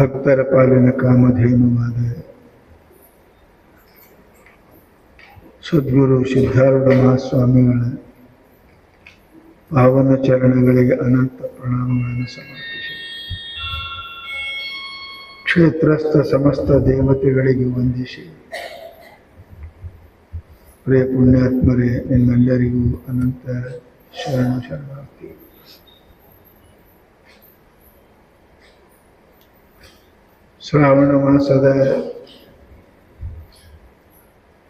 ಭಕ್ತರ ಪಾಲಿನ ಕಾಮಧೇನುವಾದ ಸದ್ಗುರು ಸಿದ್ಧಾರೂಢ ಮಹಾಸ್ವಾಮಿಗಳ ಪಾವನ ಚರಣಗಳಿಗೆ ಅನಂತ ಪ್ರಣಾಮಗಳನ್ನು ಸಮರ್ಪಿಸಿ ಕ್ಷೇತ್ರಸ್ಥ ಸಮಸ್ತ ದೇವತೆಗಳಿಗೆ ವಂದಿಸಿ, ಪ್ರಿಯ ಪುಣ್ಯಾತ್ಮರೇ, ನಿಮ್ಮೆಲ್ಲರಿಗೂ ಅನಂತ ಶರಣಾರ್ಥಿ. ಶ್ರಾವಣ ಮಾಸದ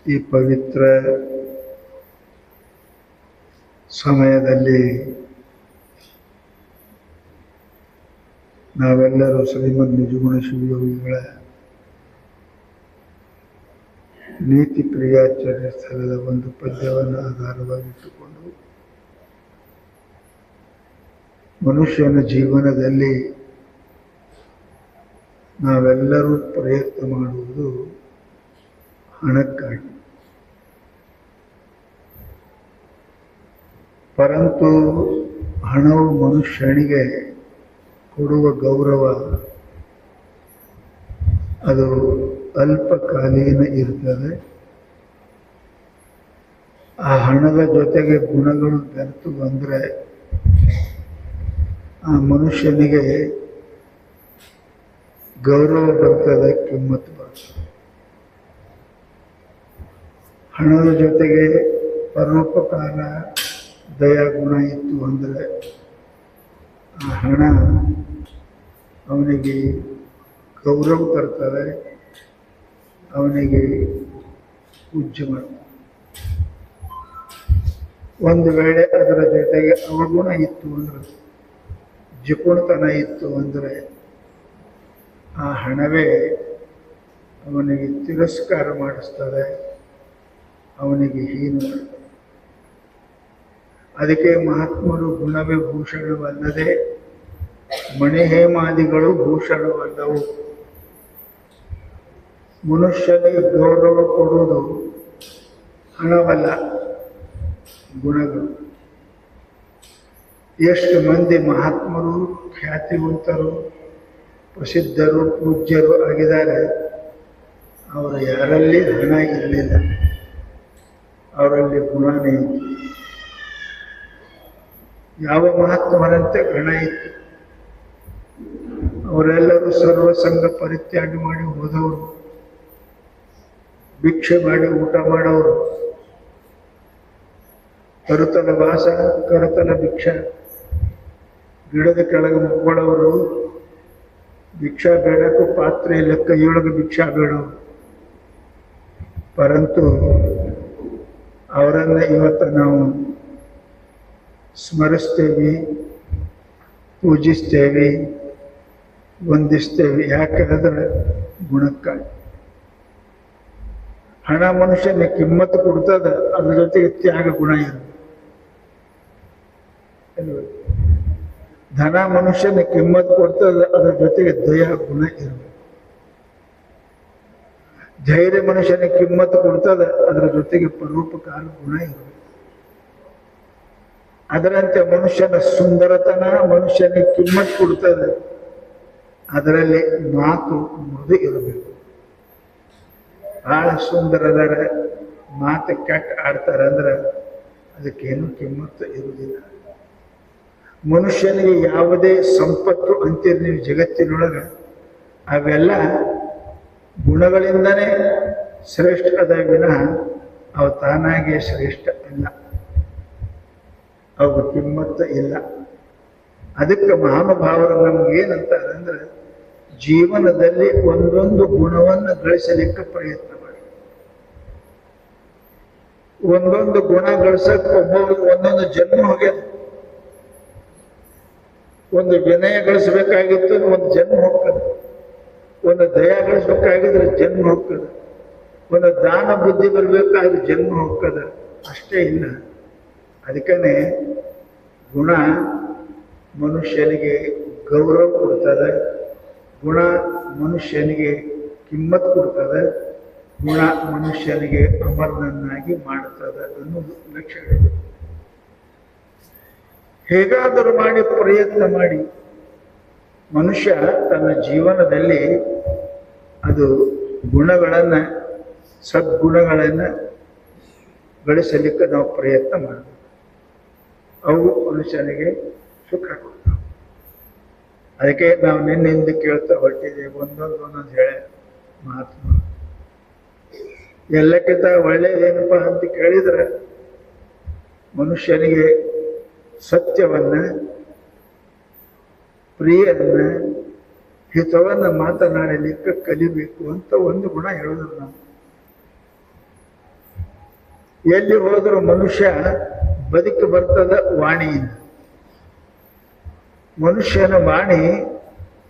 ಈ ಪವಿತ್ರ ಸಮಯದಲ್ಲಿ ನಾವೆಲ್ಲರೂ ಶ್ರೀಮದ್ ನಿಜಗುಣ ಶಿವಯೋಗಿಗಳ ನೀತಿ ಪ್ರಿಯಾಚಾರ್ಯ ಸ್ಥಳದ ಒಂದು ಪದ್ಯವನ್ನು ಆಧಾರವಾಗಿಟ್ಟುಕೊಂಡು ಮನುಷ್ಯನ ಜೀವನದಲ್ಲಿ ನಾವೆಲ್ಲರೂ ಪ್ರಯತ್ನ ಮಾಡುವುದು ಹಣಕ್ಕಾಗಿ. ಪರಂತು ಹಣವು ಮನುಷ್ಯನಿಗೆ ಕೊಡುವ ಗೌರವ ಅದು ಅಲ್ಪಕಾಲೀನ ಇರ್ತದೆ. ಆ ಹಣದ ಜೊತೆಗೆ ಗುಣಗಳು ಬೆರೆತು ಬಂದರೆ ಆ ಮನುಷ್ಯನಿಗೆ ಗೌರವ ಬರ್ತದೆ, ಕಿಮ್ಮತ್ತು ಬರ್ತದೆ. ಹಣದ ಜೊತೆಗೆ ಪರೋಪಕಾರ ದಯಾಗುಣ ಇತ್ತು ಅಂದರೆ ಆ ಹಣ ಅವನಿಗೆ ಗೌರವ ತರ್ತದೆ, ಅವನಿಗೆ ಪೂಜ್ಯ ಮಾಡ್ತದೆ. ಒಂದು ವೇಳೆ ಅದರ ಜೊತೆಗೆ ಅವಗುಣ ಇತ್ತು ಅಂದರೆ, ಜಿಪುಣತನ ಇತ್ತು ಅಂದರೆ ಆ ಹಣವೇ ಅವನಿಗೆ ತಿರಸ್ಕಾರ ಮಾಡಿಸ್ತದೆ, ಅವನಿಗೆ ಹೀನ ಮಾಡ್ತದೆ. ಅದಕ್ಕೆ ಮಹಾತ್ಮರು ಗುಣವೇ ಭೂಷಣವಲ್ಲದೆ ಮಣಿಹೇಮಾದಿಗಳು ಭೂಷಣವಲ್ಲವು. ಮನುಷ್ಯನಿಗೆ ಗೌರವ ಕೊಡುವುದು ಹಣವಲ್ಲ, ಗುಣಗಳು. ಎಷ್ಟು ಮಂದಿ ಮಹಾತ್ಮರು, ಖ್ಯಾತಿವಂತರು, ಪ್ರಸಿದ್ಧರು, ಪೂಜ್ಯರು ಆಗಿದ್ದಾರೆ, ಅವರು ಯಾರಲ್ಲಿ ಹಣ ಇರಲಿಲ್ಲ, ಅವರಲ್ಲಿ ಗುಣನೇ ಇತ್ತು. ಯಾವ ಮಹಾತ್ಮರಂತೆ ಹಣ ಇತ್ತು. ಅವರೆಲ್ಲರೂ ಸರ್ವಸಂಗ ಪರಿತ್ಯಾಗ ಮಾಡಿ ಹೋದವರು, ಭಿಕ್ಷೆ ಮಾಡಿ ಊಟ ಮಾಡೋರು, ಕರುತಲ ವಾಸ ಕರುತಲ ಭಿಕ್ಷಾ, ಗಿಡದ ಕೆಳಗೆ ಮುಕ್ಕೊಳ್ಳೋರು, ಭಿಕ್ಷಾ ಬೇಡಕ್ಕೂ ಪಾತ್ರೆ ಇಲ್ಲ ಕೈಯೊಳಗೆ ಭಿಕ್ಷಾ ಬೇಡವರು. ಪರಂತು ಅವರನ್ನ ಇವತ್ತು ನಾವು ಸ್ಮರಿಸ್ತೇವೆ, ಪೂಜಿಸ್ತೇವೆ, ವಂದಿಸ್ತೇವೆ. ಯಾಕಂದ್ರೆ ಗುಣಕ್ಕಾಗಿ. ಹಣ ಮನುಷ್ಯನ ಕಿಮ್ಮತ್ತು ಕೊಡ್ತದ, ಅದ್ರ ಜೊತೆಗೆ ತ್ಯಾಗ ಗುಣ ಇರುತ್ತೆ. ಧನ ಮನುಷ್ಯನ ಕಿಮ್ಮತ್ತು ಕೊಡ್ತದ, ಅದ್ರ ಜೊತೆಗೆ ದಯಾ ಗುಣ ಇರಬೇಕು. ಧೈರ್ಯ ಮನುಷ್ಯನ ಕಿಮ್ಮತ್ತು ಕೊಡ್ತದ, ಅದರ ಜೊತೆಗೆ ಪರೋಪಕಾರ ಗುಣ ಇರಬೇಕು. ಅದರಂತೆ ಮನುಷ್ಯನ ಸುಂದರತನ ಮನುಷ್ಯನಿಗೆ ಕಿಮ್ಮತ್ತು ಕೊಡ್ತದೆ, ಅದರಲ್ಲಿ ಮಾತು ಮೃದು ಇರಬೇಕು. ಬಹಳ ಸುಂದರದರ ಮಾತು ಕೆಟ್ಟ ಆಡ್ತಾರೆ ಅಂದ್ರೆ ಅದಕ್ಕೇನು ಕಿಮ್ಮತ್ತು ಇರುವುದಿಲ್ಲ. ಮನುಷ್ಯನಿಗೆ ಯಾವುದೇ ಸಂಪತ್ತು ಅಂತೀರಿ ನೀವು ಜಗತ್ತಿನೊಳಗೆ, ಅವೆಲ್ಲ ಗುಣಗಳಿಂದನೇ ಶ್ರೇಷ್ಠ ಅದ ವಿನಃ ಅವು ತಾನಾಗೆ ಶ್ರೇಷ್ಠ ಇಲ್ಲ, ಅವು ಕಿಮ್ಮತ್ತು ಇಲ್ಲ. ಅದಕ್ಕೆ ಮಹಾನುಭಾವರು ನಮ್ಗೇನಂತಾರೆ ಅಂದ್ರೆ, ಜೀವನದಲ್ಲಿ ಒಂದೊಂದು ಗುಣವನ್ನು ಗಳಿಸಲಿಕ್ಕೆ ಪ್ರಯತ್ನ ಮಾಡಿ. ಒಂದೊಂದು ಗುಣ ಗಳಿಸಕ್ಕೆ ಒಬ್ಬೊಬ್ರು ಒಂದೊಂದು ಜನ್ಮ ಹೋಗ್ಯದ. ಒಂದು ವಿನಯ ಗಳಿಸ್ಬೇಕಾಗಿತ್ತು, ಒಂದು ಜನ್ಮ ಹೋಗ್ತದೆ. ಒಂದು ದಯ ಗಳಿಸ್ಬೇಕಾಗಿದ್ರೆ ಜನ್ಮ ಹೋಗ್ತದೆ. ಒಂದು ದಾನ ಬುದ್ಧಿ ಬರಬೇಕಾದ್ರೆ ಜನ್ಮ ಹೋಗ್ತದೆ. ಅಷ್ಟೇ ಇಲ್ಲ. ಅದಕ್ಕೇ ಗುಣ ಮನುಷ್ಯನಿಗೆ ಗೌರವ ಕೊಡ್ತದೆ, ಗುಣ ಮನುಷ್ಯನಿಗೆ ಕಿಮ್ಮತ್ತು ಕೊಡ್ತದೆ, ಗುಣ ಮನುಷ್ಯನಿಗೆ ಅಮರನನ್ನಾಗಿ ಮಾಡುತ್ತದೆ ಅನ್ನೋದು ಲಕ್ಷಣ. ಹೇಗಾದರೂ ಮಾಡಿ ಪ್ರಯತ್ನ ಮಾಡಿ ಮನುಷ್ಯ ತನ್ನ ಜೀವನದಲ್ಲಿ ಅದು ಗುಣಗಳನ್ನು ಸದ್ಗುಣಗಳನ್ನು ಗಳಿಸಲಿಕ್ಕೆ ನಾವು ಪ್ರಯತ್ನ ಮಾಡಬೇಕು. ಅವು ಮನುಷ್ಯನಿಗೆ ಸುಖ ಕೊಡ್ತಾವೆ. ಅದಕ್ಕೆ ನಾವು ನಿನ್ನಿಂದ ಕೇಳ್ತಾ ಹೊರಟಿದ್ದೇವೆ, ಒಂದೊಂದು ಹೇಳಿ ಮಹಾತ್ಮ ಎಲ್ಲಕ್ಕಿಂತ ಒಳ್ಳೇದೇನಪ್ಪ ಅಂತ ಕೇಳಿದ್ರೆ ಮನುಷ್ಯನಿಗೆ ಸತ್ಯವನ್ನ, ಪ್ರಿಯನ್ನ, ಹಿತವನ್ನ ಮಾತನಾಡಲಿಕ್ಕೆ ಕಲಿಬೇಕು ಅಂತ ಒಂದು ಗುಣ ಹೇಳಿದ್ರು ನಾವು. ಎಲ್ಲಿ ಹೋದರೂ ಮನುಷ್ಯ ಬದುಕಿ ಬರ್ತದ ವಾಣಿಯಿಂದ. ಮನುಷ್ಯನ ವಾಣಿ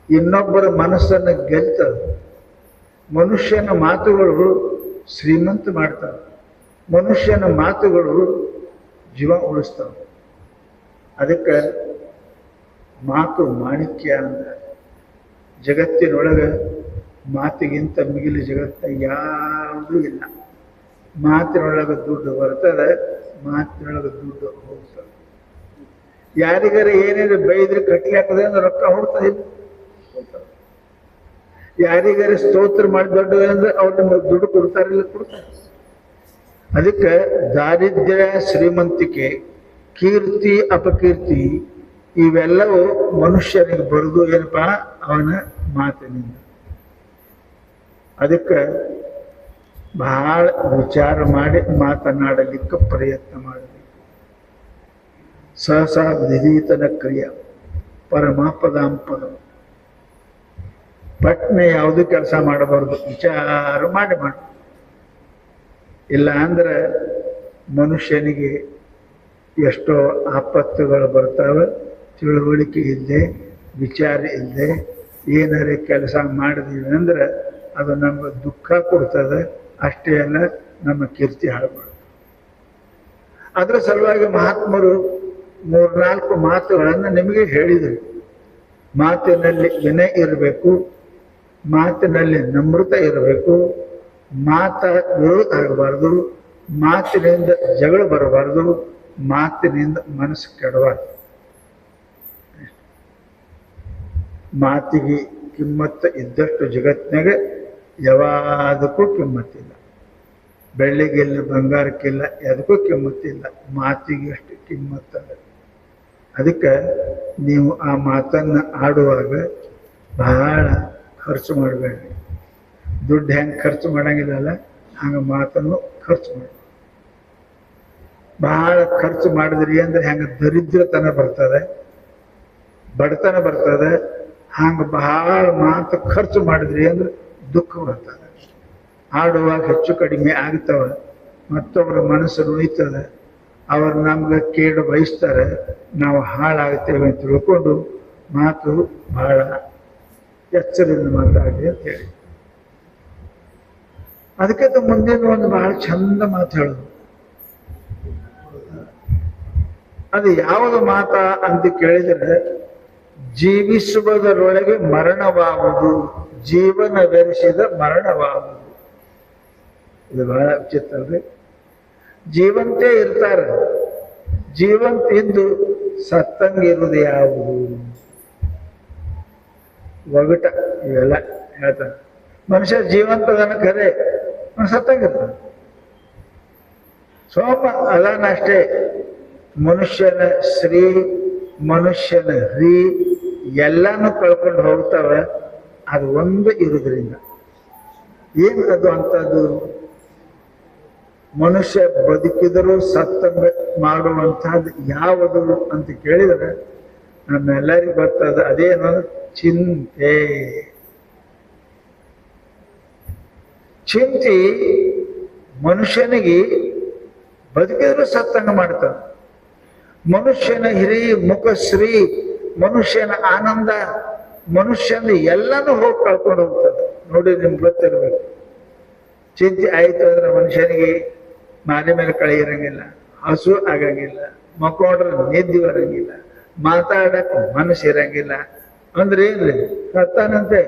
ಇನ್ನೊಬ್ಬರ ಮನಸ್ಸನ್ನು ಗೆಲ್ತದ. ಮನುಷ್ಯನ ಮಾತುಗಳು ಶ್ರೀಮಂತ ಮಾಡ್ತವೆ. ಮನುಷ್ಯನ ಮಾತುಗಳು ಜೀವ ಉಳಿಸ್ತವೆ. ಅದಕ್ಕೆ ಮಾತು ಮಾಣಿಕ್ಯ ಅಂದ. ಜಗತ್ತಿನೊಳಗೆ ಮಾತಿಗಿಂತ ಮಿಗಿಲು ಜಗತ್ತ ಯಾವುದೂ ಇಲ್ಲ. ಮಾತಿನೊಳಗೆ ದುಡ್ಡು ಬರ್ತದೆ, ಮಾತಿನೊಳಗೆ ದುಡ್ಡು ಹೋಗ್ತದೆ. ಯಾರಿಗಾರ ಏನೇನು ಬೈದ್ರೆ ಕಟ್ಟಿ ಹಾಕದೆ ಅಂದ್ರೆ ರೊಕ್ಕ ಹೋಗ್ತದೆ. ಯಾರಿಗಾರ ಸ್ತೋತ್ರ ಮಾಡಿ ದೊಡ್ಡ ಅಂದ್ರೆ ಅವ್ರು ನಿಮ್ಗೆ ದುಡ್ಡು ಕೊಡ್ತಾರಿಲ್ಲ, ಕೊಡ್ತಾರೆ. ಅದಕ್ಕೆ ದಾರಿದ್ರ್ಯ, ಶ್ರೀಮಂತಿಕೆ, ಕೀರ್ತಿ, ಅಪಕೀರ್ತಿ ಇವೆಲ್ಲವೂ ಮನುಷ್ಯನಿಗೆ ಬರುದು ಏನಪ್ಪ ಅವನ ಮಾತಿನಿಂದ. ಅದಕ್ಕೆ ಬಹಳ ವಿಚಾರ ಮಾಡಿ ಮಾತನಾಡಲಿಕ್ಕೆ ಪ್ರಯತ್ನ ಮಾಡಬೇಕು. ಸಹಸಾ ವಿಧಿತನ ಕ್ರಿಯ ಪರಮಾಪದಾಂಪದ. ಪಟ್ನೆ ಯಾವುದು ಕೆಲಸ ಮಾಡಬಾರ್ದು, ವಿಚಾರ ಮಾಡಿ ಇಲ್ಲ ಅಂದ್ರೆ ಮನುಷ್ಯನಿಗೆ ಎಷ್ಟೋ ಆಪತ್ತುಗಳು ಬರ್ತಾವೆ. ತಿಳುವಳಿಕೆ ಇಲ್ಲದೆ, ವಿಚಾರ ಇಲ್ಲದೆ ಏನಾರೇ ಕೆಲಸ ಮಾಡಿದೀವಿ ಅಂದ್ರೆ ಅದು ನಮ್ಗೆ ದುಃಖ ಕೊಡ್ತದೆ. ಅಷ್ಟೇ ಅಲ್ಲ, ನಮ್ಮ ಕೀರ್ತಿ ಹಾಳ್ಬಾರ್ದು. ಅದರ ಸಲುವಾಗಿ ಮಹಾತ್ಮರು 3-4 ಮಾತುಗಳನ್ನು ನಿಮಗೆ ಹೇಳಿದರು. ಮಾತಿನಲ್ಲಿ ವಿನಯ ಇರಬೇಕು, ಮಾತಿನಲ್ಲಿ ನಮ್ರತೆ ಇರಬೇಕು, ಮಾತ ವಿರೋಧ ಆಗಬಾರ್ದು, ಮಾತಿನಿಂದ ಜಗಳ ಬರಬಾರ್ದು, ಮಾತಿನಿಂದ ಮನಸ್ಸು ಕೆಡಬಾರ್ದು. ಮಾತಿಗೆ ಕಿಮ್ಮತ್ತು ಇದ್ದಷ್ಟು ಜಗತ್ತಿನಾಗ ಯಾವಾದಕ್ಕೂ ಕಿಮ್ಮತ್ತಿಲ್ಲ. ಬೆಳ್ಳಿಗಿಲ್ಲ, ಬಂಗಾರಕ್ಕಿಲ್ಲ, ಎದಕ್ಕೂ ಕಿಮ್ಮತ್ತಿಲ್ಲ. ಮಾತಿಗೆ ಅಷ್ಟು ಕಿಮ್ಮತ್ತದ. ಅದಕ್ಕೆ ನೀವು ಆ ಮಾತನ್ನು ಆಡುವಾಗ ಬಹಳ ಖರ್ಚು ಮಾಡಬೇಡ್ರಿ. ದುಡ್ಡು ಹೆಂಗೆ ಖರ್ಚು ಮಾಡಂಗಿಲ್ಲಲ್ಲ, ಹಂಗೆ ಮಾತನ್ನು ಖರ್ಚು ಮಾಡಿ. ಬಹಳ ಖರ್ಚು ಮಾಡಿದ್ರಿ ಅಂದ್ರೆ ಹೆಂಗೆ ದರಿದ್ರತನ ಬರ್ತದೆ, ಬಡತನ ಬರ್ತದೆ. ಹಂಗೆ ಬಹಳ ಮಾತು ಖರ್ಚು ಮಾಡಿದ್ರಿ ಅಂದ್ರೆ ದುಃಖ ಬರ್ತದೆ. ಆಡುವಾಗ ಹೆಚ್ಚು ಕಡಿಮೆ ಆಗ್ತವೆ, ಮತ್ತೊಬ್ಬರ ಮನಸ್ಸು ನುಯ್ತದೆ, ಅವರು ನಮ್ಗೆ ಕೇಡು ಬಯಸ್ತಾರೆ, ನಾವು ಹಾಳಾಗ್ತೇವೆ ಅಂತ ತಿಳ್ಕೊಂಡು ಮಾತು ಬಹಳ ಎಚ್ಚರದಿಂದ ಮಾತಾಡಿ ಅಂತ ಹೇಳಿ. ಅದಕ್ಕಿಂತ ಮುಂದಿನ ಒಂದು ಬಹಳ ಚಂದ ಮಾತು ಹೇಳೋದು. ಅದು ಯಾವುದು ಮಾತ ಅಂತ ಕೇಳಿದರೆ, ಜೀವಿಸುವುದರೊಳಗೆ ಮರಣವಾಗುವುದು, ಜೀವನವೆನಿಸಿದ ಮರಣವಾಗುವುದು. ಇದು ಬಹಳ ವಿಚಿತ್ರ ಅಲ್ರಿ. ಜೀವಂತೇ ಇರ್ತಾರೆ, ಜೀವಂತ ಇದ್ದು ಸತ್ತಂಗಿರುವುದು ಯಾವುದು? ಒಗಟ ಇವೆಲ್ಲ ಹೇಳ್ತಾರೆ. ಮನುಷ್ಯ ಜೀವಂತದನ್ನ ಖರೆ, ಸತ್ತಂಗಿರ್ತಾನೆ. ಸೋಮ ಅದಾನಷ್ಟೇ. ಮನುಷ್ಯನ ಶ್ರೀ, ಮನುಷ್ಯನ ಹರಿ ಎಲ್ಲಾನು ಕಳ್ಕೊಂಡು ಹೋಗ್ತವೆ. ಅದು ಒಂದು ಇರುವುದರಿಂದ ಏನು ಅದು ಅಂಥದ್ದು? ಮನುಷ್ಯ ಬದುಕಿದರೂ ಸತ್ತಂಗ ಮಾಡುವಂತಹದ್ದು ಯಾವುದು ಅಂತ ಕೇಳಿದರೆ ನಮ್ಮೆಲ್ಲರಿಗೂ ಗೊತ್ತದ. ಅದೇನು? ಚಿಂತೆ. ಚಿಂತೆ ಮನುಷ್ಯನಿಗೆ ಬದುಕಿದ್ರು ಸತ್ತಂಗ ಮಾಡ್ತಾನೆ. ಮನುಷ್ಯನ ಹಿರಿ ಮುಖಶ್ರೀ, ಮನುಷ್ಯನ ಆನಂದ, ಮನುಷ್ಯನ ಎಲ್ಲನೂ ಹೋಗಿ ಕಳ್ಕೊಂಡು ಹೋಗ್ತದೆ. ನೋಡಿ, ನಿಮ್ಗೆ ಗೊತ್ತಿರ್ಬೇಕು. ಚಿಂತೆ ಆಯಿತು ಅಂದ್ರೆ ಮನುಷ್ಯನಿಗೆ ಮಾರಿ ಮೇಲೆ ಕಳೆ ಇರಂಗಿಲ್ಲ, ಹಸು ಆಗಂಗಿಲ್ಲ, ಮಕ್ಕೊಂಡ್ರೆ ನಿದ್ದೆ ಬರಂಗಿಲ್ಲ, ಮಾತಾಡಕ್ ಮನಸ್ಸು ಇರಂಗಿಲ್ಲ. ಅಂದ್ರೆ ಏನ್ರಿ? ಸತ್ತಾನಂತೆ.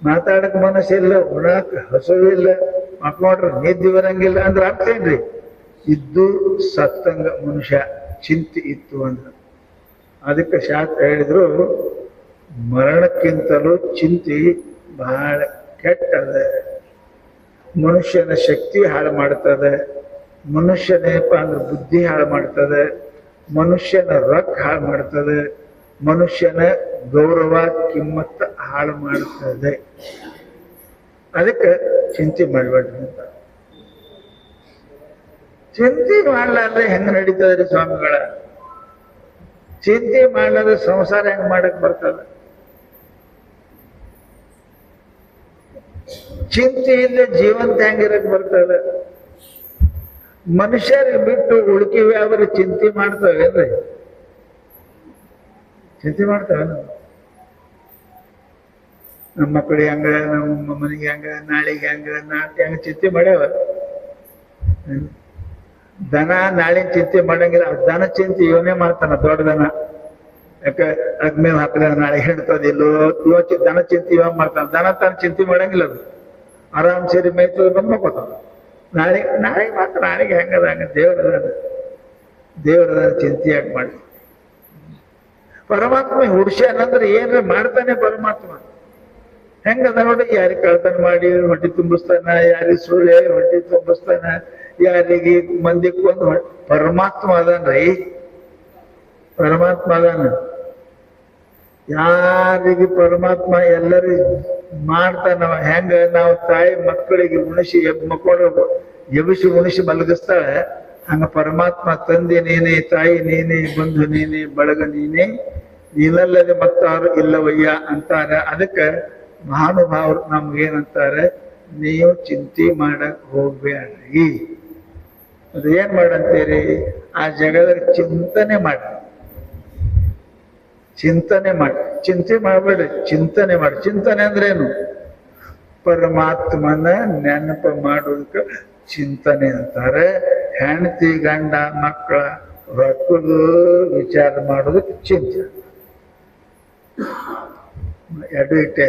ಮಾತಾಡಕ್ ಮನಸ್ಸಿಲ್ಲ, ಉಣಾಕ್ ಹಸುವಿಲ್ಲ, ಮಕ್ಕೊಂಡ್ರೆ ನಿದ್ದೆ ಬರಂಗಿಲ್ಲ ಅಂದ್ರೆ ಅರ್ಥ ಏನ್ರಿ? ಇದ್ದು ಸತ್ತಂಗ ಮನುಷ್ಯ ಚಿಂತೆ ಇತ್ತು ಅಂದ್ರೆ. ಅದಕ್ಕೆ ಶಾಸ್ತ್ರ ಹೇಳಿದ್ರು, ಮರಣಕ್ಕಿಂತಲೂ ಚಿಂತೆ ಬಹಳ ಕೆಟ್ಟದ. ಮನುಷ್ಯನ ಶಕ್ತಿ ಹಾಳು ಮಾಡ್ತದೆ, ಮನುಷ್ಯನೇಪ ಅಂದ್ರೆ ಬುದ್ಧಿ ಹಾಳು ಮಾಡ್ತದೆ, ಮನುಷ್ಯನ ರೊಕ್ಕ ಹಾಳು ಮಾಡ್ತದೆ, ಮನುಷ್ಯನ ಗೌರವ ಕಿಮ್ಮತ್ತ ಹಾಳು ಮಾಡ್ತದೆ. ಅದಕ್ಕೆ ಚಿಂತೆ ಮಾಡಬೇಡ್ರಿ ಅಂತ. ಚಿಂತೆ ಮಾಡ್ಲಾರ್ದೆ ಹೆಂಗ್ ನಡೀತದ್ರಿ ಸ್ವಾಮಿಗಳ? ಚಿಂತೆ ಮಾಡ್ಲಾರ್ದೆ ಸಂಸಾರ ಹೆಂಗ್ ಮಾಡಕ್ ಬರ್ತದ? ಚಿಂತೆಯಿಂದ ಜೀವಂತ ಹೆಂಗಿರಕ್ ಬರ್ತದ? ಮನುಷ್ಯರಿಗೆ ಬಿಟ್ಟು ಉಳುಕಿವೆ ಅವರು ಚಿಂತೆ ಮಾಡ್ತಾವೇನ್ರಿ? ಚಿಂತೆ ಮಾಡ್ತಾವ? ನಮ್ಮ ಮಕ್ಕಳಿಗೆ ಹಂಗ, ನಮ್ಮ ಮನೆಗೆ ಹಂಗ, ನಾಳೆಗೆ ಹಂಗ, ನಾಳೆ ಹಂಗ ಚಿಂತೆ ಮಾಡ್ಯಾವ. ದನ ನಾಳೆ ಚಿಂತೆ ಮಾಡಂಗಿಲ್ಲ. ದನ ಚಿಂತೆ ಇವನೇ ಮಾಡ್ತಾನ, ದೊಡ್ಡ ದನ. ಯಾಕೆ ಅದ್ ಮೇವ್ ಹಾಕಿದ ನಾಳೆ ಹಿಡ್ತದಿಲ್ಲೋ ದನ ಚಿಂತೆ ಇವ ಮಾಡ್ತಾನ. ದನ ತಾನು ಚಿಂತೆ ಮಾಡಂಗಿಲ್ಲ. ಅದು ಆರಾಮ್ ಸೇರಿ ಮೇಯ್ತದ ಬಂದ್ ಮಕ್ಕೋತಾನ. ನಾಳೆಗೆ ಮಾತ್ರ ನಾಳೆಗೆ ಹೆಂಗದ ಹಂಗ ದೇವರದ ಚಿಂತೆ ಯಾಕೆ ಮಾಡಿ? ಪರಮಾತ್ಮ ಹುಡ್ಸ್ಯಾನಂದ್ರೆ ಏನ್ರ ಮಾಡ್ತಾನೆ ಪರಮಾತ್ಮ. ಹೆಂಗದ ನೋಡಿ, ಯಾರಿಗೆ ಕಳ್ತನ ಮಾಡಿ ಹೊಟ್ಟೆ ತುಂಬಿಸ್ತಾನ, ಯಾರಿಗೆ ಸೂರ್ಯ ಹೊಟ್ಟೆ ತುಂಬಿಸ್ತಾನ, ಯಾರಿಗೆ ಮಂದಿ ಕೊಂದು ಪರಮಾತ್ಮ ಅದಾನ್ರಿ. ಪರಮಾತ್ಮ ಅದಾನ. ಯಾರಿಗೆ ಪರಮಾತ್ಮ ಎಲ್ಲರಿಗೂ ಮಾಡ್ತಾನ. ಹೆಂಗ ನಾವು ತಾಯಿ ಮಕ್ಕಳಿಗೆ ಉಣಿಸಿ ಎಬ್ಬಿಸಿ ಉಣಿಸಿ ಮಲಗಿಸ್ತಾಳೆ, ಹಂಗ ಪರಮಾತ್ಮ ತಂದೆ ನೀನೇ, ತಾಯಿ ನೀನೇ, ಬಂಧು ನೀನೇ, ಬಳಗ ನೀನೇ, ನೀನಲ್ಲದೆ ಮತ್ತಾರು ಇಲ್ಲವಯ್ಯ ಅಂತಾರೆ. ಅದಕ್ಕೆ ಮಹಾನುಭಾವರು ನಮ್ಗೇನಂತಾರೆ, ನೀವು ಚಿಂತೆ ಮಾಡಕ್ ಹೋಗ್ಬೇಡ್ರಿ. ಅದು ಏನ್ ಮಾಡಂತೀರಿ? ಆ ಜಗದಾಗ ಚಿಂತನೆ ಮಾಡಿ, ಚಿಂತನೆ ಮಾಡಿ. ಚಿಂತೆ ಮಾಡಬೇಡ್ರಿ, ಚಿಂತನೆ ಮಾಡಿ. ಚಿಂತನೆ ಅಂದ್ರೇನು? ಪರಮಾತ್ಮನ ನೆನಪು ಮಾಡೋದಕ್ಕೆ ಚಿಂತನೆ ಅಂತಾರೆ. ಹೆಂಡತಿ ಗಂಡ ಮಕ್ಕಳ ರೊಕ್ಕದ ವಿಚಾರ ಮಾಡೋದಕ್ಕೆ ಚಿಂತೆ. ಎರಡು ಇಟ್ಟೆ.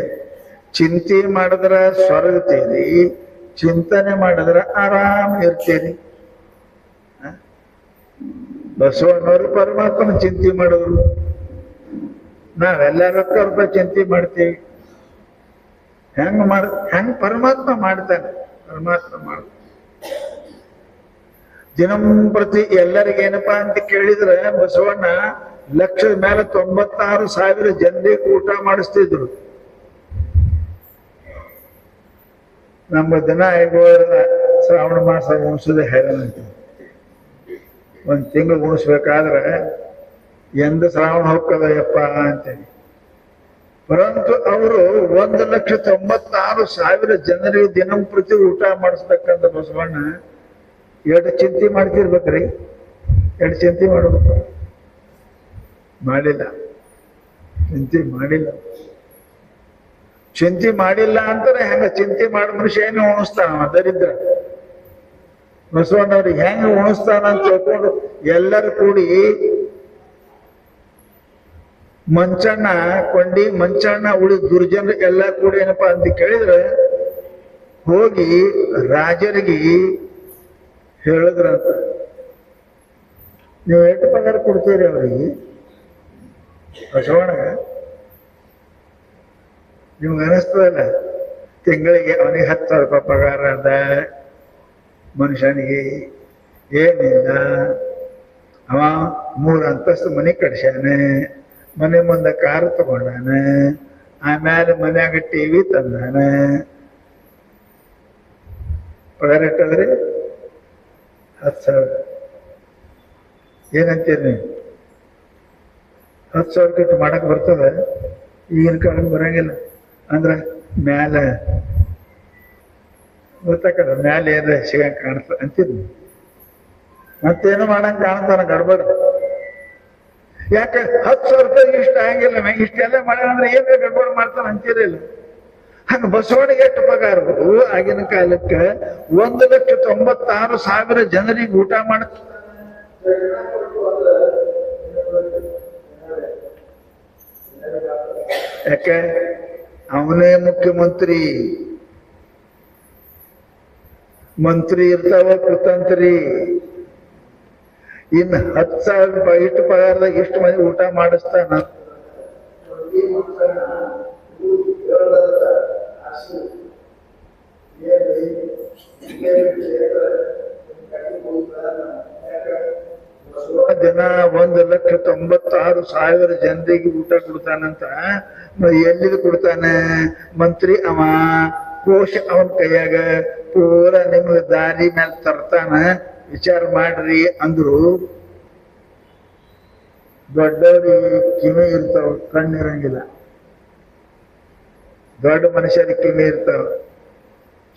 ಚಿಂತೆ ಮಾಡಿದ್ರ ಸ್ವರ್ಗತೀರಿ, ಚಿಂತನೆ ಮಾಡಿದ್ರ ಆರಾಮ ಇರ್ತೀರಿ. ಬಸವಣ್ಣವರು ಪರಮಾತ್ಮನ ಚಿಂತೆ ಮಾಡಿದ್ರು. ನಾವೆಲ್ಲ ರೊಕ್ಕ ರೂಪಾಯಿ ಚಿಂತೆ ಮಾಡ್ತೀವಿ. ಹೆಂಗ್ ಪರಮಾತ್ಮ ಮಾಡ್ತಾನೆ? ಪರಮಾತ್ಮ ಮಾಡ ದಿನಂಪ್ರತಿ ಎಲ್ಲರಿಗೇನಪ್ಪಾ ಅಂತ ಕೇಳಿದ್ರೆ, ಬಸವಣ್ಣ ಲಕ್ಷದ ಮೇಲೆ 96,000 ಜನರಿಗೆ ಊಟ ಮಾಡಿಸ್ತಿದ್ರು. ನಮ್ಮ ದಿನ ಶ್ರಾವಣ ಮಾಸ ಉಣಿಸೋದೇ ಹೆರಣ. ಒಂದ್ ತಿಂಗಳು ಉಣಿಸ್ಬೇಕಾದ್ರೆ ಎಂದ ಶ್ರಾವಣ ಹೋಗ್ತದ ಯಪ್ಪ ಅಂತೇಳಿ. ಪರಂತು ಅವರು 1,96,000 ಜನರಿಗೆ ದಿನಂಪ್ರತಿ ಊಟ ಮಾಡಿಸ್ಬೇಕಂತ ಬಸವಣ್ಣ ಎರಡು ಚಿಂತೆ ಮಾಡ್ತಿರ್ಬೇಕ್ರಿ. ಎರಡು ಚಿಂತೆ ಮಾಡ್ಬೇಕು. ಮಾಡಿಲ್ಲ, ಚಿಂತೆ ಮಾಡಿಲ್ಲ. ಚಿಂತೆ ಮಾಡಿಲ್ಲ ಅಂತಾರೆ. ಹೆಂಗ ಚಿಂತೆ ಮಾಡಿ ಮನುಷ್ಯ ಏನು ಉಣಿಸ್ತಾನ? ದರಿದ್ರ ಬಸವಣ್ಣವ್ರಿಗೆ ಹೆಂಗ ಉಣಿಸ್ತಾನ ಅಂತ ತಿಳ್ಕೊಂಡು ಎಲ್ಲರೂ ಕೂಡಿ ಮಂಚಣ್ಣ ಕೊಂಡಿ, ಮಂಚಣ್ಣ ಉಳಿ ದುರ್ಜನ ಎಲ್ಲ ಕೂಡಿ ಏನಪ್ಪಾ ಅಂತ ಕೇಳಿದ್ರೆ, ಹೋಗಿ ರಾಜರಿಗೆ ಹೇಳಿದ್ರಂತ, ನೀವು ಎಷ್ಟು ಪಗಾರ ಕೊಡ್ತೀರಿ ಅವ್ರಿಗೆ? ಬಸವಣ್ಣ ನಿಮ್ಗೆ ಅನಿಸ್ತದಲ್ಲ, ತಿಂಗಳಿಗೆ ಅವನಿಗೆ 10,000 ರೂಪಾಯಿ ಪಗಾರ ಅದ, ಮನುಷ್ಯನಿಗೆ ಏನಿಲ್ಲ, ಅವ 3 ಅಂತಸ್ತು ಮನೆ ಕಟ್ಸ್ಯಾನೆ, ಮನೆ ಮುಂದೆ ಕಾರು ತಗೊಂಡಾನ, ಆಮೇಲೆ ಮನ್ಯಾಗ TV ತಂದಾನ. ಪಗಾರ ಇಟ್ಟದ್ರಿ 10,000. ಏನಂತೀರಿ ನೀವು? 10,000 ಇಟ್ಟು ಮಾಡಕ್ ಬರ್ತದ? ಈಗಿನ ಕಾಲಕ್ಕೆ ಬರಂಗಿಲ್ಲ. ಅಂದ್ರ ಮ್ಯಾಲ ಗೊತ್ತಾಕದ, ಮ್ಯಾಲ ಏನ್ರ ಸಿಗಂಗ್ ಕಾಣ್ತದ ಅಂತಿದ್ವಿ. ಮತ್ತೇನು ಮಾಡಂಗ್ ಕಾಣ್ತಾನ ಗಡ್ಬಡ. ಯಾಕೆ 10,000 ರೂಪಾಯಿ ಇಷ್ಟ ಆಗಿಲ್ಲ, ಇಷ್ಟೆಲ್ಲ ಮಾಡ್ಯಾನಂದ್ರೆ ಏನ್ ಗಡ್ಬಡ ಮಾಡ್ತಾನ ಅಂತಿರಲಿಲ್ಲ. ಹಂಗ ಬಸವಣ್ಣಿಗೆ ಎಷ್ಟು ಪಗಾರಗಳು ಆಗಿನ ಕಾಲಕ್ಕೆ? 1,96,000 ಜನರಿಗೆ ಊಟ ಮಾಡ. ಯಾಕೆ? ಅವನೇ ಮುಖ್ಯಮಂತ್ರಿ. ಮಂತ್ರಿ ಇರ್ತಾವ ಕುತಂತ್ರಿ. ಇನ್ನು 10,000 ರೂಪಾಯಿ ಇಷ್ಟು ಪಗಾರದಾಗ ಇಷ್ಟು ಮಂದಿ ಊಟ ಮಾಡಿಸ್ತಾನ. ಜನ 1,96,000 ಜನರಿಗೆ ಊಟ ಕೊಡ್ತಾನಂತ. ಎಲ್ಲಿದು ಕೊಡ್ತಾನೆ? ಮಂತ್ರಿ ಅವ, ಕೋಶ ಅವನ ಕೈಯಾಗ, ಪೂರ ನಿಮ್ಗೆ ದಾರಿ ಮೇಲೆ ತರ್ತಾನ, ವಿಚಾರ ಮಾಡ್ರಿ ಅಂದ್ರು. ದೊಡ್ಡವ್ರಿಗೆ ಕಿವಿ ಇರ್ತಾವ, ಕಣ್ಣಿರಂಗಿಲ್ಲ. ದೊಡ್ಡ ಮನುಷ್ಯರಿಗೆ ಕಿವಿ ಇರ್ತಾವ.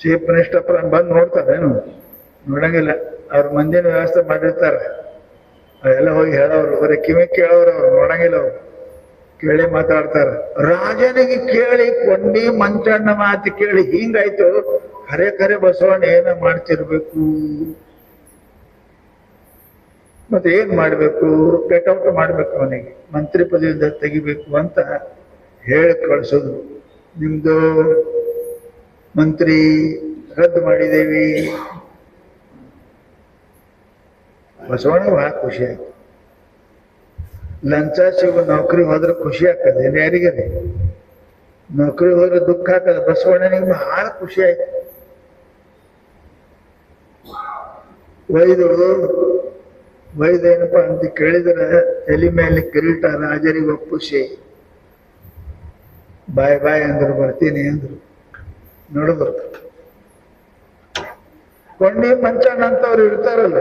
ಚೀಫ್ ಮಿನಿಸ್ಟರ್ ಬಂದು ನೋಡ್ತಾರೇನು? ನೋಡಂಗಿಲ್ಲ. ಅವ್ರ ಮಂದಿನ ವ್ಯವಸ್ಥೆ ಮಾಡಿರ್ತಾರೆ, ಅವೆಲ್ಲ ಹೋಗಿ ಹೇಳೋರು, ಬರೀ ಕಿವಿ ಕೇಳೋರು, ಅವ್ರು ನೋಡಂಗಿಲ್ಲ. ಅವ್ರು ಕೇಳಿ ಮಾತಾಡ್ತಾರ. ರಾಜನಿಗೆ ಕೇಳಿ ಕೊಂಡಿ ಮಂಚಣ್ಣ ಮಾತು ಕೇಳಿ ಹಿಂಗಾಯ್ತು. ಖರೆ ಖರೆ ಬಸವಣ್ಣ ಏನ ಮಾಡ್ತಿರ್ಬೇಕು, ಮತ್ತೆ ಏನ್ ಮಾಡ್ಬೇಕು? ಗೆಟ್ಔಟ್ ಮಾಡ್ಬೇಕು, ಅವನಿಗೆ ಮಂತ್ರಿ ಪದವಿಯಿಂದ ತೆಗಿಬೇಕು ಅಂತ ಹೇಳಿ ಕಳ್ಸೋದು. ನಿಮ್ದು ಮಂತ್ರಿ ರದ್ದು ಮಾಡಿದೇವಿ. ಬಸವಣ್ಣ ಬಹಳ ಖುಷಿ ಆಯ್ತು. ಲಂಚ ಸಿಗೋ ನೌಕರಿ ಹೋದ್ರೆ ಖುಷಿ ಆಗ್ತದೆ, ಯಾರಿಗೆ? ನೌಕರಿ ಹೋದ್ರೆ ದುಃಖ ಆಗ್ತದೆ. ಬಸವಣ್ಣನಿಗೆ ಬಹಳ ಖುಷಿ ಆಯ್ತು. ವೈದೇನಪ್ಪ ಅಂತ ಕೇಳಿದ್ರೆ ತಲೆ ಮೇಲೆ ಕಿರೀಟ, ರಾಜರಿಗೆ ಒಪ್ಪಿಸಿ ಬಾಯ್ ಬಾಯ್ ಅಂದ್ರು, ಬರ್ತೀನಿ ಅಂದ್ರು. ನೋಡಿದ್ರು ಕೊಂಡಿ ಮಂಚಣ್ಣ ಅಂತವ್ರು ಇರ್ತಾರಲ್ಲ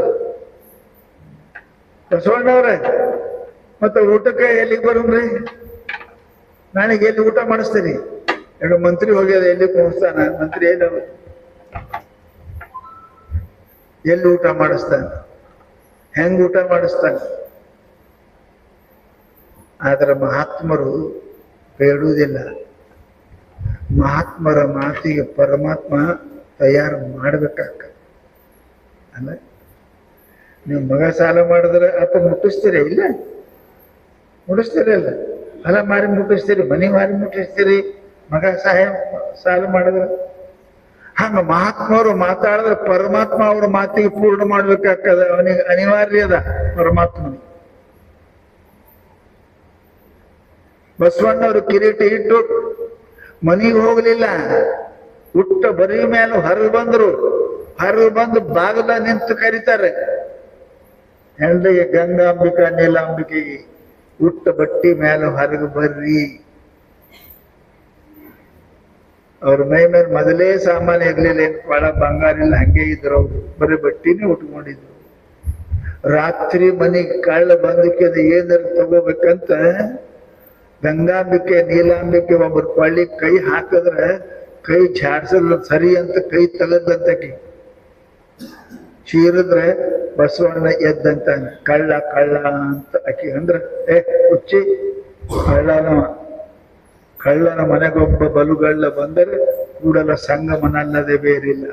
ಬಸವಣ್ಣವ್ರೆ, ಮತ್ತೆ ಊಟಕ್ಕೆ ಎಲ್ಲಿಗೆ ಬರೋನ್ರಿ? ನಾಳೆಗೆ ಎಲ್ಲಿ ಊಟ ಮಾಡಿಸ್ತೀರಿ? ಈಗ ಮಂತ್ರಿ ಹೋಗ್ಯದ, ಎಲ್ಲಿ ಕುಣಿಸ್ತಾನ? ಮಂತ್ರಿ ಎಲ್ಲಿ ಊಟ ಮಾಡಿಸ್ತಾನ? ಹೆಂಗ್ ಊಟ ಮಾಡಿಸ್ತಾನ? ಆದ್ರೆ ಮಹಾತ್ಮರು ಬೇಡುವುದಿಲ್ಲ. ಮಹಾತ್ಮರ ಮಾತಿಗೆ ಪರಮಾತ್ಮ ತಯಾರು ಮಾಡ್ಬೇಕಾಗ್ತದೆ ಅಲ್ಲ. ನೀವು ಮಗ ಸಾಲ ಮಾಡಿದ್ರೆ ಅಪ್ಪ ಮುಟ್ಟಿಸ್ತೀರಿ? ಇಲ್ಲ, ಮುಟ್ಟಿಸ್ತೀರಿ ಅಲ್ಲ. ಹೊಲ ಮಾರಿ ಮುಟ್ಟಿಸ್ತೀರಿ, ಮನೆ ಮಾರಿ ಮುಟ್ಟಿಸ್ತೀರಿ, ಮಗ ಸಾಲ ಮಾಡಿದ್ರೆ. ಹಂಗ ಮಹಾತ್ಮರು ಮಾತಾಡಿದ್ರೆ ಪರಮಾತ್ಮ ಅವ್ರ ಮಾತಿಗೆ ಪೂರ್ಣ ಮಾಡ್ಬೇಕಾಗ್ತದೆ. ಅವನಿಗೆ ಅನಿವಾರ್ಯ ಅದ ಪರಮಾತ್ಮನಿಗೆ. ಬಸವಣ್ಣವರು ಕಿರೀಟ ಇಟ್ಟು ಮನೆಗೆ ಹೋಗ್ಲಿಲ್ಲ, ಹುಟ್ಟ ಬರೀ ಮೇಲೆ ಹೊರಗೆ ಬಂದ್ರು. ಹೊರಗೆ ಬಂದು ಬಾಗಿಲ ನಿಂತು ಕರೀತಾರೆ ಹೆಣ್ರಿಗೆ, ಗಂಗಾಂಬಿಕಾ ನೀಲಾಂಬಿಕೆಗೆ ಹುಟ್ಟ ಬಟ್ಟಿ ಮೇಲೆ ಹೊರಗೆ ಬರ್ರಿ. ಅವ್ರ ಮೈ ಮೇಲೆ ಮೊದಲೇ ಸಾಮಾನ್ಯ ಇರ್ಲಿಲ್ಲ, ಏನು ಬಾಳ ಬಂಗಾರ ಇಲ್ಲ, ಹಂಗೆ ಇದ್ರು. ಅವ್ರು ಬರೀ ಬಟ್ಟಿನೇ ಉಟ್ಕೊಂಡಿದ್ರು. ರಾತ್ರಿ ಮನೆಗೆ ಕಳ್ಳ ಬಂದಕ್ಕೆ ಅದು ಏನಾರು ತಗೋಬೇಕಂತ ಗಂಗಾಂಬಿಕೆ ನೀಲಾಂಬಿಕೆ ಒಬ್ಬರು ಕೊಳ್ಳಿ ಕೈ ಹಾಕಿದ್ರೆ ಕೈ ಝಾಡ್ಸಲ್ಲ ಸರಿ ಅಂತ ಕೈ ತಗದಂತಕಿ ಚೀರಿದ್ರೆ ಬಸವಣ್ಣ ಎದ್ದಂತಾನ. ಕಳ್ಳ ಕಳ್ಳ ಅಂತ ಅಕ್ಕಿ ಅಂದ್ರೆ ಹುಚ್ಚಿ ಕಳ್ಳನ ಮನೆಗೊಬ್ಬ ಬಲುಗಳ್ಳ ಬಂದರೆ ಕೂಡಲ ಸಂಗಮನಲ್ಲದೆ ಬೇರಿಲ್ಲ.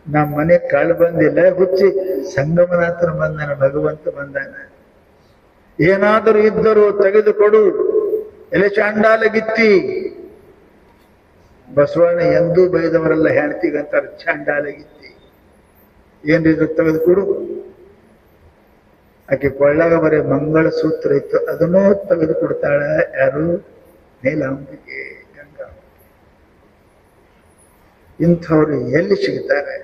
ನಮ್ಮ ಮನೆ ಕಳ್ಳ ಬಂದಿಲ್ಲ, ಹುಚ್ಚಿ ಸಂಗಮನ ಹತ್ರ ಬಂದಾನ, ಭಗವಂತ ಬಂದಾನ. ಏನಾದರೂ ಇದ್ದರೂ ತೆಗೆದುಕೊಡು, ಎಲೆ ಚಾಂಡಾಲಗಿತ್ತಿ. ಬಸವಣ್ಣ ಎಂದೂ ಬೈದವರೆಲ್ಲ ಹೇಳ್ತೀಗಂತಾರೆ ಚಾಂಡಾಲಗಿತ್ತಿ. ಏನ್ರಿದ್ರು ತೆಗೆದುಕೊಡು. ಆಕೆ ಕೊಳ್ಳಾಗ ಬರೀ ಮಂಗಳ ಸೂತ್ರ ಇತ್ತು, ಅದನ್ನೂ ತೆಗೆದು ಕೊಡ್ತಾಳ. ಯಾರು? ನೀಲಾಂಬಿಕೆ, ಗಂಗಾ. ಇಂಥವ್ರು ಎಲ್ಲಿ ಸಿಗ್ತಾರೆ?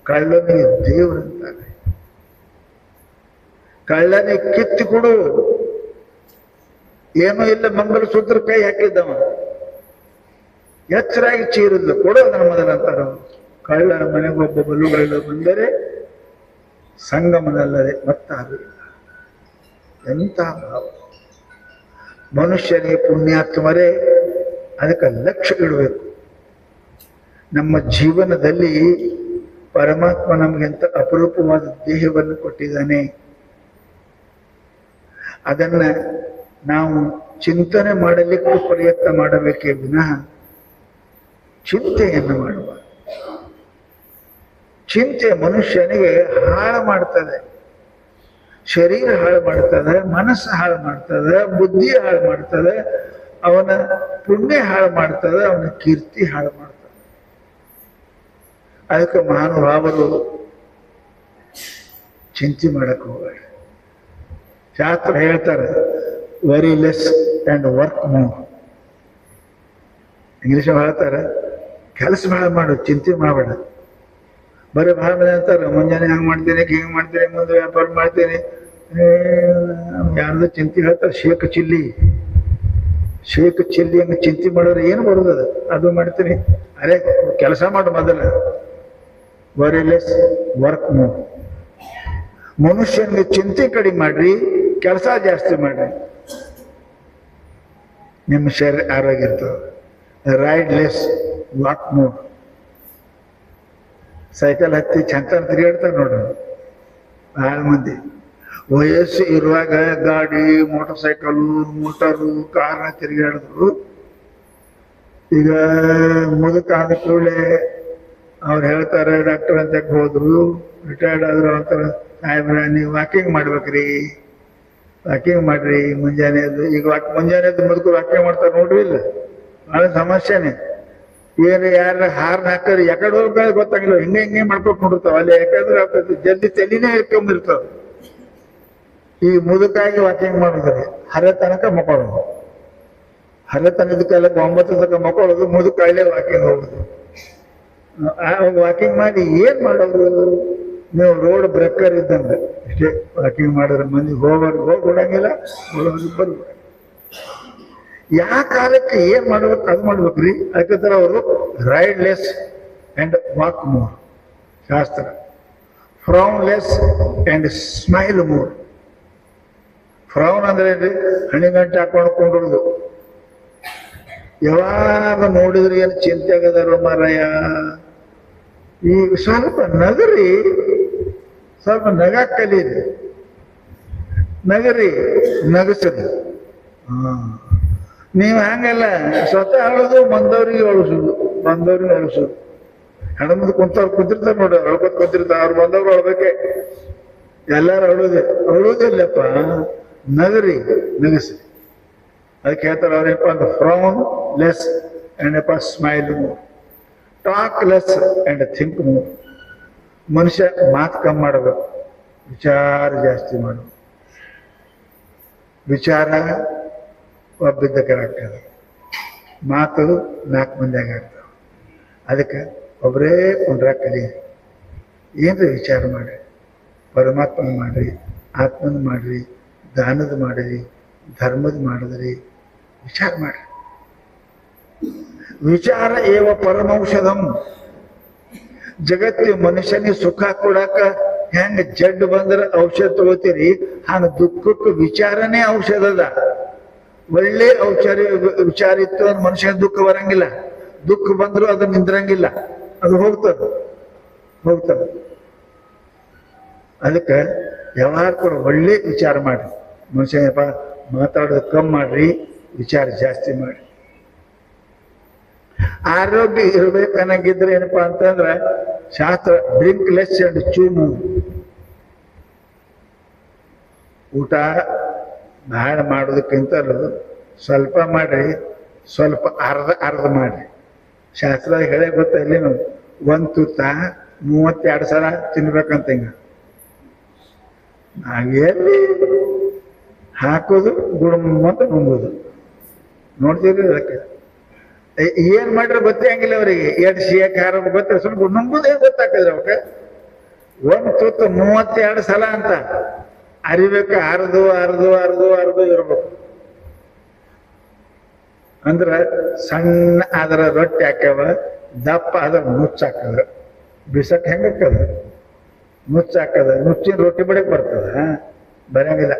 ಕಳ್ಳನಿಗೆ ದೇವರಂತಾರೆ. ಕಳ್ಳನೇ ಕಿತ್ತು ಕೊಡು. ಏನೂ ಇಲ್ಲ, ಮಂಗಲಸೂತ್ರ ಕೈ ಹಾಕಿದ್ದವ, ಎಚ್ಚರಾಗಿ ಚೀರಿದ್ಲು, ಕೊಡು ಅದನ್ನ ಮೊದಲಂತಾರ. ಕಳ್ಳನ ಮನೆಗೊಬ್ಬ ಬಲುಗಳ್ಳ ಬಂದರೆ ಸಂಗಮನಲ್ಲದೆ ಮತ್ತಾರು ಇಲ್ಲ. ಎಂಥ ಭಾವ! ಮನುಷ್ಯನಿಗೆ ಪುಣ್ಯಾತ್ಮರೇ ಅದಕ್ಕೆ ಲಕ್ಷ್ಯ ಇಡಬೇಕು. ನಮ್ಮ ಜೀವನದಲ್ಲಿ ಪರಮಾತ್ಮ ನಮಗೆಂತ ಅಪರೂಪವಾದ ದೇಹವನ್ನು ಕೊಟ್ಟಿದ್ದಾನೆ. ಅದನ್ನ ನಾವು ಚಿಂತನೆ ಮಾಡಲಿಕ್ಕೆ ಪ್ರಯತ್ನ ಮಾಡಬೇಕೇ ವಿನಃ ಚಿಂತೆಯನ್ನು ಮಾಡುವ. ಚಿಂತೆ ಮನುಷ್ಯನಿಗೆ ಹಾಳು ಮಾಡ್ತದೆ. ಶರೀರ ಹಾಳು ಮಾಡ್ತದೆ, ಮನಸ್ಸು ಹಾಳು ಮಾಡ್ತದೆ, ಬುದ್ಧಿ ಹಾಳು ಮಾಡ್ತದೆ, ಅವನ ಪುಣ್ಯ ಹಾಳು ಮಾಡ್ತದೆ, ಅವನ ಕೀರ್ತಿ ಹಾಳು ಮಾಡ್ತದೆ. ಅದಕ್ಕೆ ಮಹಾನುಭಾವರು ಚಿಂತೆ ಮಾಡಕ್ಕೆ ಹೋಗಬೇಡ. ಶಾಸ್ತ್ರ ಹೇಳ್ತಾರೆ, worry less and work more. English ಹೇಳ್ತಾರೆ, ಕೆಲಸ ಭಾಳ ಮಾಡು, ಚಿಂತೆ ಮಾಡಬೇಡ. ಬರೀ ಭಾಳ ಮಂದಿ ಅಂತಾರೆ, ಮುಂಜಾನೆ ಹಂಗೆ ಮಾಡ್ತೀನಿ, ಹಿಂಗೆ ಮಾಡ್ತೀನಿ, ಮುಂದೆ ವ್ಯಾಪಾರ ಮಾಡ್ತೀನಿ. ಯಾರ್ದು ಚಿಂತೆ ಹೇಳ್ತಾರೆ, ಶೇಕ್ ಚಿಲ್ಲಿ ಹಂಗೆ ಚಿಂತೆ ಮಾಡೋರು ಏನು ಬರೋದು? ಅದು ಮಾಡ್ತೀನಿ. ಅರೆ ಕೆಲಸ ಮಾಡು ಮೊದಲ. Worry less work more. ಮನುಷ್ಯನಿಗೆ ಚಿಂತೆ ಕಡಿಮೆ ಮಾಡ್ರಿ, ಕೆಲಸ ಜಾಸ್ತಿ ಮಾಡ್ರಿ, ನಿಮ್ಮ ಶರೀರ ಆರೋಗ್ಯ ಇರ್ತದೆ. Ride less walk more. Cycle ಹತ್ತಿ ಚಂತನ ತಿರುಗಾಡ್ತಾರೆ ನೋಡ್ರಿ ಭಾಳ ಮಂದಿ. ವಯಸ್ಸು ಇರುವಾಗ ಗಾಡಿ, ಮೋಟರ್ ಸೈಕಲು, ಮೋಟರು, ಕಾರ್ನ ತಿರುಗಾಡಿದ್ರು. ಈಗ ಮುದುಕ ಆದ ಕೂಡಲೇ ಅವ್ರು ಹೇಳ್ತಾರೆ, ಡಾಕ್ಟರ್ ಅಂತ ಹೋದ್ರು, ರಿಟೈರ್ಡ್ ಆದ್ರು ಅಂತಾರೆ, ಸಾಹೇಬ್ರ ನೀವು ವಾಕಿಂಗ್ ಮಾಡ್ಬೇಕ್ರಿ, ವಾಕಿಂಗ್ ಮಾಡ್ರಿ ಮುಂಜಾನೆ ಎದ್ದು. ಈಗ ಮುಂಜಾನೆ ಎದ್ದು ಮುದುಕರು ವಾಕಿಂಗ್ ಮಾಡ್ತಾರೆ ನೋಡ್ರಿ, ಇಲ್ಲ ಭಾಳ ಸಮಸ್ಯೆನೆ. ಏನು ಯಾರ ಹಾರ್ನ ಹಾಕೋರು ಯಾಕಡೆ ಹೋಗ್ಬೇಕು ಗೊತ್ತಾಗಿಲ್ಲ, ಹಿಂಗೆ ಮಾಡ್ಕೊಂಡು ನೋಡಿರ್ತಾವ ಅಲ್ಲಿ. ಯಾಕಂದ್ರೆ ಜಲ್ದಿ ತಲೆನೇ ಇಟ್ಕೊಂಬಿರ್ತಾವ. ಈ ಮುದುಕಾಗಿ ವಾಕಿಂಗ್ ಮಾಡಿದ್ರೆ ಹರೆ ತನಕ ಮಕ್ಕಳೋದು, ಹರೆ ತನಕಲ್ಲ 9 ತನಕ ಮಕ್ಕಳೋದು, ಮುದುಕಾಯಿಲೆ ವಾಕಿಂಗ್ ಹೋಗೋದು. ವಾಕಿಂಗ್ ಮಾಡಿ ಏನ್ ಮಾಡೋದು? ನೀವು ರೋಡ್ ಬ್ರೇಕರ್ ಇದ್ದಂಗೆ ಇಷ್ಟೇ. ವಾಕಿಂಗ್ ಮಾಡಿದ್ರೆ ಮಂದಿ ಹೋಗ್ಬಿಡಂಗಿಲ್ಲ, ಬರ್ಬೋದು. ಯಾವ ಕಾಲಕ್ಕೆ ಏನ್ ಮಾಡ್ಬೇಕು ಅದು ಮಾಡ್ಬೇಕ್ರಿ. ಯಾಕಂದ್ರೆ ಅವರು ride less and walk more. ಶಾಸ್ತ್ರ frown less and smile more. Frown ಅಂದ್ರೆ ಹಣಿಗಂಟೆ ಹಾಕೊಂಡು ಕೊಂಡಿರೋದು. ಯಾವಾಗ ನೋಡಿದ್ರೆ ಏನು ಚಿಂತೆ ಆಗದಾರ ಮಾರಾಯ. ಈಗ ಸ್ವಲ್ಪ ನಗರಿ, ಸ್ವಲ್ಪ ನಗಾಕ್ ಕಲೀರಿ, ನಗರಿ, ನಗಸರಿ. ನೀವು ಹಂಗಲ್ಲ, ಸ್ವತಃ ಅಳೋದು, ಬಂದವ್ರಿಗೆ ಅಳಿಸೋದು, ಬಂದವ್ರಿಗೆ ಅಳಿಸೋದು. ಹಣ ಮುಂದೆ ಕುಂತವ್ರು ಕುಂತಿರ್ತಾರೆ ನೋಡಿ, ಅಳ್ಕೊತ್ ಕುಂತಿರ್ತಾರೆ, ಅವ್ರು ಬಂದವ್ರು ಅಳ್ಬೇಕೆ. ಎಲ್ಲಾರು ಅಳುವುದಿಲ್ಲಪ್ಪ, ನಗರಿ, ನಗಸಿ. ಅದಕ್ಕೆ ಹೇಳ್ತಾರೆ ಅವ್ರೇನಪ್ಪ ಅಂದ್ರೆ frown less and smile more, talk less and think more. ಮನುಷ್ಯ ಮಾತು ಕಮ್ಮಿ ಮಾಡಬೇಕು, ವಿಚಾರ ಜಾಸ್ತಿ ಮಾಡಬೇಕು. ವಿಚಾರ ಒಬ್ಬಿದ್ದಕ್ಕಾಗ್ತದೆ, ಮಾತು 4 ಮಂದಿಯಾಗ ಆಗ್ತವೆ. ಅದಕ್ಕೆ ಒಬ್ಬರೇ ಕುಂಡ್ರ ಕಲಿ. ಏನ್ರಿ ವಿಚಾರ ಮಾಡ್ರಿ, ಪರಮಾತ್ಮನ ಮಾಡ್ರಿ, ಆತ್ಮನ ಮಾಡ್ರಿ, ದಾನದ ಮಾಡಿರಿ, ಧರ್ಮದ ಮಾಡಿದ್ರಿ, ವಿಚಾರ ಮಾಡ್ರಿ. ವಿಚಾರ ಏವ ಪರಮೌಷಧಂ. ಜಗತ್ತಿನ ಮನುಷ್ಯನಿಗೆ ಸುಖ ಕೊಡಾಕ ಹೆಂಗ ಜಡ್ಡು ಬಂದ್ರೆ ಔಷಧ ತಗೋತೀರಿ, ಹಂಗ ದುಃಖಕ್ಕೆ ವಿಚಾರನೇ ಔಷಧದ. ಒಳ್ಳೆ ವಿಚಾರ ಇತ್ತು ಅಂದ್ರೆ ಮನುಷ್ಯನ ದುಃಖ ಬರಂಗಿಲ್ಲ. ದುಃಖ ಬಂದ್ರು ಅದು ನಿಂದ್ರಂಗಿಲ್ಲ, ಅದು ಹೋಗ್ತದೆ. ಅದಕ್ಕೆ ಯಾವಾಗ ಕೂಡ ಒಳ್ಳೆ ವಿಚಾರ ಮಾಡ್ರಿ. ಮನುಷ್ಯನಪ್ಪ ಮಾತಾಡೋದು ಕಮ್ಮಿ ಮಾಡ್ರಿ, ವಿಚಾರ ಜಾಸ್ತಿ ಮಾಡ್ರಿ. ಆರೋಗ್ಯ ಇರ್ಬೇಕನ್ನಂಗಿದ್ರೆ ಏನಪ್ಪಾ ಅಂತಂದ್ರೆ ಶಾಸ್ತ್ರ ಡ್ರಿಂಕ್ ಲೆಸ್ ಅಂಡ್ ಚೂ ಮೂವ್. ಊಟ ಭಾಳ ಮಾಡೋದಕ್ಕಿಂತಲೂ ಸ್ವಲ್ಪ ಮಾಡ್ರಿ, ಸ್ವಲ್ಪ ಅರ್ಧ ಮಾಡ್ರಿ. ಶಾಸ್ತ್ರ ಹೇಳೇ ಗೊತ್ತಾ ಇಲ್ಲಿ, ನಾವು 1 ತುತ್ತ 32 ಸಲ ತಿನ್ಬೇಕಂತ. ಹಿಂಗ ನಾವೆಲ್ಲಿ ಹಾಕೋದು ಗುಡುಮಂತ ನುಂಗೋದು ನೋಡ್ತೀರಿ. ಅದಕ್ಕೆ ಏನ್ ಮಾಡ್ರೆ ಗೊತ್ತೇ ಹಂಗಿಲ್ಲ ಅವ್ರಿಗೆ. ಎಷ್ಟು ಸಿಹಿ ಖಾರ ಗೊತ್ತ, ಸ್ವಲ್ಪ ನುಂಗುದೇ ಗೊತ್ತಾಕಿದ್ರೆ ಅವಕ್ಕೆ. 1 ತುತ್ತ 32 ಸಲ ಅಂತ ಅರಿಬೇಕು. ಅರ್ದು ಇರ್ಬೇಕು. ಅಂದ್ರ ಸಣ್ಣ ಅದರ ರೊಟ್ಟಿ ಹಾಕ್ಯಾವ, ದಪ್ಪ ಅದ್ರ ನುಚ್ಚಾಕದ. ಬಿಸಕ್ ಹೆಂಗಕ್ಕದ ನುಚ್ಚಾಕದ. ನುಚ್ಚಿನ ರೊಟ್ಟಿ ಮಾಡಕ್ ಬರ್ತದ? ಬರಂಗಿಲ್ಲ.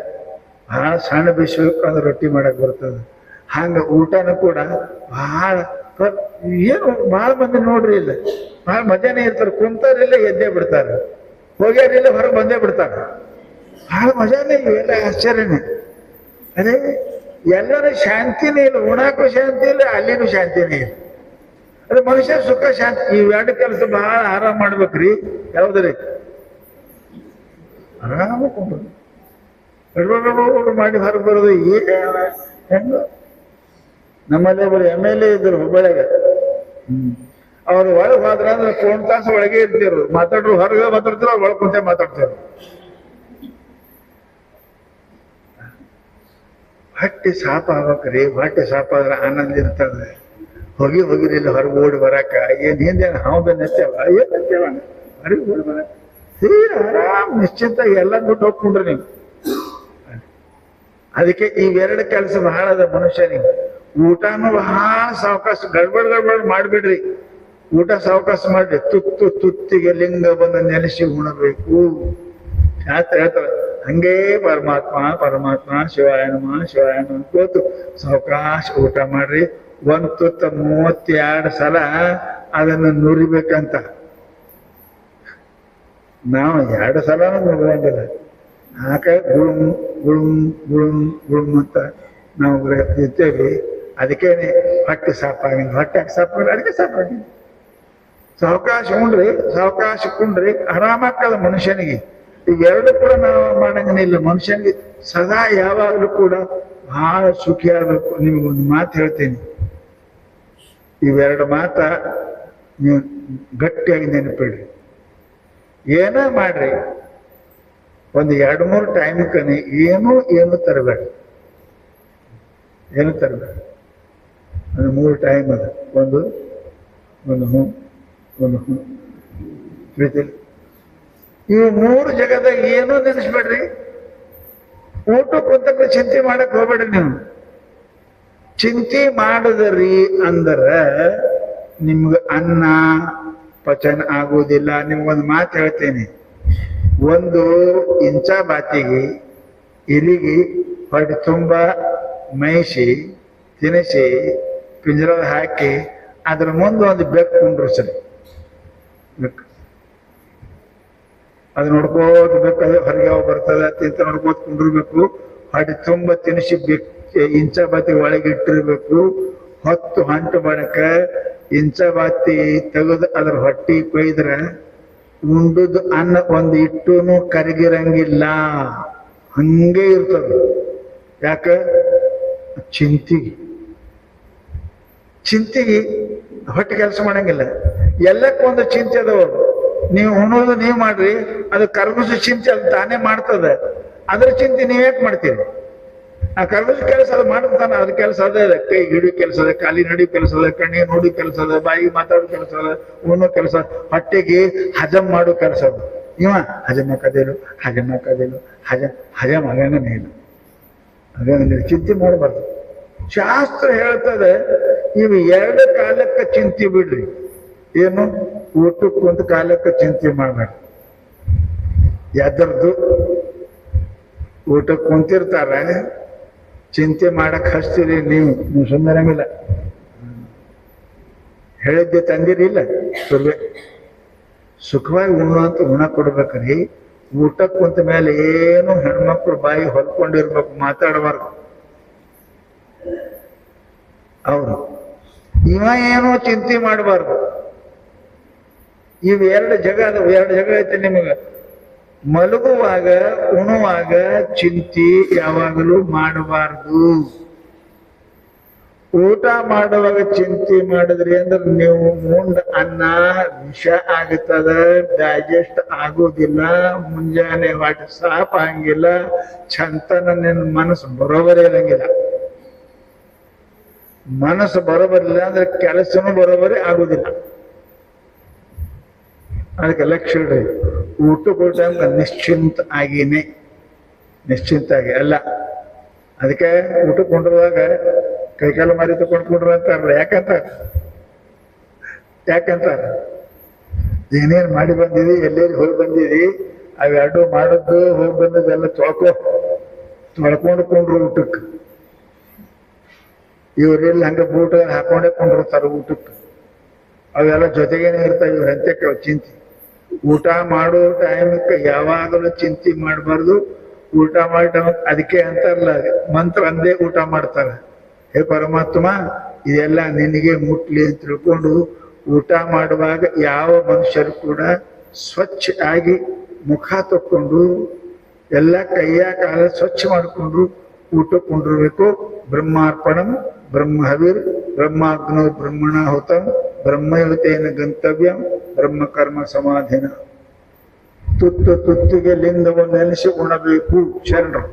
ಭಾಳ ಸಣ್ಣ ಬಿಸ್ಬೇಕು ಅಂದ್ರೆ ರೊಟ್ಟಿ ಮಾಡಕ್ ಬರ್ತದ. ಹಂಗ ಊಟನೂ ಕೂಡ ಭಾಳ ಏನು ಭಾಳ ಮಂದಿ ನೋಡ್ರಿ, ಇಲ್ಲ ಭಾಳ ಮಜಾನೇ ಇರ್ತಾರೆ. ಕುಂತಾರಿಲ್ಲ ಎದ್ದೇ ಬಿಡ್ತಾರೆ, ಹೋಗ್ಯಾರಿಲ್ಲ ಹೊರಗೆ ಬಂದೇ ಬಿಡ್ತಾರೆ. ಭಾಳ ಮಜಾನೇ, ಇವೆಲ್ಲ ಆಶ್ಚರ್ಯನೇ. ಅದೇ ಎಲ್ಲರೂ ಶಾಂತಿನೇ ಇಲ್ಲ, ಉಣಾಕು ಶಾಂತಿ ಇಲ್ಲ, ಅಲ್ಲಿನೂ ಶಾಂತಿನೇ ಇಲ್ಲ. ಅದೇ ಮನುಷ್ಯ ಸುಖ ಶಾಂತಿ ಇವೆರಡು ಕೆಲಸ ಭಾಳ ಆರಾಮ್ ಮಾಡ್ಬೇಕ್ರಿ. ಯಾವ್ದ್ರಿ? ಆರಾಮ ಕೊಂಡ್ರು ಮಾಡಿ ಹೊರಗೆ ಬರೋದು. ಹೆಂಗ ನಮ್ಮಲ್ಲಿ ಒಬ್ಬರು MLA ಇದ್ರು ಹುಬ್ಬಳ್ಳಿಗೆ. ಅವ್ರು ಒಳಗೆ ಹೋದ್ರ ಅಂದ್ರೆ 1 ತಾಸು ಒಳಗೆ ಇರ್ತಿರು. ಮಾತಾಡ್ರು ಹೊರಗೆ ಮಾತಾಡ್ತಿರು, ಅವ್ರು ಒಳಗೆ ಕುಂತೆ ಮಾತಾಡ್ತಿರು. ಹೊಟ್ಟೆ ಸಾಪ ಆಗ್ಬೇಕ್ರಿ. ಹೊಟ್ಟೆ ಸಾಪ ಆದ್ರೆ ಆನಂದ ಇರ್ತದೆ. ಹೋಗಿರಿಲ್ಲ ಹೊರಗೆ ಓಡಿ ಬರಾಕ ಏನ್ ಹಿಂದೆ ಹಾವು ಬೆನ್ನತ್ತೇವ ಏನತ್ತೇವ ಹೊರಗೆ ಓಡಿ ಬರಾಕ ಆರಾಮ್ ನಿಶ್ಚಿಂತ ಎಲ್ಲ ದುಡ್ಡು ಹೋಗ್ಕೊಂಡ್ರಿ ನೀವು. ಅದಕ್ಕೆ ಇವೆರಡು ಕೆಲಸ ಬಹಳ ಅದ ಮನುಷ್ಯನಿಗೆ. ಊಟನೂ ಬಹಳ ಸಾವಕಾಶ ಗಡ್ಬಡ್ ಮಾಡ್ಬಿಡ್ರಿ. ಊಟ ಸಾವಕಾಶ ಮಾಡ್ರಿ. ತುತ್ತಿಗೆ ಲಿಂಗ ಬಂದು ನೆನೆಸಿ ಉಣಬೇಕು. ಶಾಸ್ತ್ರ ಹೇಳ್ತಾರೆ ಹಂಗೇ ಪರಮಾತ್ಮ ಶಿವಾಯ ನಮಃ ಅನ್ಕೋತು ಸಾವಕಾಶ ಊಟ ಮಾಡ್ರಿ. ಒಂದ್ ತುತ್ತ 32 ಸಲ ಅದನ್ನು ನುರಿಬೇಕಂತ. ನಾವು 2 ಸಲನೂ ನುರಿಯಂಗಿಲ್ಲ. ಗುಳುಮ್ ಅಂತ ನಾವು ಇರ್ತೇವಿ. ಅದಕ್ಕೇನೆ ಹೊಟ್ಟೆ ಸಾಪಾಗಿಲ್ಲ. ಹೊಟ್ಟೆ ಸಾಪಾಗಿಲ್ಲ, ಅದಕ್ಕೆ ಸಾಪಾಗಿಲ್ಲ. ಸಾವಕಾಶ ಉಂಡ್ರಿ, ಸಾವಕಾಶ ಕುಂಡ್ರಿ, ಆರಾಮಾಗ್ತದ ಮನುಷ್ಯನಿಗೆ. ಇವೆರಡು ಕೂಡ ನಾವು ಮಾಡಂಗನಿಲ್ಲ. ಮನುಷ್ಯನಿಗೆ ಸದಾ ಯಾವಾಗಲೂ ಕೂಡ ಬಹಳ ಸುಖಿ ಆಗ್ಬೇಕು. ನಿಮಗೊಂದು ಮಾತು ಹೇಳ್ತೀನಿ, ಇವೆರಡು ಮಾತ ನೀವು ಗಟ್ಟಿಯಾಗಿ ನೆನಪಿಡ್ರಿ. ಏನ ಮಾಡ್ರಿ, ಒಂದು 2-3 ಟೈಮಕ್ಕನೆ ಏನು ತರಬೇಡ. ಏನು ತರಬೇಡ. ಅದು 3 ಟೈಮ್ ಅದ. ಒಂದು ಪ್ರೀತಿಲಿ ಇವು 3 ಜಗದಾಗ ಏನೂ ನೆನೆಸ್ಬೇಡ್ರಿ. ಊಟ ಕುಂತಕ್ಕ ಚಿಂತೆ ಮಾಡಕ್ ಹೋಗ್ಬೇಡ್ರಿ. ನೀವು ಚಿಂತೆ ಮಾಡದ್ರಿ ಅಂದ್ರ ನಿಮ್ಗೆ ಅನ್ನ ಪಚನ ಆಗುವುದಿಲ್ಲ. ನಿಮ್ಗೊಂದು ಮಾತು ಹೇಳ್ತೇನೆ, ಒಂದು ಇಂಚ ಬಾತಿಗೆ ಇಲಿಗೆ ಹೊಟ್ಟೆ ತುಂಬ ಮೈಸಿ ತಿನ್ನಿಸಿ ಪಿಂಜರದ ಹಾಕಿ ಅದ್ರ ಮುಂದೆ ಒಂದು ಬೆಕ್ಕು ಕುಂಡ್ರಿಸ್ರಿ. ಬೆಕ್ಕು ಅದು ನೋಡ್ಕೋತ ಬೇಕಾದ್ರೆ ಹೊರಗೆ ಯಾವ ಬರ್ತದೆ ತಿಂತ ನೋಡ್ಕೋತ ಕುಂಡಿರ್ಬೇಕು. ಹೊಟ್ಟೆ ತುಂಬ ತಿನ್ನಿಸಿ ಇಂಚ ಬಾತಿ ಒಳಗೆ ಇಟ್ಟಿರ್ಬೇಕು. 10 ಹಂಟು ಬಣಕ ಇಂಚ ಬಾತಿ ತೆಗೆದು ಅದ್ರ ಹೊಟ್ಟಿ ಕೊಯ್ದ್ರೆ ಉಂಡುದು ಅನ್ನ ಒಂದು ಇಟ್ಟೂನು ಕರಗಿರಂಗಿಲ್ಲ, ಹಂಗೆ ಇರ್ತದೆ. ಯಾಕ? ಚಿಂತಿಗೆ ಹೊಟ್ಟೆ ಕೆಲಸ ಮಾಡಂಗಿಲ್ಲ. ಎಲ್ಲಕ್ಕೊಂದು ಚಿಂತೆ ಅದಾವ. ನೀವು ಉಣೋದು ನೀವು ಮಾಡ್ರಿ, ಅದು ಕರ್ಮಸ ಚಿಂತೆ ಅದು ತಾನೇ ಮಾಡ್ತದೆ. ಅದ್ರ ಚಿಂತೆ ನೀವ್ಯಾಕೆ ಮಾಡ್ತೀರಿ? ಆ ಕರ್ಮಸ ಕೆಲಸ ಅದು ಮಾಡ್ತಾನ. ಅದ್ರ ಕೆಲಸ ಅದ, ಕೈ ಹಿಡಿಯೋ ಕೆಲಸ ಅದ, ಕಾಲಿ ನಡಿಯೋ ಕೆಲಸ ಅದ, ಕಣ್ಣಿಗೆ ನೋಡೋ ಕೆಲಸ ಅದ, ಬಾಯಿಗೆ ಮಾತಾಡೋ ಕೆಲಸ ಅದ, ಉಣ್ಣೋ ಕೆಲಸ, ಹೊಟ್ಟೆಗೆ ಹಜಮ್ ಮಾಡೋ ಕೆಲಸ ಅದ. ಇವ ಹಜಮ್ ಹಾಕೋದಿಲ್ಲ ಹಜಮ್ ಆಗಂಗನೇ ಇಲ್ಲ. ಹಾಗಂದ್ರೆ ಚಿಂತೆ ಮಾಡಬಾರ್ದು. ಶಾಸ್ತ್ರ ಹೇಳ್ತದೆ ಇವು 2 ಕಾಲಕ್ಕೆ ಚಿಂತೆ ಬಿಡ್ರಿ. ಏನು? ಊಟಕ್ಕೊಂದು ಕಾಲಕ್ಕೆ ಚಿಂತೆ ಮಾಡ್ಬೇಡ್ರಿ. ಎದರ್ದು ಊಟಕ್ಕೆ ಕುಂತಿರ್ತಾರ, ಚಿಂತೆ ಮಾಡಕ್ ಹಚ್ತೀರಿ. ನೀವು ಸುಮ್ಮನಿರಂಗಿಲ್ಲ. ಹೇಳಿದ್ದೆ ತಂದಿರಿಲ್ಲ, ಸುಖವಾಗಿ ಉಣ್ಣುವಂತ ಉಣ ಕೊಡ್ಬೇಕ್ರಿ. ಊಟಕ್ಕೆ ಕುಂತ ಮೇಲೆ ಏನು ಹೆಣ್ಮಕ್ಳು ಬಾಯಿ ಹೊಲ್ಕೊಂಡಿರ್ಬೇಕು, ಮಾತಾಡಬಾರ್ದು. ಅವರು ಇವ ಏನೋ ಚಿಂತೆ ಮಾಡಬಾರ್ದು. ಇವು 2 ಜಗ ಅದಾವ. 2 ಜಗ ಐತೆ ನಿಮಗೆ. ಮಲಗುವಾಗ ಉಣುವಾಗ ಚಿಂತೆ ಯಾವಾಗಲೂ ಮಾಡಬಾರ್ದು. ಊಟ ಮಾಡುವಾಗ ಚಿಂತೆ ಮಾಡಿದ್ರಿ ಅಂದ್ರೆ ನೀವು ಉಂಡ ಅನ್ನ ವಿಷ ಆಗುತ್ತದ, ಡೈಜೆಸ್ಟ್ ಆಗೋದಿಲ್ಲ, ಮುಂಜಾನೆ ಹೊಟ್ಟೆ ಸಾಪ ಹಂಗಿಲ್ಲ, ಚಂತನ ನಿನ್ನ ಮನಸ್ಸು ಬರೋಬರಿ ಇರಂಗಿಲ್ಲ. ಮನಸ್ಸು ಬರೋಬರಿಲ್ಲ ಅಂದ್ರೆ ಕೆಲಸನೂ ಬರೋಬರಿ ಆಗುದಿಲ್ಲ. ಅದಕ್ಕೆ ಲಕ್ಷ್ಯ ಇಡ್ರಿ. ಊಟ ಕೊಟ್ಟ ನಿಶ್ಚಿಂತ ಆಗಿ ಅಲ್ಲ. ಅದಕ್ಕೆ ಊಟ ಕೊಂಡಿರುವಾಗ ಕೈಕಾಲು ಮಾರಿ ತಗೊಂಡ್ಕೊಂಡ್ರು ಅಂತಾರಲ್ಲ. ಯಾಕಂತಾರ ಏನೇನು ಮಾಡಿ ಬಂದಿದಿ, ಎಲ್ಲೇರಿ ಹೋಗಿ ಬಂದಿದಿ, ಅವೆರಡು ಮಾಡದ್ದು ಹೋಗಿ ಬಂದದೆಲ್ಲ ತೊಳ್ಕೊಂಡ್ಕೊಂಡ್ರು ಊಟಕ್ಕೆ. ಇವ್ರೆಲ್ಲ ಹಂಗ ಬೂಟ ಹಾಕೊಂಡೇ ಕೊಂಡಿರ್ತಾರ ಊಟಕ್ಕೆ. ಅವೆಲ್ಲ ಜೊತೆಗೇನೆ ಇರ್ತಾವ. ಇವ್ರ ಅಂತ್ಯಕ್ಕೆ ಚಿಂತೆ. ಊಟ ಮಾಡೋ ಟೈಮಕ್ಕೆ ಯಾವಾಗಲೂ ಚಿಂತೆ ಮಾಡಬಾರ್ದು. ಊಟ ಮಾಡಿ ಅದಕ್ಕೆ ಅಂತಾರಲ್ಲ, ಮಂತ್ರ ಅಂದೇ ಊಟ ಮಾಡ್ತಾರ. ಹೇ ಪರಮಾತ್ಮ, ಇದೆಲ್ಲ ನಿನಗೆ ಮುಟ್ಲಿ ಅಂತ ತಿಳ್ಕೊಂಡು ಊಟ ಮಾಡುವಾಗ ಯಾವ ಮನುಷ್ಯರು ಕೂಡ ಸ್ವಚ್ಛ ಆಗಿ ಮುಖ ತಕ್ಕೊಂಡು ಎಲ್ಲ ಕೈಯ ಕಾಲ ಸ್ವಚ್ಛ ಮಾಡಿಕೊಂಡು ಊಟ ಕೊಂಡಿರ್ಬೇಕು. ಬ್ರಹ್ಮಾರ್ಪಣಂ ಬ್ರಹ್ಮಹವಿರ್ ಬ್ರಹ್ಮಾಗ್ನೋ ಬ್ರಹ್ಮಣಾಹುತಂ ಬ್ರಹ್ಮಯುತೇನ ಗಂತವ್ಯಂ ಬ್ರಹ್ಮಕರ್ಮ ಸಮಾಧಿನ. ತುತ್ತಿಗೆ ಲಿಂಗವನ್ನು ನೆನೆಸಿ ಉಣಬೇಕು ಶರಣರು.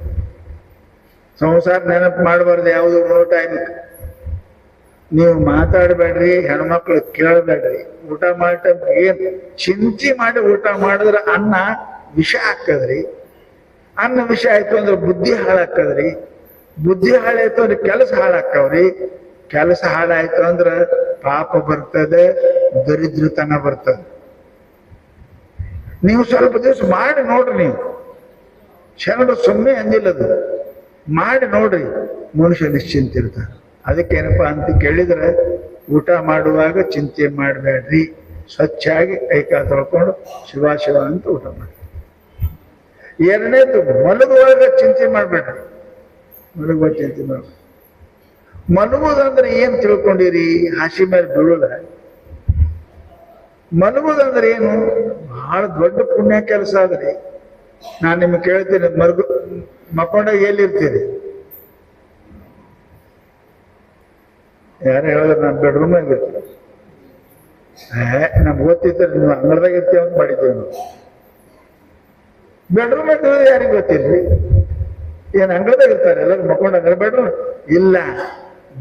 ಸಂಸಾರ ನೆನಪು ಮಾಡಬಾರ್ದು ಯಾವುದು ನೋ ಟೈಮ್. ನೀವು ಮಾತಾಡಬೇಡ್ರಿ, ಹೆಣ್ಮಕ್ಳು ಕೇಳಬೇಡ್ರಿ. ಊಟ ಮಾಡಿ ಏನ್ ಚಿಂತೆ ಮಾಡಿ ಊಟ ಮಾಡಿದ್ರೆ ಅನ್ನ ವಿಷ ಹಾಕದ್ರಿ. ಅನ್ನ ವಿಷ ಆಯ್ತು ಅಂದ್ರೆ ಬುದ್ಧಿ ಹಾಳಾಕದ್ರಿ. ಬುದ್ಧಿ ಹಾಳಾಯ್ತು ಅಂದ್ರೆ ಕೆಲಸ ಹಾಳಾಕ್ಕವ್ರಿ. ಕೆಲಸ ಹಾಳಾಯ್ತು ಅಂದ್ರೆ ಪಾಪ ಬರ್ತದೆ, ದರಿದ್ರತನ ಬರ್ತದೆ. ನೀವು ಸ್ವಲ್ಪ ದಿವಸ ಮಾಡಿ ನೋಡ್ರಿ. ನೀವು ಶರಣರು ಸುಮ್ಮನೆ ಅಂದಿಲ್ಲದು, ಮಾಡಿ ನೋಡ್ರಿ, ಮನುಷ್ಯ ನಿಶ್ಚಿಂತ ಇರ್ತಾನೆ. ಅದಕ್ಕೇನಪ್ಪಾ ಅಂತ ಕೇಳಿದ್ರೆ, ಊಟ ಮಾಡುವಾಗ ಚಿಂತೆ ಮಾಡಬೇಡ್ರಿ, ಸ್ವಚ್ಛಾಗಿ ಕೈಕಾಲು ತೊಳ್ಕೊಂಡು ಶಿವ ಶಿವ ಅಂತ ಊಟ ಮಾಡಿ. ಎರಡನೇದು, ಮಲಗುವಾಗ ಚಿಂತೆ ಮಾಡಬೇಡ್ರಿ. ಮಲಗುವಾಗ ಚಿಂತೆ ಮಾಡ್ಬೇಡ್ರಿ. ಮಲಗುವುದಂದ್ರೆ ಏನ್ ತಿಳ್ಕೊಂಡಿರಿ? ಹಾಸಿ ಮೇಲೆ ಬೀಳುದ. ಮಲಗುವುದಂದ್ರೆ ಏನು? ಬಹಳ ದೊಡ್ಡ ಪುಣ್ಯ ಕೆಲಸ ಆದ್ರಿ. ನಾನು ನಿಮ್ಗೆ ಕೇಳ್ತೀನಿ, ಮಕ್ಕೊಂಡಾಗ ಎಲ್ಲಿರ್ತೀರಿ? ಯಾರು ಹೇಳಿದ್ರೆ ನಾನು ಬೆಡ್ರೂಮ್ನಾಗ ಇರ್ತೀನಿ. ನಮ್ಗೆ ಗೊತ್ತಿರ್ತಾರೆ, ನೀವು ಅಂಗಳದಾಗ ಇರ್ತೀವಿ ಅಂತ ಮಾಡಿದ್ದೇವೆ ನಾವು. ಬೆಡ್ರೂಮ್ನಾಗ ಯಾರಿಗೆ ಗೊತ್ತಿರ್ರಿ? ಏನ್ ಅಂಗಳದಾಗ ಇರ್ತಾರೆ ಎಲ್ಲರೂ ಮಕ್ಕೊಂಡಂದ್ರೆ ಬೆಡ್ರೂಮ್ ಇಲ್ಲ.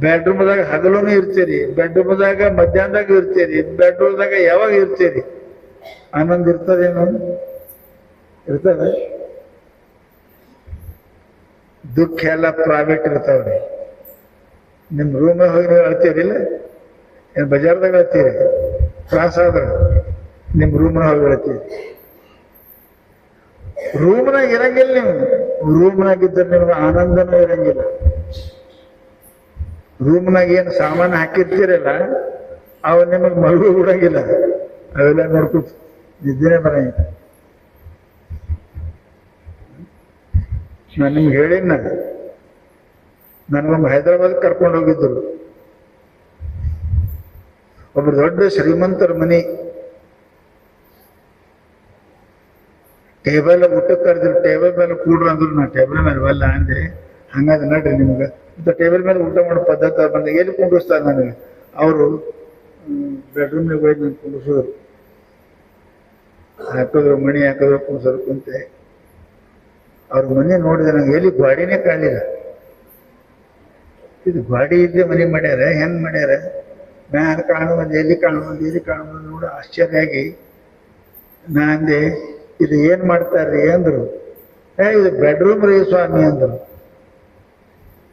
ಬೆಡ್ರೂಮ್ದಾಗ ಹಗಲೂನು ಇರ್ತೀರಿ, ಬೆಡ್ರೂಮ್ದಾಗ ಮಧ್ಯಾಹ್ನದಾಗ ಇರ್ತೀರಿ, ಬೆಡ್ರೂಮ್ದಾಗ ಯಾವಾಗ ಇರ್ತೀರಿ? ಆನಂದ ಇರ್ತದೇನು? ಇರ್ತದೆ. ದುಃಖ ಎಲ್ಲ ಪ್ರೈವೇಟ್ ಇರ್ತಾವ್ರಿ. ನಿಮ್ ರೂಮ್ ಹೋಗಿ ನೀವು ಅಳ್ತೀರಿಲ್ಲ, ಏನ್ ಬಜಾರ್ದಾಗ ಅಳ್ತೀರಿ? ತ್ರಾಸ ಆದ್ರೆ ನಿಮ್ ರೂಮ್ನ ಹೋಗಿ ಅಳ್ತೀರಿ. ರೂಮ್ನಾಗ ಇರಂಗಿಲ್ಲ. ನೀವು ರೂಮ್ನಾಗ ಇದ್ದರೆ ನಿಮ್ಗೆ ಆನಂದನೂ ಇರಂಗಿಲ್ಲ. ರೂಮ್ನಾಗ ಏನು ಸಾಮಾನು ಹಾಕಿರ್ತೀರಲ್ಲ, ಅವು ನಿಮಗೆ ಮಲಗು ಬಿಡಂಗಿಲ್ಲ. ಅವೆಲ್ಲ ನೋಡ್ಕೊತ ನಿದ್ದೆನೆ ಬರಂಗಿಲ್ಲ. ನಾನು ನಿಮ್ಗೆ ಹೇಳಿನ, ನನಗೊಮ್ಮೆ ಹೈದರಾಬಾದ್ ಕರ್ಕೊಂಡು ಹೋಗಿದ್ರು. ಒಬ್ರು ದೊಡ್ಡ ಶ್ರೀಮಂತರ ಮನಿ, ಟೇಬಲ್ ಊಟಕ್ಕೆ ಕರೆದ್ರು. ಟೇಬಲ್ ಮೇಲೆ ಕೂಡ್ರು ಅಂದ್ರು. ನಾ ಟೇಬಲ್ ಮೇಲೆ ಬಲ್ಲ ಅಂದೆ. ಹಂಗಾದ್ರೆ ನಡ್ರಿ ನಿಮ್ಗೆ ಇಂಥ ಟೇಬಲ್ ಮೇಲೆ ಊಟ ಮಾಡೋ ಪದ್ಧತಿ ಬಂದ. ಎಲ್ಲಿ ಕುಂಡಿಸ್ತಾರೆ ನನಗೆ? ಅವರು ಬೆಡ್ರೂಮ್ನಾಗ ಹೋಗಿ ನಾನು ಕುಂಡಿಸೋರು, ಹಾಕಿದ್ರು, ಮಣಿ ಹಾಕಿದ್ರು, ಕುಂಡ್ಸೋರು ಕುಂತೆ. ಅವ್ರ ಮನೆ ನೋಡಿದೆ, ನಂಗೆ ಎಲ್ಲಿ ಗಾಡಿನೇ ಕಾಣಲಿಲ್ಲ. ಇದು ಗಾಡಿ ಇದ್ದೇ ಮನೆ ಮಾಡ್ಯಾರ, ಹೆಂಗ್ ಮಾಡ್ಯಾರ? ಮ್ಯಾಲ ಕಾಣುವಂದು, ಎಲ್ಲಿ ಕಾಣುವಂದು, ಎಲ್ಲಿ ಕಾಣುವಂದು ನೋಡಿ ಆಶ್ಚರ್ಯ ಆಗಿ ನಾ ಅಂದೆ, ಇದು ಏನ್ ಮಾಡ್ತಾರ್ರಿ ಅಂದ್ರು. ಇದು ಬೆಡ್ರೂಮ್ ರೀ ಸ್ವಾಮಿ ಅಂದ್ರು.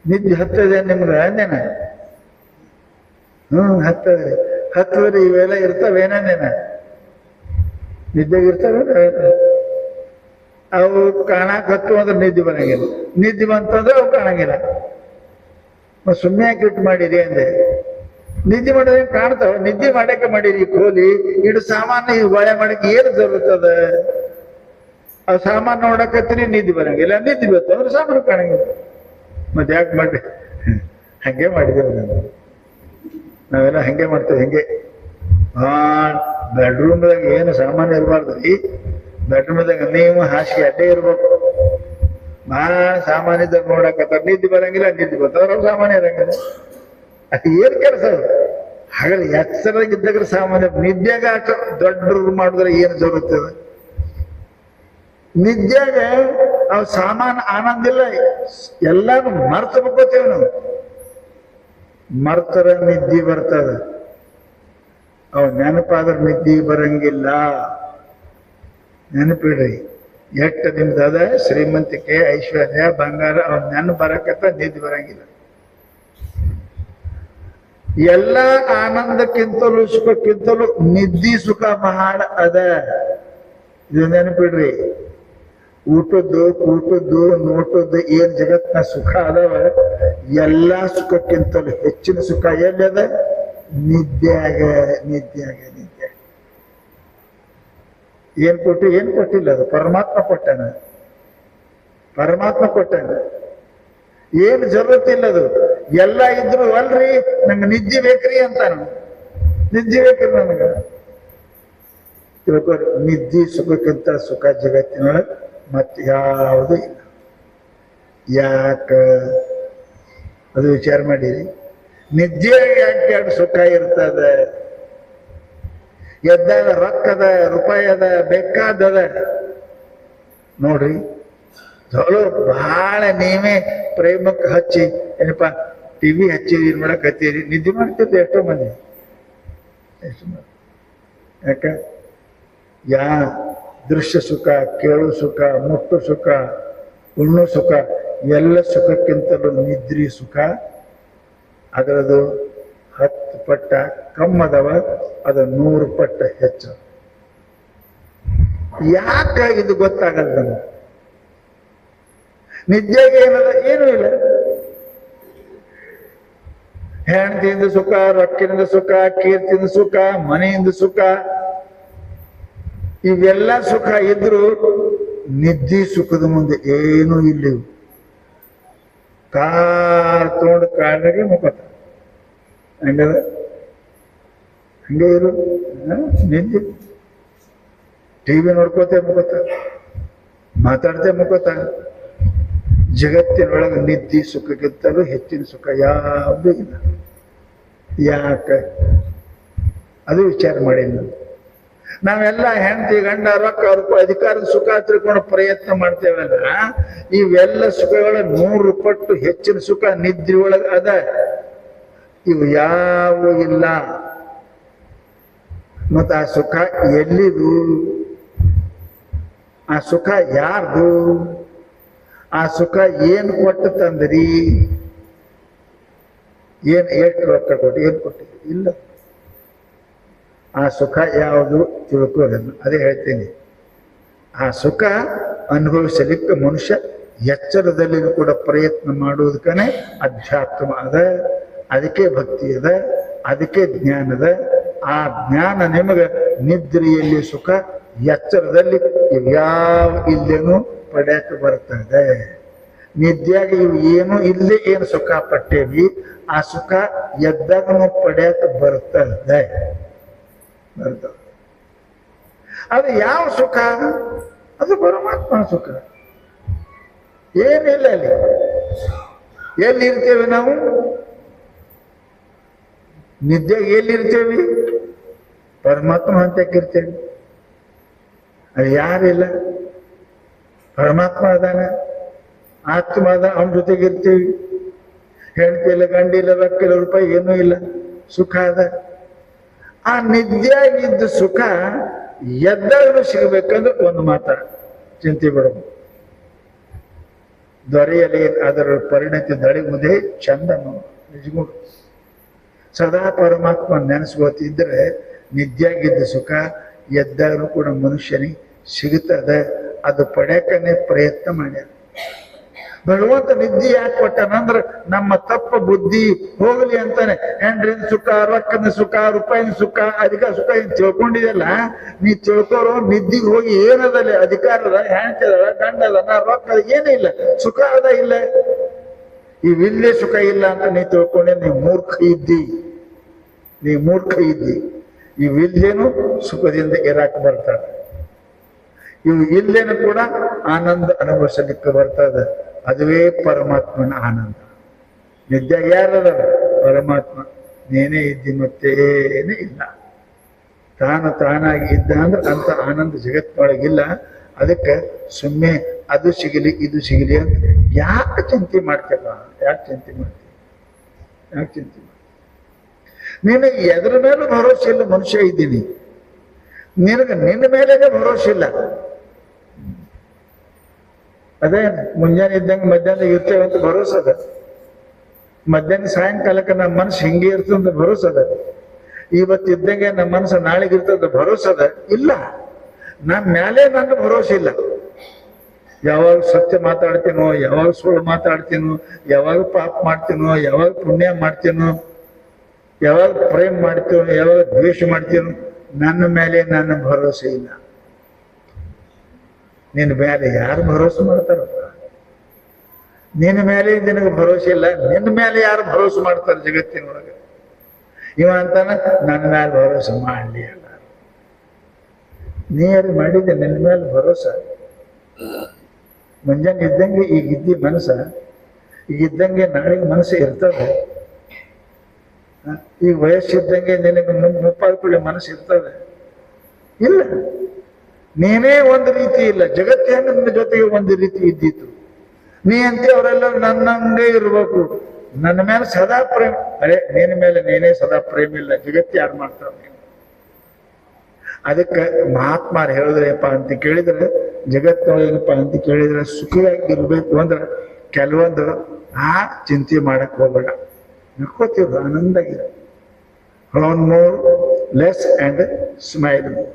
ನಿದ್ದೆ ಹತ್ತದೆ ನಿಮ್ಗೆ ಅಂದೇನ? ಹತ್ತದ್ರಿ. ಹತ್ತದ್ರಿ. ಇವೆಲ್ಲ ಇರ್ತಾವೇನೇನ? ನಿದ್ದೆಗೆ ಇರ್ತಾವೆ. ಅವು ಕಾಣಕ್ ಹತ್ತು ಅಂದ್ರೆ ನಿದ್ದೆ ಬರಂಗಿಲ್ಲ, ನಿದ್ದೆ ಬಂತಂದ್ರೆ ಅವು ಕಾಣಂಗಿಲ್ಲ. ಸುಮ್ಮನೆ ಯಾಕೆ ಇಟ್ಟು ಮಾಡಿರಿ ಅಂದೆ. ನಿದ್ದೆ ಮಾಡಿದ್ರೆ ಕಾಣ್ತಾವ? ನಿದ್ದೆ ಮಾಡಕ್ಕೆ ಮಾಡಿರಿ. ಕೋಲಿ ಇಡು ಸಾಮಾನು ಈ ಬಾಳೆ ಮಾಡಕ್ಕೆ ಏನು ಜರುತ್ತದ? ಆ ಸಾಮಾನು ನೋಡಕತ್ರಿ, ನಿದ್ದೆ ಬರಂಗಿಲ್ಲ. ನಿದ್ದೆ ಬರ್ತದೆ ಅಂದ್ರೆ ಸಾಮಾನು ಕಾಣಂಗಿಲ್ಲ. ಮತ್ತೆ ಯಾಕೆ ಮಾಡಿ? ಹಂಗೆ ಮಾಡಿದ್ದೇವೆ ನಾವೆಲ್ಲ, ಹಂಗೆ ಮಾಡ್ತೇವೆ. ಹಂಗೆ ಬೆಡ್ರೂಮ್ದಾಗ ಏನು ಸಾಮಾನು ಇರಬಾರ್ದ್ರಿ. ಬೆಡ್ರೂಮ್ದಾಗ ನೀವು ಹಾಸಿಗೆ ಅಡ್ಡೇ ಇರ್ಬೇಕು. ಭಾಳ ಸಾಮಾನ್ಯದಾಗ ನೋಡಕತ್ತಾರ, ನಿದ್ದೆ ಬರಂಗಿಲ್ಲ. ನಿದ್ದೆ ಬರ್ತಾವ್ರ ಸಾಮಾನ್ಯ ಇರಂಗಿಲ್ಲ. ಅದು ಏನ್ ಕೆಲಸ? ಹಾಗಾದ್ರೆ ಎಚ್ಚರಾಗಿದ್ದಾಗ ಸಾಮಾನ್ಯ. ನಿದ್ಯಾಗ ದೊಡ್ಡ ಮಾಡಿದ್ರೆ ಏನು ಜರುತ್ತದೆ? ನಿದ್ಯಾಗ ಅವ್ ಸಾಮಾನು ಆನಂದಿಲ್ಲ. ಎಲ್ಲಾನು ಮರ್ತ ಬಿಡ್ಕೋತೇವೆ ನಾವು. ಮರ್ತರ ನಿದ್ದೆ ಬರ್ತದ. ಅವ್ ನೆನಪಾದ್ರ ನಿದ್ದೆ ಬರಂಗಿಲ್ಲ. ನೆನಪಿಡ್ರಿ. ಎಟ್ಟ ನಿಮ್ದದ ಶ್ರೀಮಂತಿಕೆ, ಐಶ್ವರ್ಯ, ಬಂಗಾರ, ಅವ್ ನೆನಪು ಬರಕತ್ತ ನಿದ್ದೆ ಬರಂಗಿಲ್ಲ. ಎಲ್ಲ ಆನಂದಕ್ಕಿಂತಲೂ ಸುಖಕ್ಕಿಂತಲೂ ನಿದ್ದಿ ಸುಖ ಬಹಳ ಅದ. ಇದು ನೆನಪಿಡ್ರಿ. ಊಟದ್ದು, ಕೂಟದ್ದು, ನೋಟದ್ದು ಏನ್ ಜಗತ್ನ ಸುಖ ಅದಾವ, ಎಲ್ಲಾ ಸುಖಕ್ಕಿಂತಲೂ ಹೆಚ್ಚಿನ ಸುಖ ಎಲ್ಲಿ ಅದ? ನಿದ್ಯಾಗ. ನಿದ್ಯಾಗ. ನಿದ್ಯಾಗ ಏನ್ ಕೊಟ್ಟಿಲ್ಲ ಅದು ಪರಮಾತ್ಮ ಕೊಟ್ಟಾನ. ಪರಮಾತ್ಮ ಕೊಟ್ಟಾನ. ಏನು ಜರುರತ್ತಿಲ್ಲ ಅದು. ಎಲ್ಲ ಇದ್ರು ಅಲ್ರಿ ನಂಗೆ ನಿದ್ದೆ ಬೇಕ್ರಿ ಅಂತಾನ. ನಿದ್ದೆ ಬೇಕ್ರಿ ನನಗ. ತಿಳ್ಕೊರಿ, ನಿದ್ದೆ ಸುಖಕ್ಕಿಂತ ಸುಖ ಜಗತ್ತಿನೊಳಗೆ ಮತ್ತೆ ಯಾವುದು ಇಲ್ಲ. ಯಾಕ? ಅದು ವಿಚಾರ ಮಾಡಿರಿ. ನಿದ್ದೆ ಯಾಕೆ ಸುಖ ಇರ್ತದೆ? ಎದ್ದಾಗ ರೊಕ್ಕದ, ರೂಪಾಯಿ ಅದ, ಬೇಕಾದದ ನೋಡ್ರಿ. ಚಲೋ ಬಹಳ ನೀವೇ ಪ್ರೇಮಕ್ಕೆ ಹಚ್ಚಿ ಏನಪ್ಪ ಟಿವಿ ಹಚ್ಚಿ ಏನ್ ಮಾಡಕತ್ತೀರಿ, ನಿದ್ದೆ ಮಾಡ್ತಿದ್ದೆ ಎಷ್ಟೋ ಮಂದಿ. ಎಷ್ಟು ಮಂದಿ ಯಾಕ ಯಾ ದೃಶ್ಯ ಸುಖ, ಕೇಳು ಸುಖ, ಮುಟ್ಟು ಸುಖ, ಉಣ್ಣು ಸುಖ, ಎಲ್ಲ ಸುಖಕ್ಕಿಂತಲೂ ನಿದ್ರಿ ಸುಖ ಅದರದು 10 ಪಟ್ಟ ಕಮ್ಮದವ, ಅದು 100 ಪಟ್ಟ ಹೆಚ್ಚು. ಯಾಕೆ ಇದು ಗೊತ್ತಾಗಲ್ಲ ನಮ್ಗೆ? ನಿದ್ರೆಗೆ ಏನದ? ಏನೂ ಇಲ್ಲ. ಹೆಂಡತಿಯಿಂದ ಸುಖ, ರೊಕ್ಕಿನಿಂದ ಸುಖ, ಕೀರ್ತಿಯಿಂದ ಸುಖ, ಮನೆಯಿಂದ ಸುಖ, ಇವೆಲ್ಲ ಸುಖ ಇದ್ರು ನಿದ್ದಿ ಸುಖದ ಮುಂದೆ ಏನೂ ಇಲ್ಲ. ಕಾರ್ ತಗೊಂಡು ಕಾಡಿಗೆ ಮುಖತ ಹಂಗದ, ಹಂಗೆ ಇರು. ನಿದ್ದೆ ಟಿವಿ ನೋಡ್ಕೋತೆ ಮುಖತ, ಮಾತಾಡ್ತೆ ಮುಖತ. ಜಗತ್ತಿನೊಳಗೆ ನಿದ್ದಿ ಸುಖಕ್ಕಿಂತಲೂ ಹೆಚ್ಚಿನ ಸುಖ ಯಾವುದೂ ಇಲ್ಲ. ಯಾಕೆ? ಅದು ವಿಚಾರ ಮಾಡಿಲ್ಲ. ನಾವೆಲ್ಲ ಹೆಂಡತಿ, ಗಂಡ, ರೊಕ್ಕ, ಅಧಿಕಾರದ ಸುಖ ತಿಳ್ಕೊಂಡು ಪ್ರಯತ್ನ ಮಾಡ್ತೇವಲ್ಲ, ಇವೆಲ್ಲ ಸುಖಗಳ 100 ಪಟ್ಟು ಹೆಚ್ಚಿನ ಸುಖ ನಿದ್ರಿ ಒಳಗೆ ಅದ. ಇವು ಯಾವ ಇಲ್ಲ. ಮತ್ತ ಆ ಸುಖ ಎಲ್ಲಿದು? ಆ ಸುಖ ಯಾರ್ದು? ಆ ಸುಖ ಏನು ಕೊಟ್ಟು ತಂದ್ರಿ? ಎಷ್ಟು ರೊಕ್ಕ ಕೊಟ್ಟು ಏನು ಕೊಟ್ಟಿರಿ? ಇಲ್ಲ. ಆ ಸುಖ ಯಾವುದು ತಿಳ್ಕೋರನ್ನು. ಅದೇ ಹೇಳ್ತೀನಿ, ಆ ಸುಖ ಅನುಭವಿಸಲಿಕ್ಕೆ ಮನುಷ್ಯ ಎಚ್ಚರದಲ್ಲಿ ಕೂಡ ಪ್ರಯತ್ನ ಮಾಡುವುದಕ್ಕನೆ ಅಧ್ಯಾತ್ಮ ಅದ, ಅದಕ್ಕೆ ಭಕ್ತಿ ಅದ, ಅದಕ್ಕೆ ಜ್ಞಾನ ಅದ. ಆ ಜ್ಞಾನ ನಿಮಗೆ ನಿದ್ರೆಯಲ್ಲಿ ಸುಖ, ಎಚ್ಚರದಲ್ಲಿ ಇವ್ಯಾವ ಇಲ್ಲೇನು ಪಡ್ಯಾಕ ಬರ್ತದೆ. ನಿದ್ಯಾಗ ಇವು ಏನು ಇಲ್ಲೇ ಏನು ಸುಖ ಪಟ್ಟೇವಿ, ಆ ಸುಖ ಎದ್ದಾಗನು ಪಡ್ಯಾಕ ಬರ್ತದೆ. ಅದು ಯಾವ ಸುಖ? ಅದು ಪರಮಾತ್ಮನ ಸುಖ. ಏನಿಲ್ಲ ಅಲ್ಲಿ. ಎಲ್ಲಿರ್ತೇವೆ ನಾವು? ನಿದ್ದೆ ಎಲ್ಲಿರ್ತೇವಿ? ಪರಮಾತ್ಮ ಅಂತಕ್ಕಿರ್ತೇವೆ. ಅದು ಯಾರಿಲ್ಲ, ಪರಮಾತ್ಮ ಅದಾನ, ಆತ್ಮ ಅದ, ಅವನ ಜೊತೆಗಿರ್ತೀವಿ. ಹೆಂಡತಿ ಇಲ್ಲ, ಗಂಡಿಲ್ಲ, ರೊಕ್ಕಿಲ್ಲ, ರೂಪಾಯಿ ಏನೂ ಇಲ್ಲ, ಸುಖ ಅದ. ಆ ನಿದ್ಯಾಗಿದ್ದ ಸುಖ ಎದ್ದಾಗಲೂ ಸಿಗಬೇಕಂದ್ರೆ ಒಂದು ಮಾತ ಚಿಂತೆ ಬಿಡಬಹುದು. ದೊರೆಯಲಿ ಅದರ ಪರಿಣತಿ ದಳಿಗುವುದೇ ಚಂದ. ನಿಜಗುಣ ಸದಾ ಪರಮಾತ್ಮ ನೆನೆಸ್ಕೋತಿದ್ರೆ ನಿದ್ಯಾಗಿದ್ದ ಸುಖ ಎದ್ದಾಗಲೂ ಕೂಡ ಮನುಷ್ಯನಿಗೆ ಸಿಗುತ್ತದೆ. ಅದು ಪಡ್ಯಾಕನೆ ಪ್ರಯತ್ನ ಮಾಡ್ಯಾರ. ಭಗವಂತ ನಿದ್ದೆ ಯಾಕೆ ಕೊಟ್ಟನಂದ್ರೆ ನಮ್ಮ ತಪ್ಪ ಬುದ್ಧಿ ಹೋಗಲಿ ಅಂತಾನೆ. ಹೆಂಡ್ರಿನ ಸುಖ, ರೊಕ್ಕದ ಸುಖ, ರೂಪಾಯಿನ ಸುಖ, ಅಧಿಕಾರ ಸುಖ ಏನ್ ತಿಳ್ಕೊಂಡಿದೆಲ್ಲ, ನೀ ತಿಳ್ಕೊರೋ ನಿದ್ದಿಗೆ ಹೋಗಿ ಏನದಲ್ಲಿ ಅಧಿಕಾರದ, ಹೆಂಡತಿದ, ಗಂಡದ, ರೊಕ್ಕ ಏನೂ ಇಲ್ಲ, ಸುಖ ಅದ ಇಲ್ಲ. ಇವಿಲ್ಲೇ ಸುಖ ಇಲ್ಲ ಅಂತ ನೀ ತಿಳ್ಕೊಂಡೆ, ನೀ ಮೂರ್ಖ ಇದ್ದಿ. ನೀ ಮೂರ್ಖ ಇದ್ದಿ. ಇವಿಲ್ಲೇನು ಸುಖದಿಂದ ಇರಾಕ ಬರ್ತಾರೆ. ಇವು ಇಲ್ಲೇನು ಕೂಡ ಆನಂದ ಅನುಭವಿಸಲಿಕ್ಕೆ ಬರ್ತದೆ. ಅದುವೇ ಪರಮಾತ್ಮನ ಆನಂದ. ನಿದ್ದೆ ಯಾರದ? ಪರಮಾತ್ಮ. ನೀನೇ ಇದ್ದಿ, ಮತ್ತೇನೇ ಇಲ್ಲ. ತಾನು ತಾನಾಗಿ ಇದ್ದ ಅಂದ್ರೆ ಅಂತ ಆನಂದ ಜಗತ್ತೊಳಗಿಲ್ಲ. ಅದಕ್ಕೆ ಸುಮ್ಮನೆ ಅದು ಸಿಗಲಿ ಇದು ಸಿಗಲಿ ಅಂತ ಯಾಕೆ ಚಿಂತೆ ಮಾಡ್ತೇವ? ಯಾಕೆ ಚಿಂತೆ ಮಾಡ್ತೀವಿ? ಯಾಕೆ ಚಿಂತೆ ಮಾಡ್ತೀವಿ? ನಿನಗೆ ಎದ್ರ ಮೇಲೂ ಭರೋಸೆ ಇಲ್ಲ. ಮನುಷ್ಯ ಇದ್ದೀನಿ, ನಿನಗೆ ನಿನ್ನ ಮೇಲೇನೆ ಭರೋಸೆ ಇಲ್ಲ. ಅದೇ ಮುಂಜಾನೆ ಇದ್ದಂಗೆ ಮಧ್ಯಾಹ್ನ ಇರ್ತೇವೆ ಅಂತ ಭರೋಸೆ ಅದ. ಮಧ್ಯಾಹ್ನ ಸಾಯಂಕಾಲಕ್ಕೆ ನಮ್ಮ ಮನಸ್ಸು ಹಿಂಗೆ ಇರ್ತದ ಭರೋಸೆ ಅದ. ಇವತ್ತಿದ್ದಂಗೆ ನಮ್ಮ ಮನಸ್ಸು ನಾಳೆಗೆ ಇರ್ತದ ಭರೋಸೆ ಅದ? ಇಲ್ಲ. ನನ್ನ ಮ್ಯಾಲೆ ನನ್ನ ಭರೋಸೆ ಇಲ್ಲ. ಯಾವಾಗ ಸತ್ಯ ಮಾತಾಡ್ತೀನೋ, ಯಾವಾಗ ಸುಳ್ಳು ಮಾತಾಡ್ತೀನೋ, ಯಾವಾಗ ಪಾಪ ಮಾಡ್ತೀನೋ, ಯಾವಾಗ ಪುಣ್ಯ ಮಾಡ್ತೀನೋ, ಯಾವಾಗ ಪ್ರೇಮ ಮಾಡ್ತೀನೋ, ಯಾವಾಗ ದ್ವೇಷ ಮಾಡ್ತೀನೋ, ನನ್ನ ಮೇಲೆ ನನ್ನ ಭರೋಸೆ ಇಲ್ಲ. ನಿನ್ನ ಮೇಲೆ ಯಾರು ಭರೋಸೆ ಮಾಡ್ತಾರ? ನಿನ್ನ ಮೇಲೆ ನಿನಗೆ ಭರೋಸೆ ಇಲ್ಲ. ನಿನ್ನ ಮೇಲೆ ಯಾರು ಭರೋಸೆ ಮಾಡ್ತಾರೆ ಜಗತ್ತಿನೊಳಗೆ? ಇವ ಅಂತಾನ ನನ್ನ ಮೇಲೆ ಭರೋಸೆ ಮಾಡಲಿ ಅಲ್ಲ. ನೀ ಯಾರು ಮಾಡಿದ್ದೆ ನಿನ್ನ ಮೇಲೆ ಭರೋಸೆ? ಮುಂಜಾನೆ ಇದ್ದಂಗೆ ಈಗ ಇದ್ದಿ ಮನಸ್ಸ, ಈಗ ಇದ್ದಂಗೆ ನಾಳೆಗೆ ಮನಸ್ಸು ಇರ್ತದೆ. ಈಗ ವಯಸ್ಸಿದ್ದಂಗೆ ನಿನಗೆ ಮುಪ್ಪಾದ ಮನಸ್ಸು ಇರ್ತದೆ? ಇಲ್ಲ. ನೀನೇ ಒಂದು ರೀತಿ ಇಲ್ಲ. ಜಗತ್ತೇ ನಿನ್ನ ಜೊತೆಗೆ ಒಂದು ರೀತಿ ಇದ್ದಿತ್ತು. ನೀ ಅಂತ ಅವರೆಲ್ಲ ನನ್ನಂಗೆ ಇರ್ಬೇಕು, ನನ್ನ ಮೇಲೆ ಸದಾ ಪ್ರೇಮ. ಅರೆ ನಿನ್ನ ಮೇಲೆ ನೀನೇ ಸದಾ ಪ್ರೇಮ ಇಲ್ಲ, ಜಗತ್ತು ಯಾರು ಮಾಡ್ತಾವ? ಅದಕ್ಕೆ ಮಹಾತ್ಮಾರು ಹೇಳಿದ್ರಪ್ಪ ಅಂತ ಕೇಳಿದ್ರೆ, ಜಗತ್ತೊಳಗೇನಪ್ಪ ಅಂತ ಕೇಳಿದ್ರೆ, ಸುಖವಾಗಿ ಇರ್ಬೇಕು ಅಂದ್ರೆ ಕೆಲವೊಂದು ಚಿಂತೆ ಮಾಡಕ್ ಹೋಗ್ಬೇಡ, ನಕ್ಕೋತೀವಿ ಆನಂದಾಗಿದೆ. Earn more, less and smile more.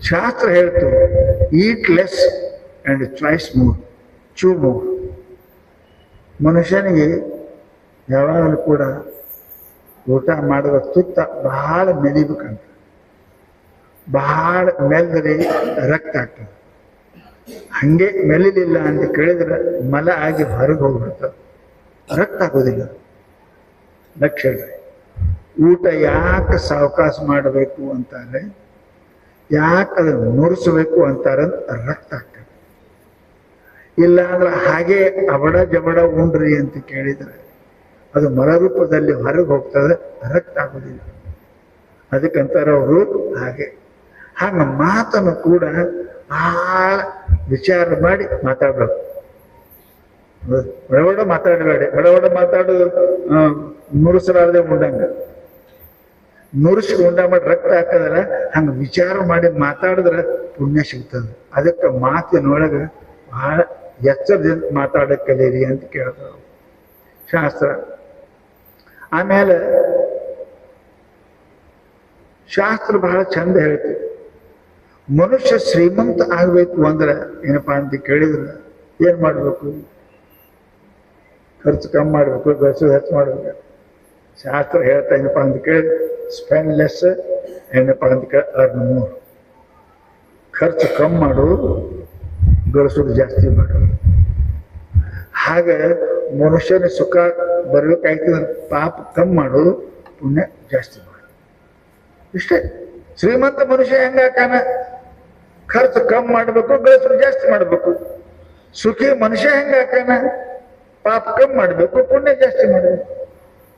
ಶಾಸ್ತ್ರ ಹೇಳ್ತು, eat less and choice more, chew more. ಮನುಷ್ಯನಿಗೆ ಯಾವಾಗಲೂ ಕೂಡ ಊಟ ಮಾಡುವ ತುತ್ತ ಬಹಳ ಮೆಲಿಬೇಕಂತ. ಬಹಳ ಮೆಲ್ದರೆ ರಕ್ತ ಆಗ್ತದೆ. ಹಂಗೆ ಮೆಲಿಲಿಲ್ಲ ಅಂತ ಕೇಳಿದ್ರೆ ಮಲ ಆಗಿ ಹೊರಗೆ ಹೋಗ್ಬಿಡ್ತದೆ, ರಕ್ತ ಆಗೋದಿಲ್ಲ. ಲಕ್ಷ್ಯ ಊಟ ಯಾಕೆ ಸಾವಕಾಶ ಮಾಡಬೇಕು ಅಂತಾರೆ, ಯಾಕೆ ಅದನ್ನು ನುರಿಸಬೇಕು ಅಂತಾರೆ, ರಕ್ತ ಆಗ್ತದೆ. ಇಲ್ಲ ಅಂದ್ರೆ ಹಾಗೆ ಅವಡ ಜಬಡ ಉಂಡ್ರಿ ಅಂತ ಕೇಳಿದರೆ ಅದು ಮಲರೂಪದಲ್ಲಿ ಹೊರಗೆ ಹೋಗ್ತದೆ, ರಕ್ತ ಆಗೋದಿಲ್ಲ. ಅದಕ್ಕಂತಾರೆ ಅವರು ಹಾಗೆ ಮಾತನ್ನು ಕೂಡ ಬಹಳ ವಿಚಾರ ಮಾಡಿ ಮಾತಾಡ್ಬೇಕು. ಬಡಬಡ ಮಾತಾಡಬೇಡ, ಬಡಬಡ ಮಾತಾಡೋದು ನುರಿಸಲಾರದೆ ಉಂಡಂಗ, ನುರಿಸಿ ಉಂಡ ಮಾಡಿ ರಕ್ತ ಹಾಕದ್ರ ಹಂಗ ವಿಚಾರ ಮಾಡಿ ಮಾತಾಡಿದ್ರೆ ಪುಣ್ಯ ಸಿಗ್ತದೆ. ಅದಕ್ಕೆ ಮಾತಿನೊಳಗೆ ಬಹಳ ಎಚ್ಚರದಿಂದ ಮಾತಾಡಕ್ ಕಲೀರಿ ಅಂತ ಕೇಳ್ತಾರೆ ಶಾಸ್ತ್ರ. ಆಮೇಲೆ ಶಾಸ್ತ್ರ ಬಹಳ ಚಂದ ಹೇಳ್ತೀವಿ, ಮನುಷ್ಯ ಶ್ರೀಮಂತ ಆಗ್ಬೇಕು ಅಂದ್ರೆ ಏನಪ್ಪಾ ಅಂತ ಕೇಳಿದ್ರೆ ಏನ್ ಮಾಡ್ಬೇಕು? ಖರ್ಚು ಕಮ್ಮಿ ಮಾಡ್ಬೇಕು, ಗಳಿಸೋದು ಹೆಚ್ಚು ಮಾಡ್ಬೇಕು. ಶಾಸ್ತ್ರ ಹೇಳ್ತಾ ಏನಪ್ಪಾ ಅಂತ ಕೇಳಿ, ಸ್ಪೆಂಡ್ ಲೆಸ್, ಏನಪ್ಪಾ ಅಂತ ಕೇಳಿ ಅರ್ನ್ ಮೋರ್. ಖರ್ಚು ಕಮ್ಮಿ ಮಾಡು, ಗಳಿಸೋದು ಜಾಸ್ತಿ ಮಾಡು. ಹಾಗೆ ಮನುಷ್ಯನ ಸುಖ ಬರ್ಬೇಕಾಯ್ತಂದ್ರೆ ಪಾಪ ಕಮ್ಮಿ ಮಾಡು, ಪುಣ್ಯ ಜಾಸ್ತಿ ಮಾಡು. ಇಷ್ಟೇ. ಶ್ರೀಮಂತ ಮನುಷ್ಯ ಹೆಂಗಾಕಾನ? ಖರ್ಚು ಕಮ್ಮಿ ಮಾಡ್ಬೇಕು, ಗಳಿಸೋದು ಜಾಸ್ತಿ ಮಾಡ್ಬೇಕು. ಸುಖಿ ಮನುಷ್ಯ ಹೆಂಗಾಕಾನ? ಪಾಪ ಕಮ್ಮಿ ಮಾಡ್ಬೇಕು, ಪುಣ್ಯ ಜಾಸ್ತಿ ಮಾಡ್ಬೇಕು.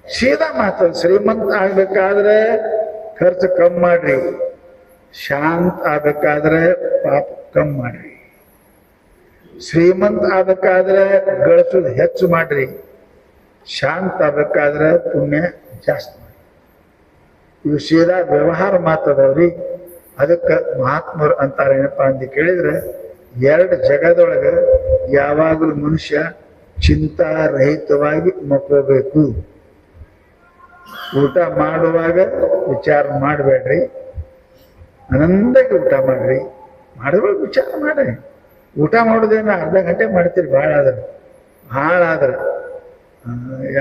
ಸೀದಾ ಮಾತು. ಶ್ರೀಮಂತ ಆಗ್ಬೇಕಾದ್ರೆ ಖರ್ಚು ಕಮ್ಮಿ ಮಾಡ್ರಿ, ಶಾಂತ ಆಗ್ಬೇಕಾದ್ರೆ ಪಾಪ ಕಮ್ಮಿ ಮಾಡ್ರಿ. ಶ್ರೀಮಂತ ಆಗ್ಬೇಕಾದ್ರೆ ಗಳಿಸೋದು ಹೆಚ್ಚು ಮಾಡ್ರಿ, ಶಾಂತ ಆಗ್ಬೇಕಾದ್ರೆ ಪುಣ್ಯ ಜಾಸ್ತಿ ಮಾಡ್ರಿ. ಇವು ಸೀದಾ ವ್ಯವಹಾರ ಮಾತದವ್ರಿ. ಅದಕ್ಕೆ ಮಹಾತ್ಮರು ಅಂತಾರೆ ಏನಪ್ಪಾ ಅಂತ ಕೇಳಿದ್ರೆ, ಎರಡು ಜಗದೊಳಗೆ ಯಾವಾಗಲೂ ಮನುಷ್ಯ ಚಿಂತಾರಹಿತವಾಗಿ ಮಕ್ಕೋಬೇಕು. ಊಟ ಮಾಡುವಾಗ ವಿಚಾರ ಮಾಡಬೇಡ್ರಿ, ಆನಂದಕ್ಕೆ ಊಟ ಮಾಡ್ರಿ. ಮಾಡುವಾಗ ವಿಚಾರ ಮಾಡ್ರಿ. ಊಟ ಮಾಡೋದೇನೋ ಅರ್ಧ ಗಂಟೆ ಮಾಡ್ತೀರಿ, ಭಾಳ ಆದ್ರೆ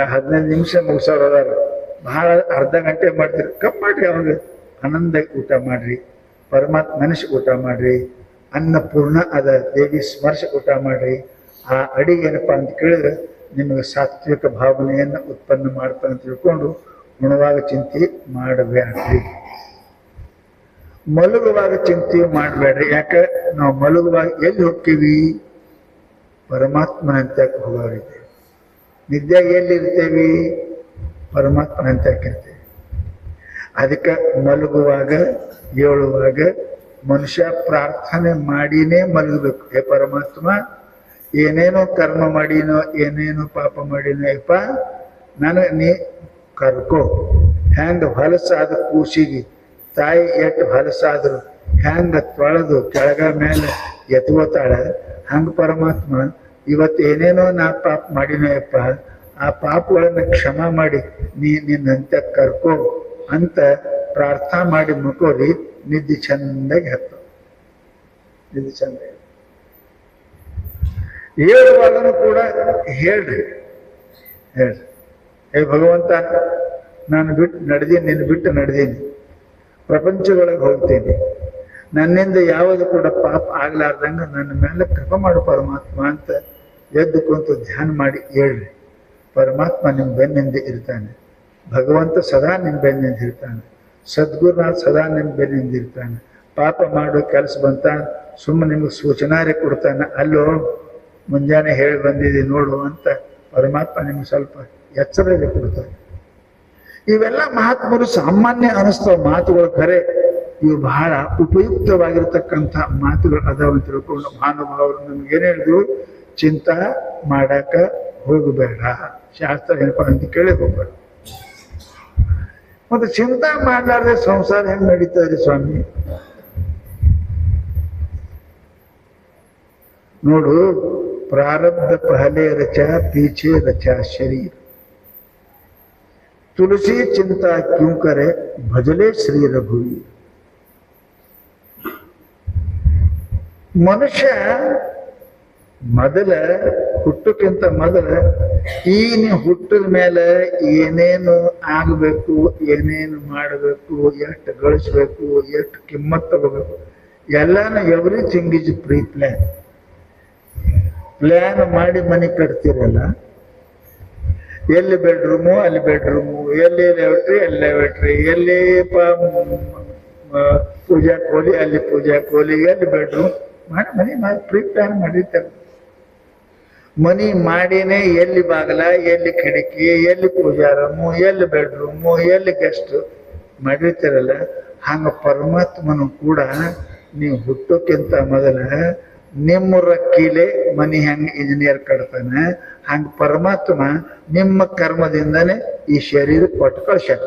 15 ನಿಮಿಷ ಮುಗಿಸೋರು ಅದಾರ, ಭಾಳ ಅರ್ಧ ಗಂಟೆ ಮಾಡ್ತೀರಿ. ಕಮ್ಮಿ ಮಾಡ್ರಿ, ಅವಾಗ ಆನಂದಕ್ಕೆ ಊಟ ಮಾಡ್ರಿ. ಪರಮಾತ್ಮ ಮನುಷ್ಯ ಊಟ ಮಾಡ್ರಿ. ಅನ್ನಪೂರ್ಣ ಅದ ದೇವಿ ಸ್ಮರ್ಶ ಊಟ ಮಾಡ್ರಿ. ಆ ಅಡಿಗೆ ಏನಪ್ಪಾ ಅಂತ ಕೇಳಿದ್ರೆ ನಿಮಗೆ ಸಾತ್ವಿಕ ಭಾವನೆಯನ್ನು ಉತ್ಪನ್ನ ಮಾಡ್ತಾ ಅಂತ ತಿಳ್ಕೊಂಡು ಉಣುವಾಗ ಚಿಂತೆ ಮಾಡಬೇಡ್ರಿ, ಮಲಗುವಾಗ ಚಿಂತೆ ಮಾಡಬೇಡ್ರಿ. ಯಾಕೆ ನಾವು ಮಲಗುವಾಗ ಎಲ್ಲಿ ಹೋಗ್ತೀವಿ? ಪರಮಾತ್ಮನಂತ ಹೋಗೋರಿದ್ದೇವೆ. ನಿದ್ದೆ ಎಲ್ಲಿರ್ತೇವಿ? ಪರಮಾತ್ಮನಂತ ಇರ್ತೇವೆ. ಅದಕ್ಕೆ ಮಲಗುವಾಗ ಏಳುವಾಗ ಮನುಷ್ಯ ಪ್ರಾರ್ಥನೆ ಮಾಡಿನೇ ಮಲಗಬೇಕು. ಹೇ ಪರಮಾತ್ಮ, ಏನೇನೋ ಕರ್ಮ ಮಾಡಿನೋ, ಏನೇನೋ ಪಾಪ ಮಾಡಿನೋ ಯಪ್ಪ, ನನಗೆ ನೀ ಕರ್ಕೋ. ಹೆಂಗ ಹೊಲಸಾದ ಕೂಸಿಗೆ ತಾಯಿ ಎಟ್ಟು ಹೊಲಸಾದ್ರು ಹೆಂಗ ತೊಳೆದು ಕೆಳಗ ಮೇಲೆ ಎತ್ಕೋತಾಳ, ಹಂಗ ಪರಮಾತ್ಮ ಇವತ್ತು ಏನೇನೋ ನಾ ಪಾಪ ಮಾಡಿನೋ ಯಪ್ಪ, ಆ ಪಾಪಗಳನ್ನು ಕ್ಷಮ ಮಾಡಿ ನೀ ನಿನ್ನಂತೆ ಕರ್ಕೋ ಅಂತ ಪ್ರಾರ್ಥನಾ ಮಾಡಿ ಮುಕೋರಿ. ನಿದ್ದೆ ಚಂದಾಗಿ ಹತ್ತ, ನಿದ್ದೆ ಚಂದ. ಹೇಳುವಾಗನು ಕೂಡ ಹೇಳ್ರಿ, ಹೇ ಭಗವಂತ, ನಾನು ಬಿಟ್ಟು ನಡೆದೀನಿ, ನಿನ್ನ ಬಿಟ್ಟು ನಡೆದೀನಿ, ಪ್ರಪಂಚದೊಳಗೆ ಹೋಗ್ತೀನಿ, ನನ್ನಿಂದ ಯಾವುದು ಕೂಡ ಪಾಪ ಆಗ್ಲಾರ್ದಂಗ ನನ್ನ ಮೇಲೆ ಕೃಪಾ ಮಾಡು ಪರಮಾತ್ಮ ಅಂತ ಎದ್ದು ಕುಂತು ಧ್ಯಾನ ಮಾಡಿ ಹೇಳ್ರಿ. ಪರಮಾತ್ಮ ನಿಮ್ಮ ಬೆನ್ನಿಂದ ಇರ್ತಾನೆ, ಭಗವಂತ ಸದಾ ನಿಮ್ಮ ಬೆನ್ನಿಂದ ಇರ್ತಾನೆ, ಸದ್ಗುರುನಾಥ್ ಸದಾ ನಿಮ್ಮ ಬೆನ್ನಿಂದ ಇರ್ತಾನೆ. ಪಾಪ ಮಾಡೋ ಕೆಲಸ ಬಂತ ಸುಮ್ಮನೆ ನಿಮಗೆ ಸೂಚನಾರೆ ಕೊಡ್ತಾನೆ, ಅಲ್ಲೋ ಮುಂಜಾನೆ ಹೇಳಿ ಬಂದಿದೆ ನೋಡು ಅಂತ ಪರಮಾತ್ಮ ನಿಮ್ಗೆ ಸ್ವಲ್ಪ ಎಚ್ಚರದಲ್ಲಿ ಕೊಡ್ತಾರೆ. ಇವೆಲ್ಲ ಮಹಾತ್ಮರು ಸಾಮಾನ್ಯ ಅನಿಸ್ತಾವ ಮಾತುಗಳು, ಖರೆ ಇವು ಬಹಳ ಉಪಯುಕ್ತವಾಗಿರ್ತಕ್ಕಂಥ ಮಾತುಗಳು ಅದಾವ ಅಂತ ತಿಳ್ಕೊಂಡು ಮಹಾನುಭಾವರು ನಮ್ಗೆ ಏನ್ ಹೇಳಿದ್ರು, ಚಿಂತಾ ಮಾಡಾಕ ಹೋಗಬೇಡ. ಶಾಸ್ತ್ರ ಏನಪ್ಪ ಅಂತ ಕೇಳಿ ಹೋಗ್ಬೇಡ. ಮತ್ತೆ ಚಿಂತಾ ಮಾಡ್ಲಾರ್ದೆ ಸಂಸಾರ ಹೆಂಗ್ ನಡೀತದೆ ಸ್ವಾಮಿ? ನೋಡು, ಪ್ರಾರಬ್ಧ ಪಹಲೆ ರಚ ಪೀछे रचा शरीर, तुलसी चिंता क्यों करे भजले श्री रघुवीर. ಮನುಷ್ಯ ಮೊದಲ ಹುಟ್ಟಕ್ಕಿಂತ ಮೊದಲ ನೀ ಹುಟ್ಟಿದ ಮೇಲೆ ಏನೇನು ಆಗಬೇಕು, ಏನೇನು ಮಾಡಬೇಕು, ಎಷ್ಟು ಗಳಿಸ್ಬೇಕು, ಎಷ್ಟು ಕಿಮ್ಮತ್ ತಗೋಬೇಕು, ಎಲ್ಲಾನು everything is pre plan. Plan ಮಾಡಿ ಮನೆ ಕಟ್ತಿರಲ್ಲ, ಎಲ್ಲಿ ಬೆಡ್ರೂಮು ಅಲ್ಲಿ ಬೆಡ್ರೂಮು, ಎಲ್ಲಿ ಲೇಔಟ್ರಿ ಅಲ್ಲಿ ಲೇಔಟ್ರಿ, ಎಲ್ಲಿ ಪೂಜಾ ಕೋಲಿ ಅಲ್ಲಿ ಪೂಜಾ ಕೋಲಿ, ಎಲ್ಲಿ ಬೆಡ್ರೂಮ್ ಮಾಡಿ ಮನೆ ಪ್ರೀ ಪ್ಲಾನ್ ಮಾಡಿರ್ತಾರೆ. ಮನಿ ಮಾಡಿನೇ ಎಲ್ಲಿ ಬಾಗಲ, ಎಲ್ಲಿ ಕಿಟಕಿ, ಎಲ್ಲಿ ಪೂಜಾ ರೂಮು, ಎಲ್ಲಿ ಬೆಡ್ರೂಮು, ಎಲ್ಲಿ ಗೆಸ್ಟ್ ಮಾಡಿರ್ತಾರಲ್ಲ. ಹಂಗ ಪರಮಾತ್ಮನು ಕೂಡ ನೀವು ಹುಟ್ಟೋಕ್ಕಿಂತ ಮೊದಲ ನಿಮ್ಮ ರಕ್ಕಿಲೆ ಮನಿ ಹೆಂಗ ಇಂಜಿನಿಯರ್ ಕಟ್ತಾನೆ, ಹಂಗ ಪರಮಾತ್ಮ ನಿಮ್ಮ ಕರ್ಮದಿಂದನೇ ಈ ಶರೀರ ಕೊಟ್ಟು ಕಳ್ಸ್ಯಾನ.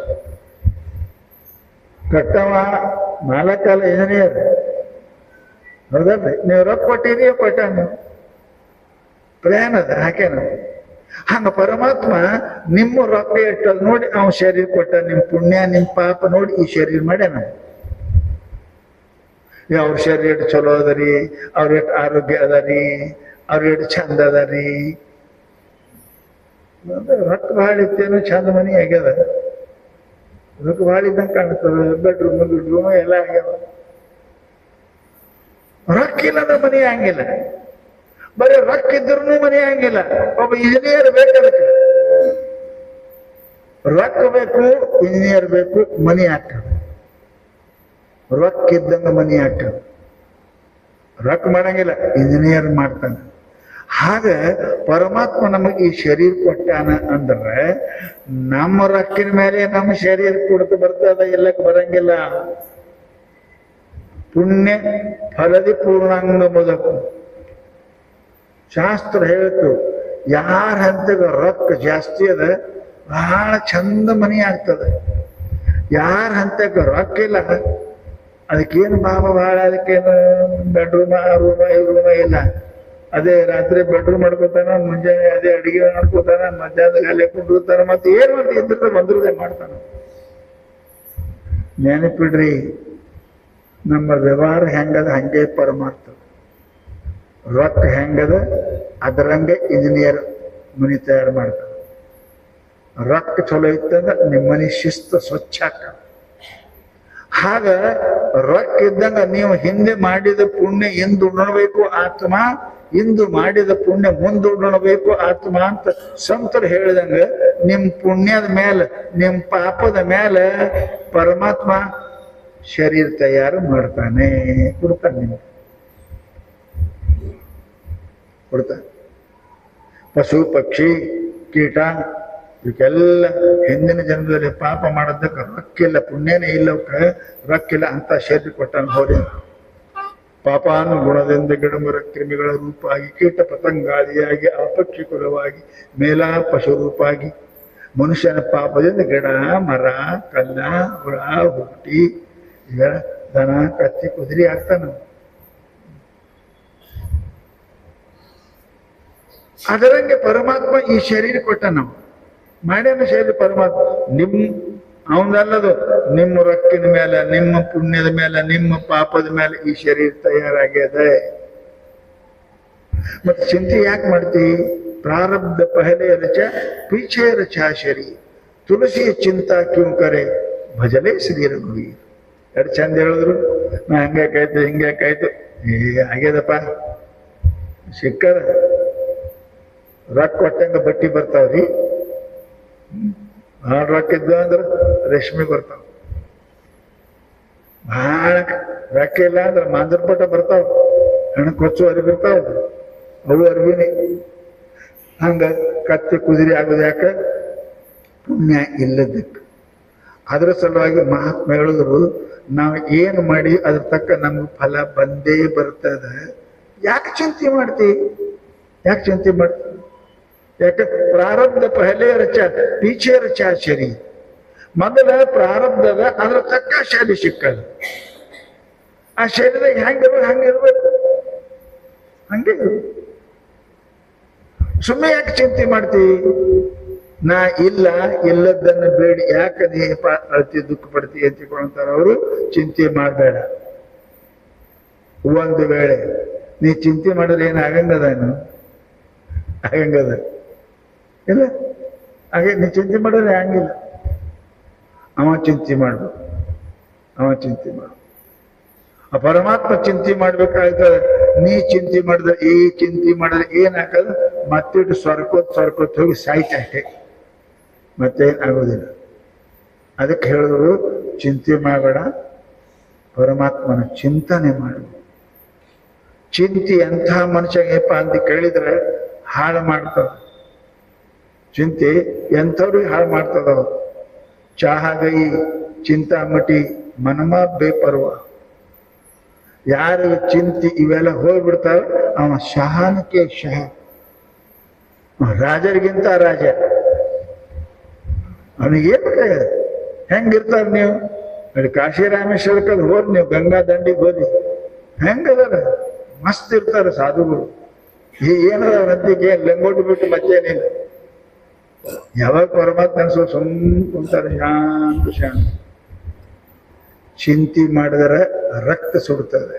ಕಟ್ಟವ ನಾಲ್ಕಲ್ಲ ಇಂಜಿನಿಯರ್, ಹೌದಲ್ರಿ? ನೀವು ರೊಕ್ಕ ಕೊಟ್ಟಿರಿ, ಕೊಟ್ಟ ನೀವು ಪ್ಲಾನ್ ಅದ ಹಾಕೇನ. ಹಂಗ ಪರಮಾತ್ಮ ನಿಮ್ಮ ರೊಕ್ಕ ಇಟ್ಟದ್ ನೋಡಿ ಅವ ಶರೀರ ಕೊಟ್ಟ. ನಿಮ್ ಪುಣ್ಯ ನಿಮ್ ಪಾಪ ನೋಡಿ ಈ ಶರೀರ ಮಾಡ್ಯಾನ. ಅವ್ರ ಶರೀರ ಎಷ್ಟು ಚಲೋ ಅದರಿ, ಅವ್ರ ಎಷ್ಟು ಆರೋಗ್ಯ ಅದರಿ, ಅವ್ರ ಎಷ್ಟು ಚಂದ ಅದರಿ. ರೊಕ್ಕ ಭಾಳ ಇತ್ತೇನೋ ಚಂದ ಮನಿ ಆಗ್ಯದ, ರೊಕ್ಕ ಭಾಳ ಇದ್ದಂಗೆ ಕಾಣ್ತದ. ಬೆಡ್ರೂಮ್ ಎಲ್ಲ ಆಗ್ಯಾವ. ರೊಕ್ಕ ಇಲ್ಲ ಅಂದ್ರೆ ಮನಿ ಹಂಗಿಲ್ಲ, ಬರೀ ರೊಕ್ಕ ಇದ್ರೂ ಮನೆ ಹಂಗಿಲ್ಲ. ಒಬ್ಬ ಇಂಜಿನಿಯರ್ ಬೇಕು, ಅದಕ್ಕೆ ರೊಕ್ಕ ಬೇಕು, ಇಂಜಿನಿಯರ್ ಬೇಕು, ಮನಿ ಹಾಕ್ತದೆ. ರೊಕ್ಕ ಇದ್ದಂಗ ಮನಿ ಹಾಕ್ತದೆ, ರೊಕ್ಕ ಮಾಡಂಗಿಲ್ಲ, ಇಂಜಿನಿಯರ್ ಮಾಡ್ತಾನೆ. ಹಾಗೆ ಪರಮಾತ್ಮ ನಮಗೆ ಈ ಶರೀರ ಕೊಟ್ಟಾನ ಅಂದ್ರೆ ನಮ್ಮ ರೊಕ್ಕಿನ ಮೇಲೆ ನಮ್ಮ ಶರೀರ ಕೊಡ್ತು ಬರ್ತದ, ಎಲ್ಲಕ್ಕೆ ಬರಂಗಿಲ್ಲ. ಪುಣ್ಯ ಫಲದಿ ಪೂರ್ಣಾಂಗ ಮುದಕು ಶಾಸ್ತ್ರ ಹೇಳ್ತು. ಯಾರ ಹಂತಗ ರೊಕ್ಕ ಜಾಸ್ತಿ ಅದ ಬಹಳ ಚಂದ ಮನಿ ಆಗ್ತದೆ. ಯಾರ ಹಂತಗ ರೊಕ್ಕ ಇಲ್ಲ ಅದಕ್ಕೇನು ಬಹಳ, ಅದಕ್ಕೇನು ಬೆಡ್ರೂಮ್ ಆ ರೂಮ ಈ ರೂಮ ಇಲ್ಲ. ಅದೇ ರಾತ್ರಿ ಬೆಡ್ರೂಮ್ ಮಾಡ್ಕೋತಾನ, ಮುಂಜಾನೆ ಅದೇ ಅಡಿಗೆ ಮಾಡ್ಕೋತಾನ, ಮಧ್ಯಾಹ್ನದಾಗ ಅಲ್ಲೇ ಕುಂಡಿರ್ತಾನ, ಮತ್ತೆ ಏನ್ ಮಾಡ್ತಿ ಇದ್ರದ ಬಂದ್ರದೇ ಮಾಡ್ತಾನ. ನೆನಪಿಡ್ರಿ, ನಮ್ಮ ವ್ಯವಹಾರ ಹೆಂಗದ ಹಂಗೆ ಪರಮಾರ್ಥ. ರೊಕ್ಕ ಹೆಂಗದ ಅದರಂಗೆ ಇಂಜಿನಿಯರ್ ಮನಿ ತಯಾರು ಮಾಡ್ತಾರೆ. ರೊಕ್ಕ ಚಲೋ ಇತ್ತಂದ್ರೆ ನಿಮ್ಮ ಮನಿ ಶಿಸ್ತು ಸ್ವಚ್ಛ ಆಗ್ತದೆ. ಹಾಗ ರೊಕ್ಕ ಇದ್ದಂಗ ನೀವು ಹಿಂದೆ ಮಾಡಿದ ಪುಣ್ಯ ಇಂದು ಉಣಬೇಕು ಆತ್ಮ, ಇಂದು ಮಾಡಿದ ಪುಣ್ಯ ಮುಂದೆ ಉಣಬೇಕು ಆತ್ಮ ಅಂತ ಸಂತರು ಹೇಳಿದಂಗ ನಿಮ್ ಪುಣ್ಯದ ಮೇಲೆ ನಿಮ್ ಪಾಪದ ಮೇಲೆ ಪರಮಾತ್ಮ ಶರೀರ ತಯಾರು ಮಾಡ್ತಾನೆ, ಕೊಡ್ತಾನೆ, ನಿಮ್ಗೆ ಕೊಡ್ತಾನೆ. ಪಶು ಪಕ್ಷಿ ಕೀಟ ಇವಕ್ಕೆಲ್ಲ ಹಿಂದಿನ ಜನ್ಮದಲ್ಲಿ ಪಾಪ ಮಾಡೋದಕ್ಕೆ ರೊಕ್ಕಿಲ್ಲ, ಪುಣ್ಯನೇ ಇಲ್ಲವಕ್ಕೆ ರೊಕ್ಕಿಲ್ಲ ಅಂತ ಶರೀರ ಕೊಟ್ಟಾನ. ಹೋರಿ ಪಾಪಾನು ಗುಣದಿಂದ ಗಿಡಮರ ಕ್ರಿಮಿಗಳ ರೂಪಾಗಿ, ಕೀಟ ಪತಂಗಾದಿಯಾಗಿ, ಅಪಕ್ಷಿ ಕುಲವಾಗಿ, ಮೇಲಾ ಪಶು ರೂಪಾಗಿ, ಮನುಷ್ಯನ ಪಾಪದಿಂದ ಗಿಡ ಮರ ಕಲ್ಲ ಹುಳ ಹುಟ್ಟಿ ಈಗ ದನ ಕತ್ತಿ ಕುದುರೆ ಆಗ್ತಾನ. ಅದರಂಗೆ ಪರಮಾತ್ಮ ಈ ಶರೀರ ಕೊಟ್ಟ. ನಾವು ಮಾಡ್ಯಾನ ಶರೀರ ಪರಮಾತ್ಮ. ಅವನಲ್ಲದು ನಿಮ್ಮ ರೊಕ್ಕಿನ ಮೇಲೆ, ನಿಮ್ಮ ಪುಣ್ಯದ ಮೇಲೆ, ನಿಮ್ಮ ಪಾಪದ ಮೇಲೆ ಈ ಶರೀರ ತಯಾರಾಗ್ಯದ. ಮತ್ತೆ ಚಿಂತೆ ಯಾಕೆ ಮಾಡ್ತೀವಿ? ಪ್ರಾರಬ್ಧ ಪಹಲೆ ರಚ ಪೀಛೆ ರಚಾ ಶರೀರ, ತುಳಸಿ ಚಿಂತಾ ಕ್ಯೂ ಕರೆ ಭಜಲೆ ಶ್ರೀ ರಘುವೀರ್. ಎರಡು ಚಂದ ಹೇಳಿದ್ರು. ನಾ ಹಂಗ್ಯಾಕಾಯ್ತು ಹಿಂಗ್ಯಾಕಾಯ್ತು, ಆಗ್ಯದಪ್ಪ ಸಿಕ್ಕದ. ರೊಕ್ಕ ಕೊಟ್ಟಂಗ ಬಟ್ಟಿ ಬರ್ತಾವ್ರಿ, ಭಾಳ ರೊಕ್ಕ ಇದ್ದ ಅಂದ್ರೆ ರೇಷ್ಮೆ ಬರ್ತಾವ. ಭಾಳ ರೊಕ್ಕ ಇಲ್ಲ ಅಂದ್ರೆ ಮಾಂಜರ್ಪಟ ಬರ್ತಾವ, ಹಣಕ್ಕೆ ಹೊಚ್ಚು ಅರಿವಿ ಬರ್ತಾವ, ಅವು ಅರಿವಿನಿ. ಹಂಗ ಕತ್ತಿ ಕುದುರೆ ಆಗೋದು ಯಾಕೆ? ಪುಣ್ಯ ಇಲ್ಲದಕ್ಕೆ. ಅದ್ರ ಸಲುವಾಗಿ ಮಹಾತ್ಮ ಹೇಳಿದ್ರು, ನಾವು ಏನು ಮಾಡಿ ಅದ್ರ ತಕ್ಕ ನಮ್ಗೆ ಫಲ ಬಂದೇ ಬರ್ತದ. ಯಾಕೆ ಚಿಂತೆ ಮಾಡ್ತೀವಿ? ಯಾಕೆ ಚಿಂತೆ ಮಾಡ್ತಾರೆ? ಯಾಕೆ ಪ್ರಾರಬ್ಧ ಪಹಲೆ ರಚ ಪೀಚೆ ರಚ ಶರೀರ. ಮೊದಲ ಪ್ರಾರಬ್ಧದ ಅದ್ರ ತಕ್ಕ ಶರೀರ ಸಿಕ್ಕದ. ಆ ಶರೀರದಾಗ ಹಂಗಿರ್ಬೇಕು ಹಂಗೆ. ಸುಮ್ಮನೆ ಯಾಕೆ ಚಿಂತೆ ಮಾಡ್ತೀವಿ? ನಾ ಇಲ್ಲ ಇಲ್ಲದನ್ನ ಬೇಡಿ ಯಾಕೆ ನೀ ಅಳ್ತಿ ದುಃಖ ಪಡ್ತಿ ಅಂತ ತಿಳ್ಕೊಂತಾರ ಅವರು. ಚಿಂತೆ ಮಾಡಬೇಡ. ಒಂದು ವೇಳೆ ನೀ ಚಿಂತೆ ಮಾಡಿದ್ರೆ ಏನು ಆಗಂಗದ? ಆಗಂಗದ ಇಲ್ಲ. ಹಾಗೆ ನೀ ಚಿಂತೆ ಮಾಡಿದ್ರೆ ಹಂಗಿಲ್ಲ. ಅವ ಚಿಂತೆ ಮಾಡ್ಬೇಕು. ಅವ ಚಿಂತೆ ಮಾಡು. ಆ ಪರಮಾತ್ಮ ಚಿಂತೆ ಮಾಡ್ಬೇಕಾಗ್ತದೆ. ನೀ ಚಿಂತೆ ಮಾಡಿದ್ರೆ ಈ ಚಿಂತೆ ಮಾಡಿದ್ರೆ ಏನಾಗದು? ಮತ್ತಿಟ್ಟು ಸ್ವರ್ಕೋತ್ ಹೋಗಿ ಸಾಯ್ತ ಅಷ್ಟೇ, ಮತ್ತೇನ್ ಆಗೋದಿಲ್ಲ. ಅದಕ್ಕೆ ಹೇಳಿದ್ರು ಚಿಂತೆ ಮಾಡಬೇಡ, ಪರಮಾತ್ಮನ ಚಿಂತನೆ ಮಾಡು. ಚಿಂತೆ ಎಂಥ ಮನುಷ್ಯಪ್ಪ ಅಂತ ಕೇಳಿದ್ರೆ ಹಾಳು ಮಾಡ್ತದ. ಚಿಂತೆ ಎಂಥವ್ರಿಗೆ ಹಾಳು ಮಾಡ್ತದ. ಚಾಹಗೈ ಚಿಂತಾಮಟಿ ಮನಮ ಬೇಪರ್ವ. ಯಾರು ಚಿಂತೆ ಇವೆಲ್ಲ ಹೋಗ್ಬಿಡ್ತಾವ ಅವ ಶಹಾನಕ್ಕೆ ಶಹ, ರಾಜರಿಗಿಂತ ರಾಜ. ಅವನಿಗೇನ್ ಬೇಕಾಗ್ಯದ? ಹೆಂಗಿರ್ತಾರ ನೀವು ಅಲ್ಲಿ ಕಾಶಿ ರಾಮೇಶ್ವರಕ್ಕದು ಹೋರಿ, ನೀವು ಗಂಗಾ ದಂಡಿಗೆ ಹೋರಿ, ಹೆಂಗದಾರ ಮಸ್ತ್ ಇರ್ತಾರ ಸಾಧುಗಳು. ಏನದ ನದಿಗೆ ಲಂಗೋಟಿ ಬಿಟ್ಟು ಮತ್ತೇನಿಲ್ಲ. ಯಾವಾಗ ಪರಮಾತ್ಮ ಅನ್ಸೋ ಸುಮ್ಮನೆ ಕುಂತಾರೆ ಶಾಂತ. ಚಿಂತೆ ಮಾಡಿದರೆ ರಕ್ತ ಸುಡ್ತದೆ.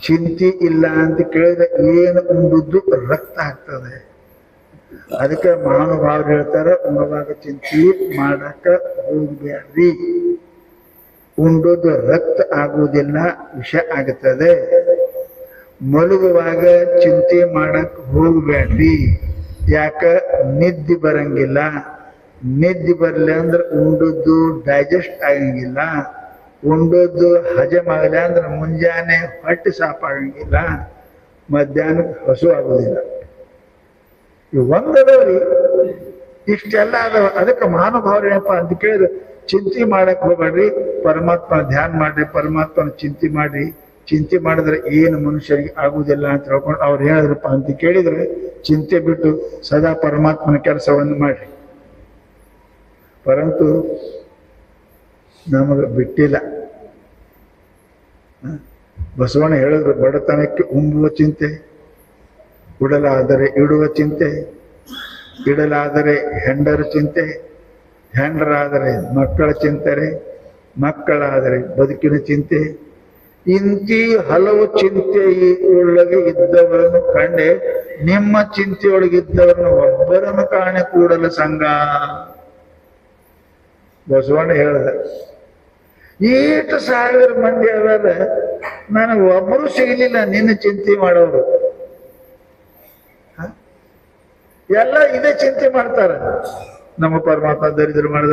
ಚಿಂತೆ ಇಲ್ಲ ಅಂತ ಕೇಳಿದ್ರೆ ಏನು ಉಂಡುದ್ದು ರಕ್ತ ಆಗ್ತದೆ. ಅದಕ್ಕೆ ಮಹಾನುಭಾವರು ಹೇಳ್ತಾರೆ, ಉಣುವಾಗ ಚಿಂತೆ ಮಾಡಕ ಹೋಗ್ಬೇಡ್ರಿ. ಉಂಡೋದು ರಕ್ತ ಆಗುವುದಿಲ್ಲ, ವಿಷ ಆಗುತ್ತದೆ. ಮಲಗುವಾಗ ಚಿಂತೆ ಮಾಡಕ್ ಹೋಗ್ಬೇಡ್ರಿ. ಯಾಕ? ನಿದ್ದೆ ಬರಂಗಿಲ್ಲ. ನಿದ್ದೆ ಬರ್ಲಿ ಅಂದ್ರೆ ಉಂಡದ್ದು ಡೈಜೆಸ್ಟ್ ಆಗಂಗಿಲ್ಲ. ಉಂಡದ್ದು ಹಜಮ್ ಆಗಲಿ ಅಂದ್ರೆ ಮುಂಜಾನೆ ಹೊಟ್ಟೆ ಸಾಪಾಗಂಗಿಲ್ಲ, ಮಧ್ಯಾಹ್ನಕ್ಕೆ ಹಸು ಆಗೋದಿಲ್ಲ. ಇವು ಒಂದದವ್ರಿ, ಇಷ್ಟೆಲ್ಲ ಅದಾವ. ಅದಕ್ಕೆ ಮಹಾನುಭಾವರು ಏನಪ್ಪ ಅಂತ ಕೇಳಿದ್ರೆ ಚಿಂತೆ ಮಾಡಕ್ ಹೋಗ್ಬೇಡ್ರಿ, ಪರಮಾತ್ಮ ಧ್ಯಾನ ಮಾಡ್ರಿ, ಪರಮಾತ್ಮನ ಚಿಂತೆ ಮಾಡ್ರಿ. ಚಿಂತೆ ಮಾಡಿದ್ರೆ ಏನು ಮನುಷ್ಯರಿಗೆ ಆಗುವುದಿಲ್ಲ ಅಂತ ಹೇಳ್ಕೊಂಡು ಅವ್ರು ಹೇಳಿದ್ರಪ್ಪ ಅಂತ ಕೇಳಿದ್ರೆ ಚಿಂತೆ ಬಿಟ್ಟು ಸದಾ ಪರಮಾತ್ಮನ ಕೆಲಸವನ್ನು ಮಾಡ್ರಿ. ಪರಂತು ನಮಗೆ ಬಿಟ್ಟಿಲ್ಲ. ಬಸವಣ್ಣ ಹೇಳಿದ್ರು, ಬಡತನಕ್ಕೆ ಉಂಬುವ ಚಿಂತೆ, ಉಡಲಾದರೆ ಇಡುವ ಚಿಂತೆ, ಇಡಲಾದರೆ ಹೆಂಡರ ಚಿಂತೆ, ಹೆಂಡರಾದರೆ ಮಕ್ಕಳ ಚಿಂತನೆ, ಮಕ್ಕಳಾದರೆ ಬದುಕಿನ ಚಿಂತೆ. ಇಂತಿ ಹಲವು ಚಿಂತೆ ಒಳಗೆ ಇದ್ದವರನ್ನು ಕಂಡೆ, ನಿಮ್ಮ ಚಿಂತೆಯೊಳಗಿದ್ದವರನ್ನು ಒಬ್ಬರನ್ನು ಕಾಣೆ ಕೂಡಲ ಸಂಘ. ಬಸವಣ್ಣ ಹೇಳ್ದ, ಈಟು 1000 ಮಂದಿ ಅದಾರ, ನನಗೆ ಒಬ್ಬರು ಸಿಗಲಿಲ್ಲ ನಿನ್ನ ಚಿಂತೆ ಮಾಡೋರು. ಎಲ್ಲ ಇದೇ ಚಿಂತೆ ಮಾಡ್ತಾರ. ನಮ್ಮ ಪರಮಾತ್ಮ ದರಿದ್ರ ಮಾಡ್ದ,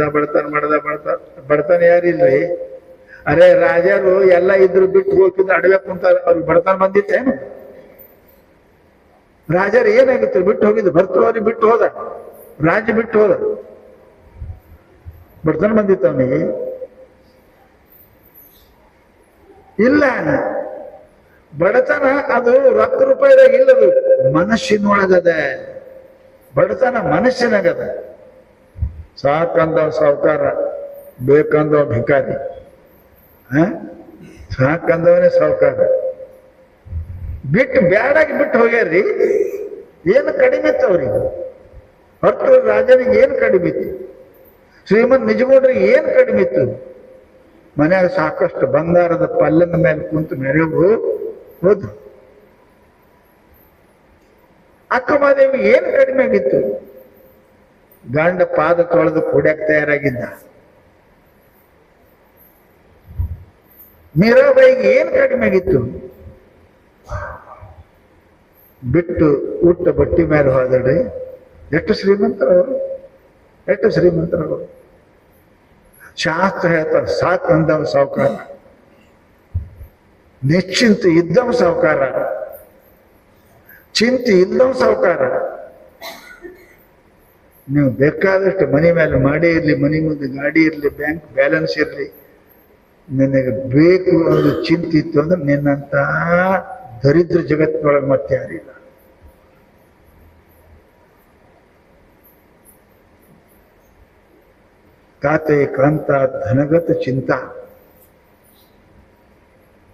ಬಡತನ ಯಾರಿಲ್ರಿ? ಅರೆ ರಾಜರು ಎಲ್ಲ ಇದ್ರು ಬಿಟ್ಟು ಹೋಗಿದ್ದು ಅಡವೆ ಕುಂತಾರ, ಅವ್ರಿಗೆ ಬಡತನ ಬಂದಿತ್ತೇನು? ರಾಜರು ಏನಾಗಿತ್ತು? ಬಿಟ್ಟು ಹೋಗಿದ್ದು ಭರ್ತೃಹರಿ ಬಿಟ್ಟು ಹೋದ, ರಾಜ ಬಿಟ್ಟು ಹೋದ, ಬಡತನ ಬಂದಿತ್ತು ಅವನಿಗೆ? ಇಲ್ಲ. ಬಡತನ ಅದು ರೊಕ್ಕ ರೂಪಾಯಿದಾಗ ಇಲ್ಲದು, ಮನಸ್ಸಿನೊಳಗದ ಬಡತನ, ಮನಸ್ಸಿನಾಗದ. ಸಾಕಂದವ ಸಾವುಕಾರ, ಬೇಕಂದವ ಭಿಕಾರಿ. ಸಾಕಂದವನೇ ಸಾವುಕಾರ. ಬಿಟ್ಟು ಬ್ಯಾಡಾಗಿ ಬಿಟ್ಟು ಹೋಗ್ಯಾರ್ರಿ. ಏನು ಕಡಿಮೆ ಇತ್ತು ಅವ್ರಿಗೆ? ಹೊರತು ರಾಜನಿಗೆ ಏನು ಕಡಿಮೆ ಇತ್ತು? ಶ್ರೀಮಂತ ನಿಜಗೌಡ್ರಿಗೆ ಏನು ಕಡಿಮೆ ಇತ್ತು? ಮನ್ಯಾಗ ಸಾಕಷ್ಟು ಬಂಗಾರದ ಪಲ್ಲನ ಮೇಲೆ ಕುಂತು ಮೆರೆಗೂ ಹೋದ್ರು. ಅಕ್ಕಮಹಾದೇವಿ ಏನು ಕಡಿಮೆ ಆಗಿತ್ತು? ಗಂಡ ಪಾದ ತೊಳೆದು ಕುಡಿಯಕ್ಕೆ ತಯಾರಾಗಿದ್ದ. ಮೀರಾಬಾಯಿಗೆ ಏನು ಕಡಿಮೆ ಆಗಿತ್ತು? ಬಿಟ್ಟು ಊಟ ಬಟ್ಟಿ ಮೇಲೆ ಹೋದಡ್ರಿ. ಎಷ್ಟು ಶ್ರೀಮಂತರವರು, ಎಷ್ಟು ಶ್ರೀಮಂತರವರು. ಶಾಸ್ತ್ರ ಹೇಳ್ತಾರೆ, ಸಾಕಂದವ ಸಾವುಕಾರ, ನಿಶ್ಚಿಂತ ಇದ್ದವ ಸಾವುಕಾರ, ಚಿಂತೆ ಇಲ್ಲವ ಸಾವುಕಾರ. ನೀವು ಬೇಕಾದಷ್ಟು ಮನೆ ಮೇಲೆ ಮಾಡಿ ಇರಲಿ, ಮನೆ ಮುಂದೆ ಗಾಡಿ ಇರಲಿ, ಬ್ಯಾಂಕ್ ಬ್ಯಾಲೆನ್ಸ್ ಇರಲಿ, ನಿನಗೆ ಬೇಕು ಒಂದು ಚಿಂತೆ ಇತ್ತು ಅಂದ್ರೆ ನಿನ್ನಂತ ದರಿದ್ರ ಜಗತ್ತಿನೊಳಗೆ ಮತ್ತೆ ಯಾರಿಲ್ಲ. ಕಾತೆ ಕಾಂತ ಧನಗತ ಚಿಂತಾ.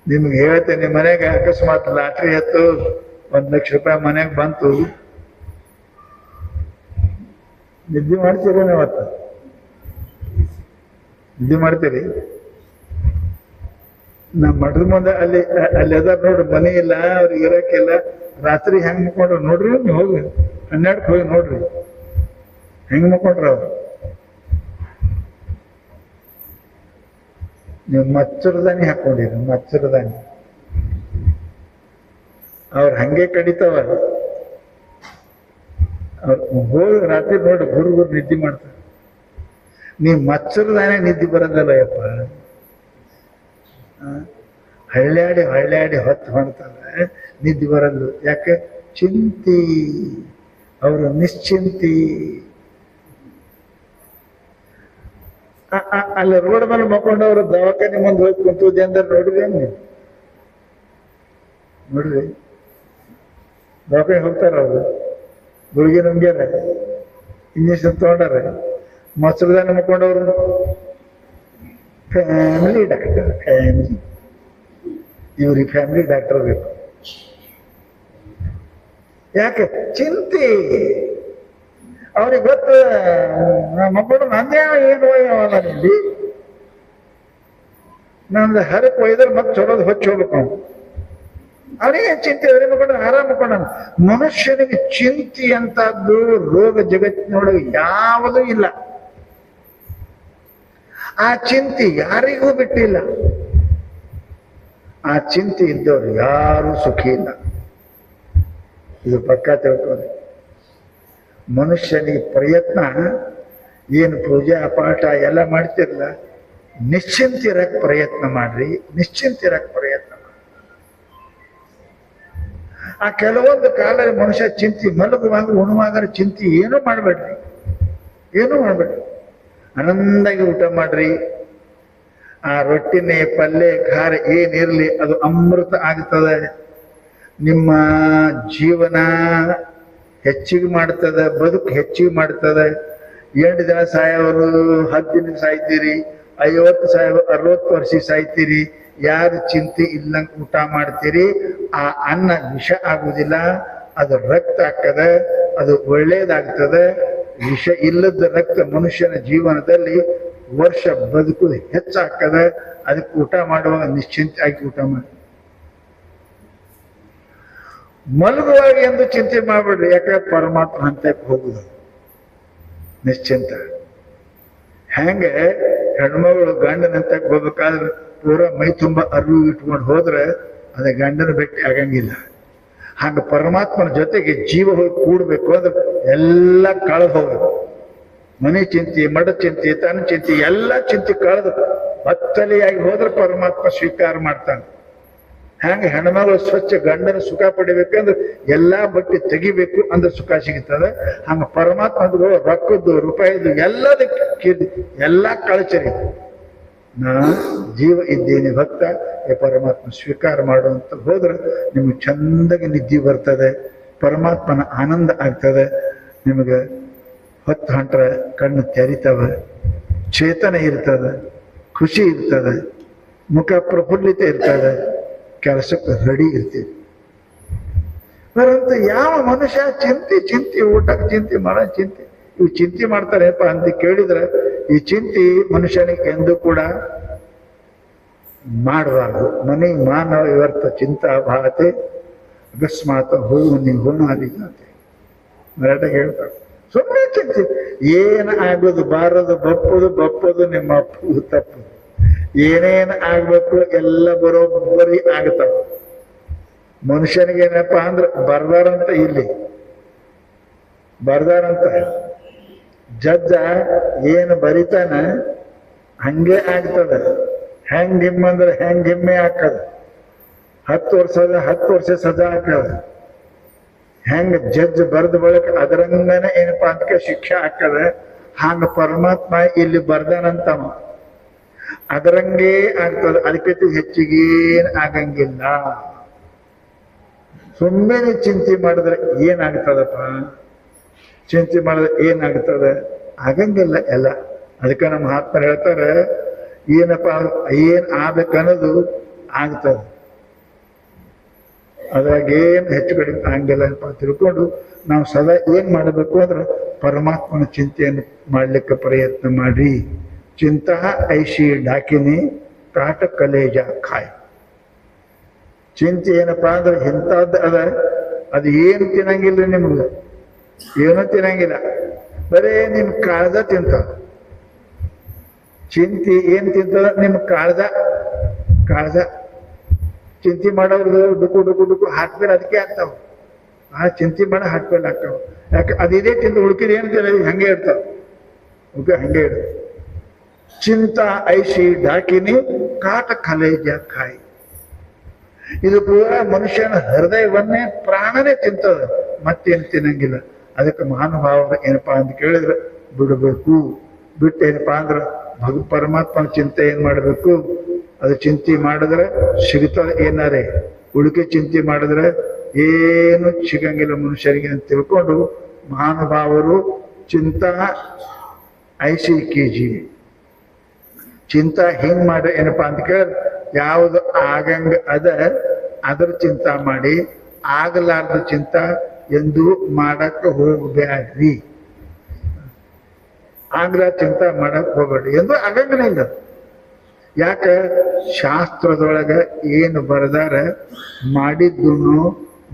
ನಿಮ್ಗೆ ಹೇಳ್ತೇನೆ, ಮನೆಗೆ ಅಕಸ್ಮಾತ್ ಲಾಟ್ರಿ ಹತ್ತು 1 ಲಕ್ಷ ರೂಪಾಯಿ ಮನೆಗೆ ಬಂತು, ನಿದ್ದೆ ಮಾಡ್ತೀರಿ ಅವತ್ತು? ನಿದ್ದೆ ಮಾಡ್ತೀರಿ? ನಮ್ಮ ಮಠದ ಮುಂದೆ ಅಲ್ಲಿ ಅದಾರ ನೋಡ್ರಿ, ಮನೆ ಇಲ್ಲ, ಅವ್ರಿಗೆ ಇರಕ್ಕಿಲ್ಲ, ರಾತ್ರಿ ಹೆಂಗ್ ಮುಕ್ಕೊಂಡ್ರು ನೋಡ್ರಿ. ನೀವು ಹೋಗಿ 12ಕ್ಕೆ ಹೋಗಿ ನೋಡ್ರಿ ಹೆಂಗ್ ಮುಕ್ಕೊಂಡ್ರ ಅವ್ರು. ನೀವು ಮಚ್ಚರದಾನಿ ಹಾಕೊಂಡಿರಿ, ಮಚ್ಚರದಾನಿ. ಅವ್ರು ಹಂಗೆ ಕಡಿತಾವ. ಅವ್ರು ಹೋಗಿ ರಾತ್ರಿ ನೋಡಿ ಗುರು ನಿದ್ದೆ ಮಾಡ್ತಾರೆ. ನೀವು ಮಚ್ಚರದಾನೆ ನಿದ್ದೆ ಬರೋದಲ್ಲ ಯಪ್ಪ. ಹಳ್ಳ್ಯಾಡಿ ಹೊತ್ತು ಹೊಣ್ತಾರೆ, ನಿದ್ದೆ ಬರಲ್ಲ. ಯಾಕೆ? ಚಿಂತಿ. ಅವರು ನಿಶ್ಚಿಂತಿ. ಅಲ್ಲಿ ರೋಡ್ ಮೇಲೆ ಮಕ್ಕೊಂಡವ್ರು ದವಾಖಾನೆ ಮುಂದೆ ಹೋಗಿ ಕುಂತುದೇ ಅಂದ್ರೆ ನೋಡ್ರಿ, ನೀವು ನೋಡ್ರಿ, ದವಾಖಾನೆ ಹೋಗ್ತಾರ ಅವರು, ಗುಳಿಗೆ ನುಂಗ್ಯಾರ, ಇಂಜೆಕ್ಷನ್ ತಗೊಂಡಾರ. ಮೊಸರುದಾನ ಮಕ್ಕೊಂಡವ್ರು ಫ್ಯಾಮಿಲಿ ಡಾಕ್ಟರ್. ಫ್ಯಾಮಿಲಿ, ಇವ್ರಿಗೆ ಫ್ಯಾಮಿಲಿ ಡಾಕ್ಟರ್ ಬೇಕು. ಯಾಕೆ? ಚಿಂತೆ. ಅವ್ರಿಗೆ ಗೊತ್ತು, ಮಕ್ಕಳು ನಂದೇ ಏನು ಅವಲ್ಲ ನಿಲ್ಲಿ, ನಂದು ಹರಕ್ ಒಯ್ದ್ರೆ ಮತ್ತೆ ಚಲೋದು ಹೊಚ್ಚಿ ಹೋಗ್ಬೇಕು ನಾವು. ಅವನಿಗೆ ಚಿಂತೆ ಅದ್ರಿ ಮಕ್ಕಳು ಆರಾಮ ಮಕ್ಕೊಂಡ. ಮನುಷ್ಯನಿಗೆ ಚಿಂತೆ ಅಂತದ್ದು ರೋಗ ಜಗತ್ತಿನೊಳಗೆ ಯಾವುದೂ ಇಲ್ಲ. ಆ ಚಿಂತೆ ಯಾರಿಗೂ ಬಿಟ್ಟಿಲ್ಲ. ಆ ಚಿಂತೆ ಇದ್ದವ್ರು ಯಾರೂ ಸುಖಿ ಇಲ್ಲ. ಇದು ಪಕ್ಕಾ ತಿಳ್ಕೊಳ್ಳಿ. ಮನುಷ್ಯನಿಗೆ ಪ್ರಯತ್ನ ಏನು ಪೂಜೆ ಪಾಠ ಎಲ್ಲ ಮಾಡ್ತಿರಲ್ಲ, ನಿಶ್ಚಿಂತಿರಕ್ಕೆ ಪ್ರಯತ್ನ ಮಾಡ್ರಿ, ನಿಶ್ಚಿಂತಿರಕ್ಕೆ ಪ್ರಯತ್ನ ಮಾಡಿ. ಆ ಕೆಲವೊಂದು ಕಾಲದಲ್ಲಿ ಮನುಷ್ಯ ಚಿಂತೆ, ಮಲಗುವಾಗ ಉಣುವಾಗ ಚಿಂತೆ ಏನೂ ಮಾಡಬೇಡ್ರಿ, ಏನೂ ಮಾಡಬೇಡ್ರಿ. ಆನಂದಾಗಿ ಊಟ ಮಾಡ್ರಿ. ಆ ರೊಟ್ಟಿನೇ ಪಲ್ಯ ಖಾರ ಏನಿರಲಿ ಅದು ಅಮೃತ ಆಗ್ತದೆ. ನಿಮ್ಮ ಜೀವನ ಹೆಚ್ಚಿಗೆ ಮಾಡ್ತದೆ, ಬದುಕು ಹೆಚ್ಚಿಗೆ ಮಾಡ್ತದೆ. 8 ದಿನ ಸಾಯೋರು 10 ದಿನಕ್ಕೆ ಸಾಯ್ತೀರಿ, 50 ಸಾಯೋ 60 ವರ್ಷಕ್ಕೆ ಸಾಯ್ತೀರಿ. ಯಾರು ಚಿಂತೆ ಇಲ್ಲಂಗೆ ಊಟ ಮಾಡ್ತೀರಿ, ಆ ಅನ್ನ ವಿಷ ಆಗುದಿಲ್ಲ, ಅದು ರಕ್ತ ಆಗ್ತದೆ, ಅದು ಒಳ್ಳೇದಾಗ್ತದೆ. ವಿಷ ಇಲ್ಲದ ರಕ್ತ ಮನುಷ್ಯನ ಜೀವನದಲ್ಲಿ ವರ್ಷ ಬದುಕುದು ಹೆಚ್ಚಾಗ್ತದೆ. ಅದಕ್ಕೆ ಊಟ ಮಾಡುವಾಗ ನಿಶ್ಚಿಂತೆ ಆಗಿ ಊಟ ಮಾಡಿ. ಮಲಗುವಾಗ ಎಂದು ಚಿಂತೆ ಮಾಡ್ಬೇಡ್ರಿ. ಯಾಕೆ? ಪರಮಾತ್ಮ ಹಂತಕ್ಕೆ ಹೋಗುದು ನಿಶ್ಚಿಂತ. ಹೆಂಗೆ ಹೆಣ್ಮಗಳು ಗಂಡನ ಹಂತಕ್ಕೆ ಹೋಗ್ಬೇಕಾದ್ರೆ ಪೂರ ಮೈ ತುಂಬ ಅರಿವು ಇಟ್ಕೊಂಡು ಹೋದ್ರೆ ಅದೇ ಗಂಡನ ಭೇಟಿ ಆಗಂಗಿಲ್ಲ. ಹಂಗ ಪರಮಾತ್ಮನ ಜೊತೆಗೆ ಜೀವ ಹೋಗಿ ಕೂಡ್ಬೇಕು ಅಂದ್ರೆ ಎಲ್ಲ ಕಳೆದು ಹೋಗ್ಬೇಕು. ಮನೆ ಚಿಂತೆ, ಮಡ ಚಿಂತೆ, ತನ್ನ ಚಿಂತೆ, ಎಲ್ಲ ಚಿಂತೆ ಕಳೆದು ಬತ್ತಲೆಯಾಗಿ ಹೋದ್ರೆ ಪರಮಾತ್ಮ ಸ್ವೀಕಾರ ಮಾಡ್ತಾನೆ. ಹ್ಯಾಂಗ ಹೆಣ್ಮಗಳು ಸ್ವಚ್ಛ ಗಂಡನ ಸುಖ ಪಡಿಬೇಕಂದ್ರೆ ಎಲ್ಲಾ ಬಟ್ಟೆ ತೆಗಿಬೇಕು ಅಂದ್ರೆ ಸುಖ ಸಿಗುತ್ತದೆ. ಹಂಗ ಪರಮಾತ್ಮ ರೊಕ್ಕದ್ದು ರೂಪಾಯಿದು ಎಲ್ಲದಕ್ಕೆ ಎಲ್ಲ ಕಳಚರಿ. ನಾ ಜೀವ ಇದ್ದೇನೆ ಭಕ್ತ, ಪರಮಾತ್ಮ ಸ್ವೀಕಾರ ಮಾಡುವಂತ ಹೋದ್ರೆ ನಿಮ್ಗೆ ಚಂದಾಗಿ ನಿದ್ದೆ ಬರ್ತದೆ, ಪರಮಾತ್ಮನ ಆನಂದ ಆಗ್ತದೆ. ನಿಮಗೆ ಹೊತ್ತು ಹೊಂಟ್ರೆ ಕಣ್ಣು ತೆರಿತವೆ, ಚೇತನ ಇರ್ತದೆ, ಖುಷಿ ಇರ್ತದೆ, ಮುಖ ಪ್ರಫುಲ್ಲಿತ ಇರ್ತದೆ, ಕೆಲಸಕ್ಕೆ ರೆಡಿ ಇರ್ತೀವಿ. ಬರಂತ ಯಾವ ಮನುಷ್ಯ ಚಿಂತೆ ಊಟಕ್ಕೆ ಚಿಂತೆ, ಮರ ಚಿಂತೆ, ಇವು ಚಿಂತೆ ಮಾಡ್ತಾರೆಪ್ಪ ಅಂತ ಕೇಳಿದ್ರೆ ಈ ಚಿಂತೆ ಮನುಷ್ಯನಿಗೆ ಎಂದು ಕೂಡ ಮಾಡಬಾರ್ದು. ಮನೆಗೆ ಮಾನವ ಇವರ್ತ ಚಿಂತಾ ಭಾತೆ ಅಕಸ್ಮಾತ್ ಹೋಗು ನೀವು ಹೋನಾದಿಗಾತೆ ಮರಾಠ ಹೇಳ್ತಾರೆ. ಸುಮ್ಮನೆ ಚಿಂತೆ ಏನು ಆಗೋದು ಬಾರದು, ಬಪ್ಪದು ನಿಮ್ಮ ಅಪ್ಪು ತಪ್ಪು. ಏನೇನು ಆಗ್ಬೇಕು ಎಲ್ಲ ಬರೋಬ್ಬರಿ ಆಗ್ತಾವ. ಮನುಷ್ಯನಿಗೆ ಏನಪ್ಪ ಅಂದ್ರೆ ಬರ್ದಾರಂತ, ಇಲ್ಲಿ ಬರ್ದಾರಂತ ಜಡ್ಜ ಏನು ಬರಿತಾನ ಹಂಗೆ ಆಗ್ತದ. ಹೆಂಗ್ ಹಿಮ್ಮಂದ್ರೆ ಹೆಂಗ್ ಹಿಮ್ಮೆ ಹಾಕದ. 10 ವರ್ಷ ಸಜಾ ಹಾಕದ. ಹೆಂಗ ಜಡ್ಜ್ ಬರೆದ ಬಳಿಕ ಅದರಂಗನೆ ಏನಪ್ಪಾ ಅಂತ ಶಿಕ್ಷೆ ಹಾಕದ. ಹಂಗ ಪರಮಾತ್ಮ ಇಲ್ಲಿ ಬರ್ದಾನಂತವ, ಅದರಂಗೇ ಆಗ್ತದ. ಅದಕ್ಕೆ ಹೆಚ್ಚಿಗೇನ್ ಆಗಂಗಿಲ್ಲ. ಸುಮ್ಮನೆ ಚಿಂತೆ ಮಾಡಿದ್ರೆ ಏನಾಗ್ತದಪ್ಪ? ಚಿಂತೆ ಮಾಡಿದ್ರೆ ಏನಾಗ್ತದೆ? ಆಗಂಗಿಲ್ಲ ಎಲ್ಲ. ಅದಕ್ಕೆ ನಮ್ಮ ಮಹಾತ್ಮರು ಹೇಳ್ತಾರೆ, ಏನಪ್ಪ ಏನ್ ಆಗ್ಬೇಕನ್ನೋದು ಆಗ್ತದೆ, ಅದ್ರಾಗ ಏನ್ ಹೆಚ್ಚು ಕಡಿಮೆ ಹಂಗಿಲ್ಲ ಅಂತ ತಿಳ್ಕೊಂಡು ನಾವು ಸದಾ ಏನ್ ಮಾಡಬೇಕು ಅಂದ್ರೆ ಪರಮಾತ್ಮನ ಚಿಂತೆಯನ್ನು ಮಾಡ್ಲಿಕ್ಕೆ ಪ್ರಯತ್ನ ಮಾಡಿ. ಚಿಂತಾ ಐಶಿ ಡಾಕಿನಿ ಕಾಟ ಕಲೇಜ ಖಾಯ್. ಚಿಂತೆ ಏನಪ್ಪಾ ಅಂದ್ರೆ ಇಂಥದ್ದು ಅದ, ಅದು ಏನು ತಿನ್ನಂಗಿಲ್ಲ, ನಿಮ್ಗೆ ಏನೂ ತಿನ್ನಂಗಿಲ್ಲ, ಬರೇ ನಿಮ್ ಕಾಳ್ದ ತಿಂತದ. ಚಿಂತೆ ಏನ್ ತಿಂತದ? ನಿಮ್ ಕಾಳ್ದ. ಚಿಂತೆ ಮಾಡೋರ್ದು ಡುಕು ಡುಕು ಡುಕು ಹಾಕ್ಬೇಡ, ಅದಕ್ಕೆ ಆಗ್ತಾವ. ಆ ಚಿಂತೆ ಮಾಡ ಹಾಕ್ಬೇಡ ಆಗ್ತಾವ. ಯಾಕೆ ಅದಿದೇ ತಿಂದು ಹುಡುಕಿದ ಏನು ತಿನ್ನ ಹಂಗೆ ಇರ್ತಾವ, ಹಂಗೆ ಇರ್ತದೆ. ಚಿಂತಾ ಐಶಿ ಡಾಕಿನಿ ಕಾಟ ಕಲೇಜ ಖಾಯಿ. ಇದು ಪೂರ ಮನುಷ್ಯನ ಹೃದಯವನ್ನೇ ಪ್ರಾಣನೇ ತಿಂತದ, ಮತ್ತೇನು ತಿನ್ನಂಗಿಲ್ಲ. ಅದಕ್ಕೆ ಮಹಾನುಭಾವರು ಏನಪ್ಪಾ ಅಂತ ಕೇಳಿದ್ರೆ ಬಿಡಬೇಕು. ಬಿಟ್ಟು ಏನಪ್ಪಾ ಅಂದ್ರೆ ಪರಮಾತ್ಮನ ಚಿಂತೆ ಏನ್ ಮಾಡಬೇಕು? ಅದು ಚಿಂತೆ ಮಾಡಿದ್ರೆ ಸಿಗ್ತದೆ ಏನಾರೇ, ಉಳಿಕೆ ಚಿಂತೆ ಮಾಡಿದ್ರೆ ಏನು ಸಿಗಂಗಿಲ್ಲ ಮನುಷ್ಯರಿಗೆ ಅಂತ ತಿಳ್ಕೊಂಡು ಮಹಾನುಭಾವರು ಚಿಂತಾ ಐಸಿ ಕೆಜಿ ಚಿಂತಾ ಹಿಂಗ್ ಮಾಡ್ರಿ ಏನಪ್ಪಾ ಅಂತ ಕೇಳಿದ್ರೆ, ಯಾವುದು ಆಗಂಗ ಅದರ ಚಿಂತಾ ಮಾಡಿ, ಆಗಲಾರ್ದ ಚಿಂತಾ ಎಂದು ಮಾಡಕ್ಕೆ ಹೋಗ್ಬ್ಯಾಡ್ರಿ. ಆಗ್ಲ ಚಿಂತಾ ಮಾಡಕ್ ಹೋಗ್ಬೇಡ್ರಿ ಎಂದು ಆಗಂಗನೇ ಇಲ್ಲ. ಯಾಕೆ? ಶಾಸ್ತ್ರದೊಳಗ ಏನು ಬರ್ದಾರ, ಮಾಡಿದ್ದು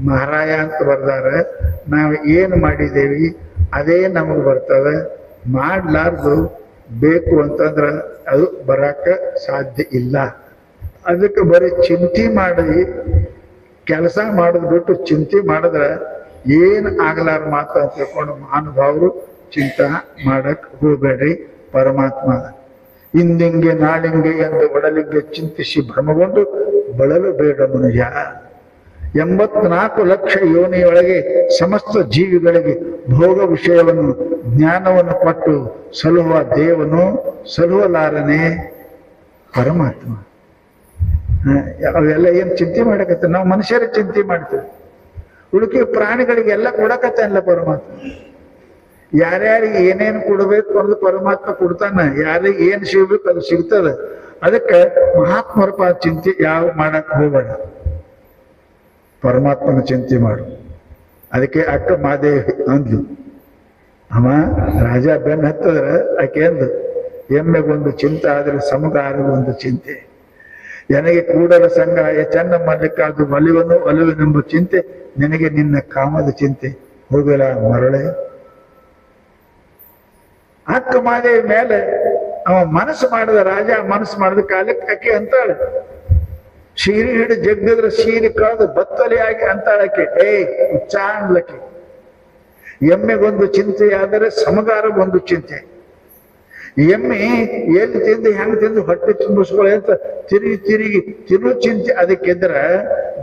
ಮಹಾರಾಯ ಅಂತ ಬರ್ದಾರ, ನಾವು ಏನು ಮಾಡಿದ್ದೇವಿ ಅದೇ ನಮಗೆ ಬರ್ತದೆ. ಮಾಡ್ಲಾರ್ದು ಬೇಕು ಅಂತಂದ್ರೆ ಅದು ಬರಾಕ ಸಾಧ್ಯ ಇಲ್ಲ. ಅದಕ್ಕೆ ಬರೀ ಚಿಂತೆ ಮಾಡಿ ಕೆಲಸ ಮಾಡೋದು ಬಿಟ್ಟು ಚಿಂತೆ ಮಾಡಿದ್ರೆ ಏನು ಆಗಲಾರ ಮಾತು ಅಂತ ತಿಳ್ಕೊಂಡು ಮಹಾನುಭಾವರು ಚಿಂತೆ ಮಾಡಕ್ ಹೋಗ್ಬೇಡ್ರಿ. ಪರಮಾತ್ಮ ಇಂದಿಂಗೆ ನಾಳಿಂಗೆ ಎಂದು ಒಡಲಿಗೆ ಚಿಂತಿಸಿ ಭ್ರಮಗೊಂಡು ಬಳಲು ಬೇಡ ಮನುಜ. 84 ಲಕ್ಷ ಯೋನಿಯೊಳಗೆ ಸಮಸ್ತ ಜೀವಿಗಳಿಗೆ ಭೋಗ ವಿಷಯವನ್ನು ಜ್ಞಾನವನ್ನು ಕೊಟ್ಟು ಸಲುವ ದೇವನು ಸಲುವಲಾರನೆ ಪರಮಾತ್ಮ. ಅವೆಲ್ಲ ಏನ್ ಚಿಂತೆ ಮಾಡಕತ್ತ? ನಾವು ಮನುಷ್ಯರ ಚಿಂತೆ ಮಾಡ್ತೀವಿ, ಉಳುಕಿ ಪ್ರಾಣಿಗಳಿಗೆಲ್ಲ ಕೊಡಕತ್ತಲ್ಲ ಪರಮಾತ್ಮ. ಯಾರ್ಯಾರಿಗೆ ಏನೇನು ಕೊಡಬೇಕು ಅನ್ನೋದು ಪರಮಾತ್ಮ ಕೊಡ್ತಾನ, ಯಾರಿಗೆ ಏನ್ ಸಿಗ್ಬೇಕು ಅದು ಸಿಗ್ತದೆ. ಅದಕ್ಕೆ ಮಹಾತ್ಮರಪ್ಪ ಚಿಂತೆ ಯಾವ ಮಾಡಕ್ ಹೋಗಬೇಡ, ಪರಮಾತ್ಮನ ಚಿಂತೆ ಮಾಡು. ಅದಕ್ಕೆ ಅಕ್ಕ ಮಾದೇವಿ ಅಂದ್ಲು, ಅಮ್ಮ ರಾಜ ಬೆನ್ನ ಹತ್ತದ್ರ ಆಕೆ ಅಂದು, ಎಮ್ಮೆಗೊಂದು ಚಿಂತೆ ಆದ್ರೆ ಸಮಗಾರಗೊಂದು ಚಿಂತೆ, ನನಗೆ ಕೂಡಲ ಸಂಗಾಯ ಚೆನ್ನ ಮಲ್ಲಿಕಾದು ಒಲುವೆನೆಂಬ ಚಿಂತೆ, ನಿನಗೆ ನಿನ್ನ ಕಾಮದ ಚಿಂತೆ ಹೋಗಲ ಮರಳೆ. ಅಕ್ಕ ಮಾದೇವಿ ಮೇಲೆ ಅವ ಮನಸ್ಸು ಮಾಡಿದ ರಾಜ, ಮನಸ್ಸು ಮಾಡಿದ ಕಾಲಕ್ಕೆ ಆಕೆ ಅಂತಾಳೆ, ಸೀರೆ ಹಿಡಿದು ಜಗ್ಗಿದ್ರೆ ಸೀರೆ ಕಳೆದು ಬತ್ತಲೆ ಆಗಿ ಅಂತಾಳಕ್ಕೆ, ಉಚ್ಚಾಣ್ಲಕ್ಕೆ. ಎಮ್ಮೆಗೊಂದು ಚಿಂತೆ ಆದರೆ ಸಮಗಾರಗೊಂದು ಚಿಂತೆ. ಎಮ್ಮೆ ಎಲ್ಲಿ ತಿಂದು ಹೆಂಗ್ ತಿಂದು ಹೊಟ್ಟೆ ತುಂಬಿಸ್ಕೊಳ್ಳಿ ಅಂತ ತಿರುಗಿ ತಿರು ಚಿಂತೆ ಅದಕ್ಕಿದ್ರ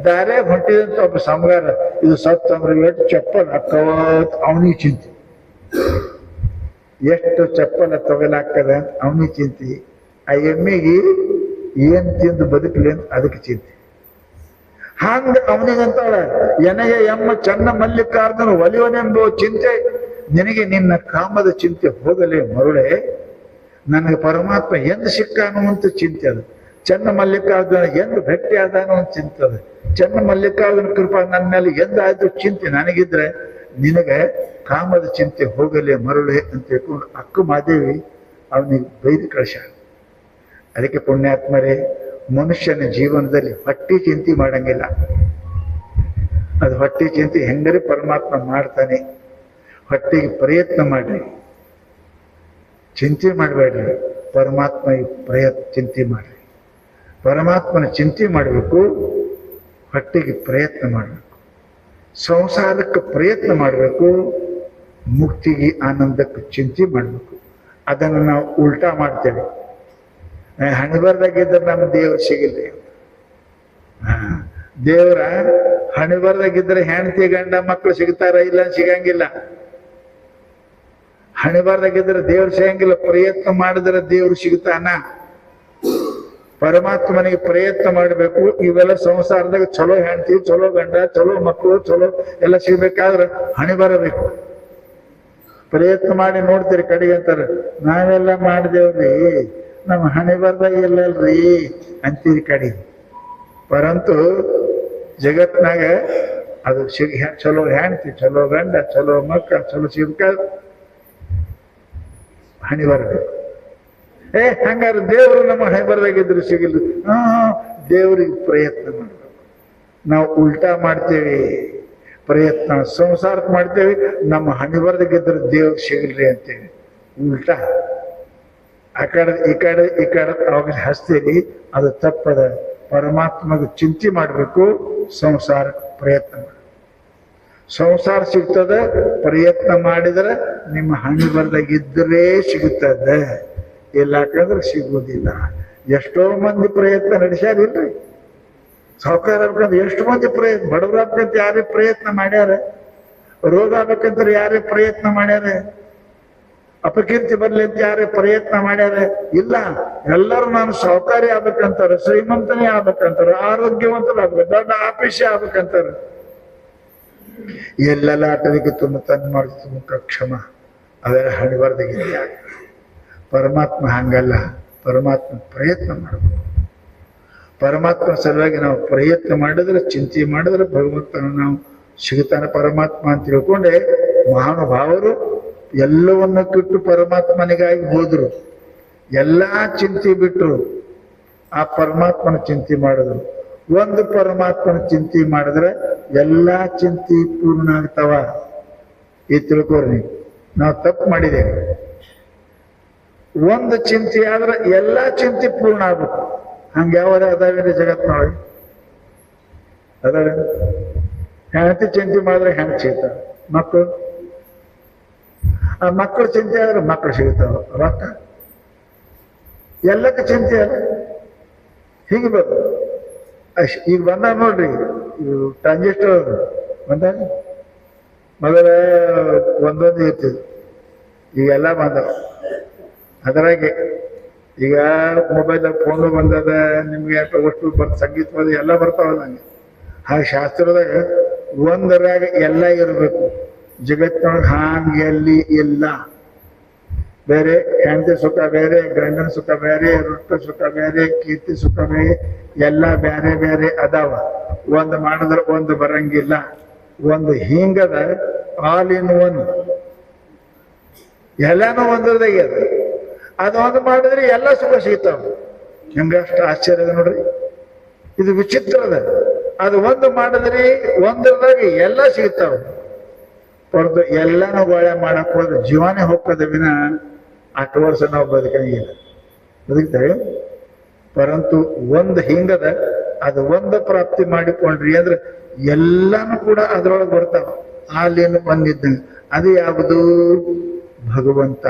ದಾರೆ ಹೊಂಟಿದಂತ ಒಬ್ಬ ಸಮಗಾರ, ಇದು ಸತ್ತಂದ್ರೆ ಎಷ್ಟು ಚಪ್ಪಲ್ ಅಕ್ಕವತ್ ಅವನಿಗೆ ಚಿಂತೆ, ಎಷ್ಟು ಚಪ್ಪಲ ತಗೊಲಾಗ್ತದ ಅಂತ ಅವನಿಗೆ ಚಿಂತೆ. ಆ ಎಮ್ಮೆಗೆ ಏನ್ ತಿಂದು ಬದುಕಲಿ ಅಂತ ಅದಕ್ಕೆ ಚಿಂತೆ. ಹಂಗ ಅವನಿಗಂತಾಳ, ಎನಗೆ ಎಮ್ಮ ಚನ್ನ ಮಲ್ಲಿಕಾರ್ಜುನ ಒಲಿವನೆಂಬ ಚಿಂತೆ, ನಿನಗೆ ನಿನ್ನ ಕಾಮದ ಚಿಂತೆ ಹೋಗಲೇ ಮರುಳೆ. ನನಗೆ ಪರಮಾತ್ಮ ಎಂದು ಸಿಕ್ಕಾನು ಅಂತ ಚಿಂತೆ ಅದು. ಚನ್ನ ಮಲ್ಲಿಕಾರ್ಜುನ ಎಂದು ಭೇಟಿ ಆದಾನು ಅಂತ ಚಿಂತೆ ಅದು. ಚನ್ನ ಮಲ್ಲಿಕಾರ್ಜುನ ಕೃಪಾ ನನ್ನ ಮೇಲೆ ಎಂದಾಯ್ತು ಚಿಂತೆ ನನಗಿದ್ರೆ, ನಿನಗೆ ಕಾಮದ ಚಿಂತೆ ಹೋಗಲೇ ಮರುಳೆ ಅಂತ ಹೇಳ್ಕೊಂಡು ಅಕ್ಕ ಮಾದೇವಿ ಅವನಿಗೆ ಬೈದು ಕಳಿಸ್ಯಾಳ. ಅದಕ್ಕೆ ಪುಣ್ಯಾತ್ಮರೇ, ಮನುಷ್ಯನ ಜೀವನದಲ್ಲಿ ಹೊಟ್ಟೆ ಚಿಂತೆ ಮಾಡಂಗಿಲ್ಲ. ಅದು ಹೊಟ್ಟೆ ಚಿಂತೆ ಹೆಂಗರೆ ಪರಮಾತ್ಮ ಮಾಡ್ತಾನೆ. ಹೊಟ್ಟೆಗೆ ಪ್ರಯತ್ನ ಮಾಡ್ರಿ, ಚಿಂತೆ ಮಾಡಬೇಡ್ರಿ. ಪರಮಾತ್ಮ ಚಿಂತೆ ಮಾಡ್ರಿ. ಪರಮಾತ್ಮನ ಚಿಂತೆ ಮಾಡಬೇಕು, ಹೊಟ್ಟೆಗೆ ಪ್ರಯತ್ನ ಮಾಡಬೇಕು, ಸಂಸಾರಕ್ಕೆ ಪ್ರಯತ್ನ ಮಾಡಬೇಕು, ಮುಕ್ತಿಗೆ ಆನಂದಕ್ಕೆ ಚಿಂತೆ ಮಾಡಬೇಕು. ಅದನ್ನು ನಾವು ಉಲ್ಟಾ ಮಾಡ್ತೇವೆ. ಹಣಿಬರ್ದಾಗಿದ್ರೆ ನಮ್ಮ ದೇವರು ಸಿಗಿಲ್ಲ. ದೇವರ ಹಣಿಬರ್ದಾಗಿದ್ರೆ ಹೆಂಡತಿ ಗಂಡ ಮಕ್ಕಳು ಸಿಗ್ತಾರ? ಇಲ್ಲ, ಸಿಗಂಗಿಲ್ಲ. ಹಣಿಬಾರ್ದಾಗಿದ್ರೆ ದೇವ್ರು ಸಿಗಂಗಿಲ್ಲ. ಪ್ರಯತ್ನ ಮಾಡಿದ್ರೆ ದೇವ್ರು ಸಿಗ್ತಾನ. ಪರಮಾತ್ಮನಿಗೆ ಪ್ರಯತ್ನ ಮಾಡಬೇಕು. ಇವೆಲ್ಲ ಸಂಸಾರದಾಗ ಚಲೋ ಹೆಂಡತಿ, ಚಲೋ ಗಂಡ, ಚಲೋ ಮಕ್ಕಳು, ಚಲೋ ಎಲ್ಲ ಸಿಗ್ಬೇಕಾದ್ರೆ ಹಣಿ ಬರಬೇಕು. ಪ್ರಯತ್ನ ಮಾಡಿ ನೋಡ್ತೀರಿ ಕಡೆಗೆ ಅಂತಾರೆ, ನಾವೆಲ್ಲ ಮಾಡಿದೇವ್ರಿ, ನಮ್ಮ ಹಣಿ ಬರ್ದಾಗ ಇಲ್ಲಲ್ರಿ ಅಂತೀರಿ ಕಡೆಗೆ. ಪರಂತು ಜಗತ್ನಾಗ ಅದು ಚಲೋ ಹೆಂಡತಿ, ಚಲೋ ಗಂಡ, ಚಲೋ ಮಕ್ಕಳ, ಚಲೋ ಸಿಗ್ಬೇಕಾದ್ರೆ ಹಣಿ ಬರಬೇಕು. ಹಂಗಾರೆ ದೇವರು ನಮ್ಮ ಹಣೆ ಬರದಾಗಿದ್ರು ಸಿಗಲ್ಲ. ದೇವರಿಗೆ ಪ್ರಯತ್ನ ಮಾಡಬೇಕು. ನಾವು ಉಲ್ಟಾ ಮಾಡ್ತೇವೆ ಪ್ರಯತ್ನ, ಸಂಸಾರಕ್ಕೆ ಮಾಡ್ತೇವೆ, ನಮ್ಮ ಹಣೆ ಬರದಾಗಿದ್ರೆ ದೇವ್ರು ಸಿಗಲ್ರಿ ಅಂತೇವೆ. ಉಲ್ಟಾ ಆ ಕಡೆ ಈ ಕಡೆ ಅವಾಗ ಹಚ್ತೀರಿ, ಅದು ತಪ್ಪದ. ಪರಮಾತ್ಮಗೆ ಚಿಂತೆ ಮಾಡಬೇಕು, ಸಂಸಾರ ಪ್ರಯತ್ನ ಮಾಡಿ. ಸಂಸಾರ ಸಿಗ್ತದೆ, ಪ್ರಯತ್ನ ಮಾಡಿದ್ರೆ ನಿಮ್ಮ ಹಣೆ ಬರದಾಗಿದ್ದರೆ ಸಿಗುತ್ತದೆ, ಇಲ್ಲ ಯಾಕಂದ್ರೆ ಸಿಗುವುದಿಲ್ಲ. ಎಷ್ಟೋ ಮಂದಿ ಪ್ರಯತ್ನ ನಡೆಸ್ಯಾರಿಲ್ರಿ. ಸಾವುಕಾರ ಆಗ್ಬೇಕಂತ ಎಷ್ಟು ಮಂದಿ ಪ್ರಯತ್ನ, ಬಡವ್ರ ಆಗ್ಬೇಕಂತ ಯಾರೇ ಪ್ರಯತ್ನ ಮಾಡ್ಯಾರ, ರೋಗ ಆಗ್ಬೇಕಂತ ಯಾರೇ ಪ್ರಯತ್ನ ಮಾಡ್ಯಾರ, ಅಪಕೀರ್ತಿ ಬರ್ಲಿ ಅಂತ ಯಾರೇ ಪ್ರಯತ್ನ ಮಾಡ್ಯಾರ? ಇಲ್ಲ. ಎಲ್ಲರೂ ನಾನು ಸಾವುಕಾರಿ ಆಗ್ಬೇಕಂತಾರ, ಶ್ರೀಮಂತನೇ ಆಗ್ಬೇಕಂತಾರ, ಆರೋಗ್ಯವಂತರಾಗ್ಬೇಕು, ದೊಡ್ಡ ಆಫೀಸೇ ಆಗ್ಬೇಕಂತಾರ. ಎಲ್ಲೆಲ್ಲ ಆಟದಿಗೆ ತುಂಬ ತನ್ನ ಮಾಡಿತು ಮುಖ ಕ್ಷಮ, ಅವೆಲ್ಲ ಹಣೆ ಬರ್ದಾಗಿದ್ಯಾ. ಪರಮಾತ್ಮ ಹಂಗಲ್ಲ. ಪರಮಾತ್ಮ ಪ್ರಯತ್ನ ಮಾಡಬೇಕು. ಪರಮಾತ್ಮ ಸಲುವಾಗಿ ನಾವು ಪ್ರಯತ್ನ ಮಾಡಿದ್ರೆ, ಚಿಂತೆ ಮಾಡಿದ್ರೆ ಭಗವಂತನ ನಾವು ಸಿಗುತ್ತಾನೆ ಪರಮಾತ್ಮ ಅಂತ ತಿಳ್ಕೊಂಡೆ ಮಹಾನುಭಾವರು ಎಲ್ಲವನ್ನ ಬಿಟ್ಟು ಪರಮಾತ್ಮನಿಗಾಗಿ ಹೋದ್ರು. ಎಲ್ಲಾ ಚಿಂತೆ ಬಿಟ್ಟರು, ಆ ಪರಮಾತ್ಮನ ಚಿಂತೆ ಮಾಡಿದ್ರು. ಒಂದು ಪರಮಾತ್ಮನ ಚಿಂತೆ ಮಾಡಿದ್ರೆ ಎಲ್ಲಾ ಚಿಂತೆ ಪೂರ್ಣ ಆಗ್ತಾವ. ಈ ತಿಳ್ಕೋರಿ, ನಾವು ತಪ್ಪು ಮಾಡಿದ್ದೇವೆ. ಒಂದು ಚಿಂತೆ ಆದ್ರೆ ಎಲ್ಲಾ ಚಿಂತೆ ಪೂರ್ಣ ಆಗ್ಬೇಕು. ಹಂಗ ಯಾವಾಗ ಅದಾವೇರಿ ಜಗತ್ನೊಳಗೆ? ಅದಾವೆ. ಹೆಂಡತಿ ಚಿಂತೆ ಮಾಡಿದ್ರೆ ಹೆಣ್ಣು ಸಿಗ್ತಾವ, ಮಕ್ಕಳು ಆ ಮಕ್ಕಳು ಚಿಂತೆ ಆದ್ರೆ ಮಕ್ಕಳು ಸಿಗ್ತಾವ, ರೊಕ್ಕ ಎಲ್ಲಕ್ಕ ಚಿಂತೆ ಅಲ್ಲ. ಹೀಗೆ ಬೇಕು. ಈಗ ಬಂದ ನೋಡ್ರಿ, ಇವು ಟ್ರಾನ್ಸಿಸ್ಟರ್ ಬಂದಾಗ ಮೊದಲ ಒಂದೊಂದು ಇರ್ತಿದ್ವು, ಈಗೆಲ್ಲ ಬಂದವ. ಅದರಾಗೆ ಈಗ ಮೊಬೈಲ್ ಫೋನು ಬಂದದ, ನಿಮ್ಗೆ ಅಷ್ಟು ಸಂಗೀತ ಬಂದ ಎಲ್ಲ ಬರ್ತಾವಲ್ಲ. ನಂಗೆ ಹಾಗೆ ಶಾಸ್ತ್ರದಾಗ ಒಂದರಾಗ ಎಲ್ಲ ಇರಬೇಕು. ಜಗತ್ತಿನೊಳಗೆ ಹಾಂಗೆ ಎಲ್ಲಿ ಇಲ್ಲ. ಬೇರೆ ಹೆಂಡತಿ ಸುಖ ಬೇರೆ, ಗಂಡನ ಸುಖ ಬೇರೆ, ರೊಕ್ಕ ಸುಖ ಬೇರೆ, ಕೀರ್ತಿ ಸುಖ ಬೇರೆ, ಎಲ್ಲ ಬೇರೆ ಬೇರೆ ಅದಾವ. ಒಂದು ಮಾಡಿದ್ರೆ ಒಂದು ಬರಂಗಿಲ್ಲ. ಒಂದು ಹಿಂಗದ ಆಲ್ ಇನ್ ಒನ್, ಎಲ್ಲಾನು ಒಂದ್ರದಾಗ ಅದ. ಅದೊಂದು ಮಾಡಿದ್ರೆ ಎಲ್ಲ ಸುಖ ಸಿಗ್ತಾವ. ಹೆಂಗಷ್ಟು ಆಶ್ಚರ್ಯ ಅದ ನೋಡ್ರಿ. ಇದು ವಿಚಿತ್ರ ಅದ. ಅದು ಒಂದು ಮಾಡಿದ್ರಿ ಒಂದ್ರದಾಗ ಎಲ್ಲ ಸಿಗ್ತಾವ. ಹೊರತು ಎಲ್ಲಾನು ಒಳ್ಳೆ ಮಾಡಕ್ ಹೋದ್ರೆ ಜೀವನೇ ಹೋಗ್ತದೆ ವಿನ 8 ವರ್ಷ ನಾವು ಬದುಕಂಗಿಲ್ಲ. ಬದುಕ್ತೇವೆ. ಪರಂತು ಒಂದು ಹಿಂಗದ, ಅದು ಒಂದು ಪ್ರಾಪ್ತಿ ಮಾಡಿಕೊಂಡ್ರಿ ಅಂದ್ರೆ ಎಲ್ಲಾನು ಕೂಡ ಅದ್ರೊಳಗೆ ಬರ್ತಾವ. ಅಲ್ಲೇನು ಬಂದಿದ್ದಂಗೆ. ಅದು ಯಾವುದು? ಭಗವಂತ.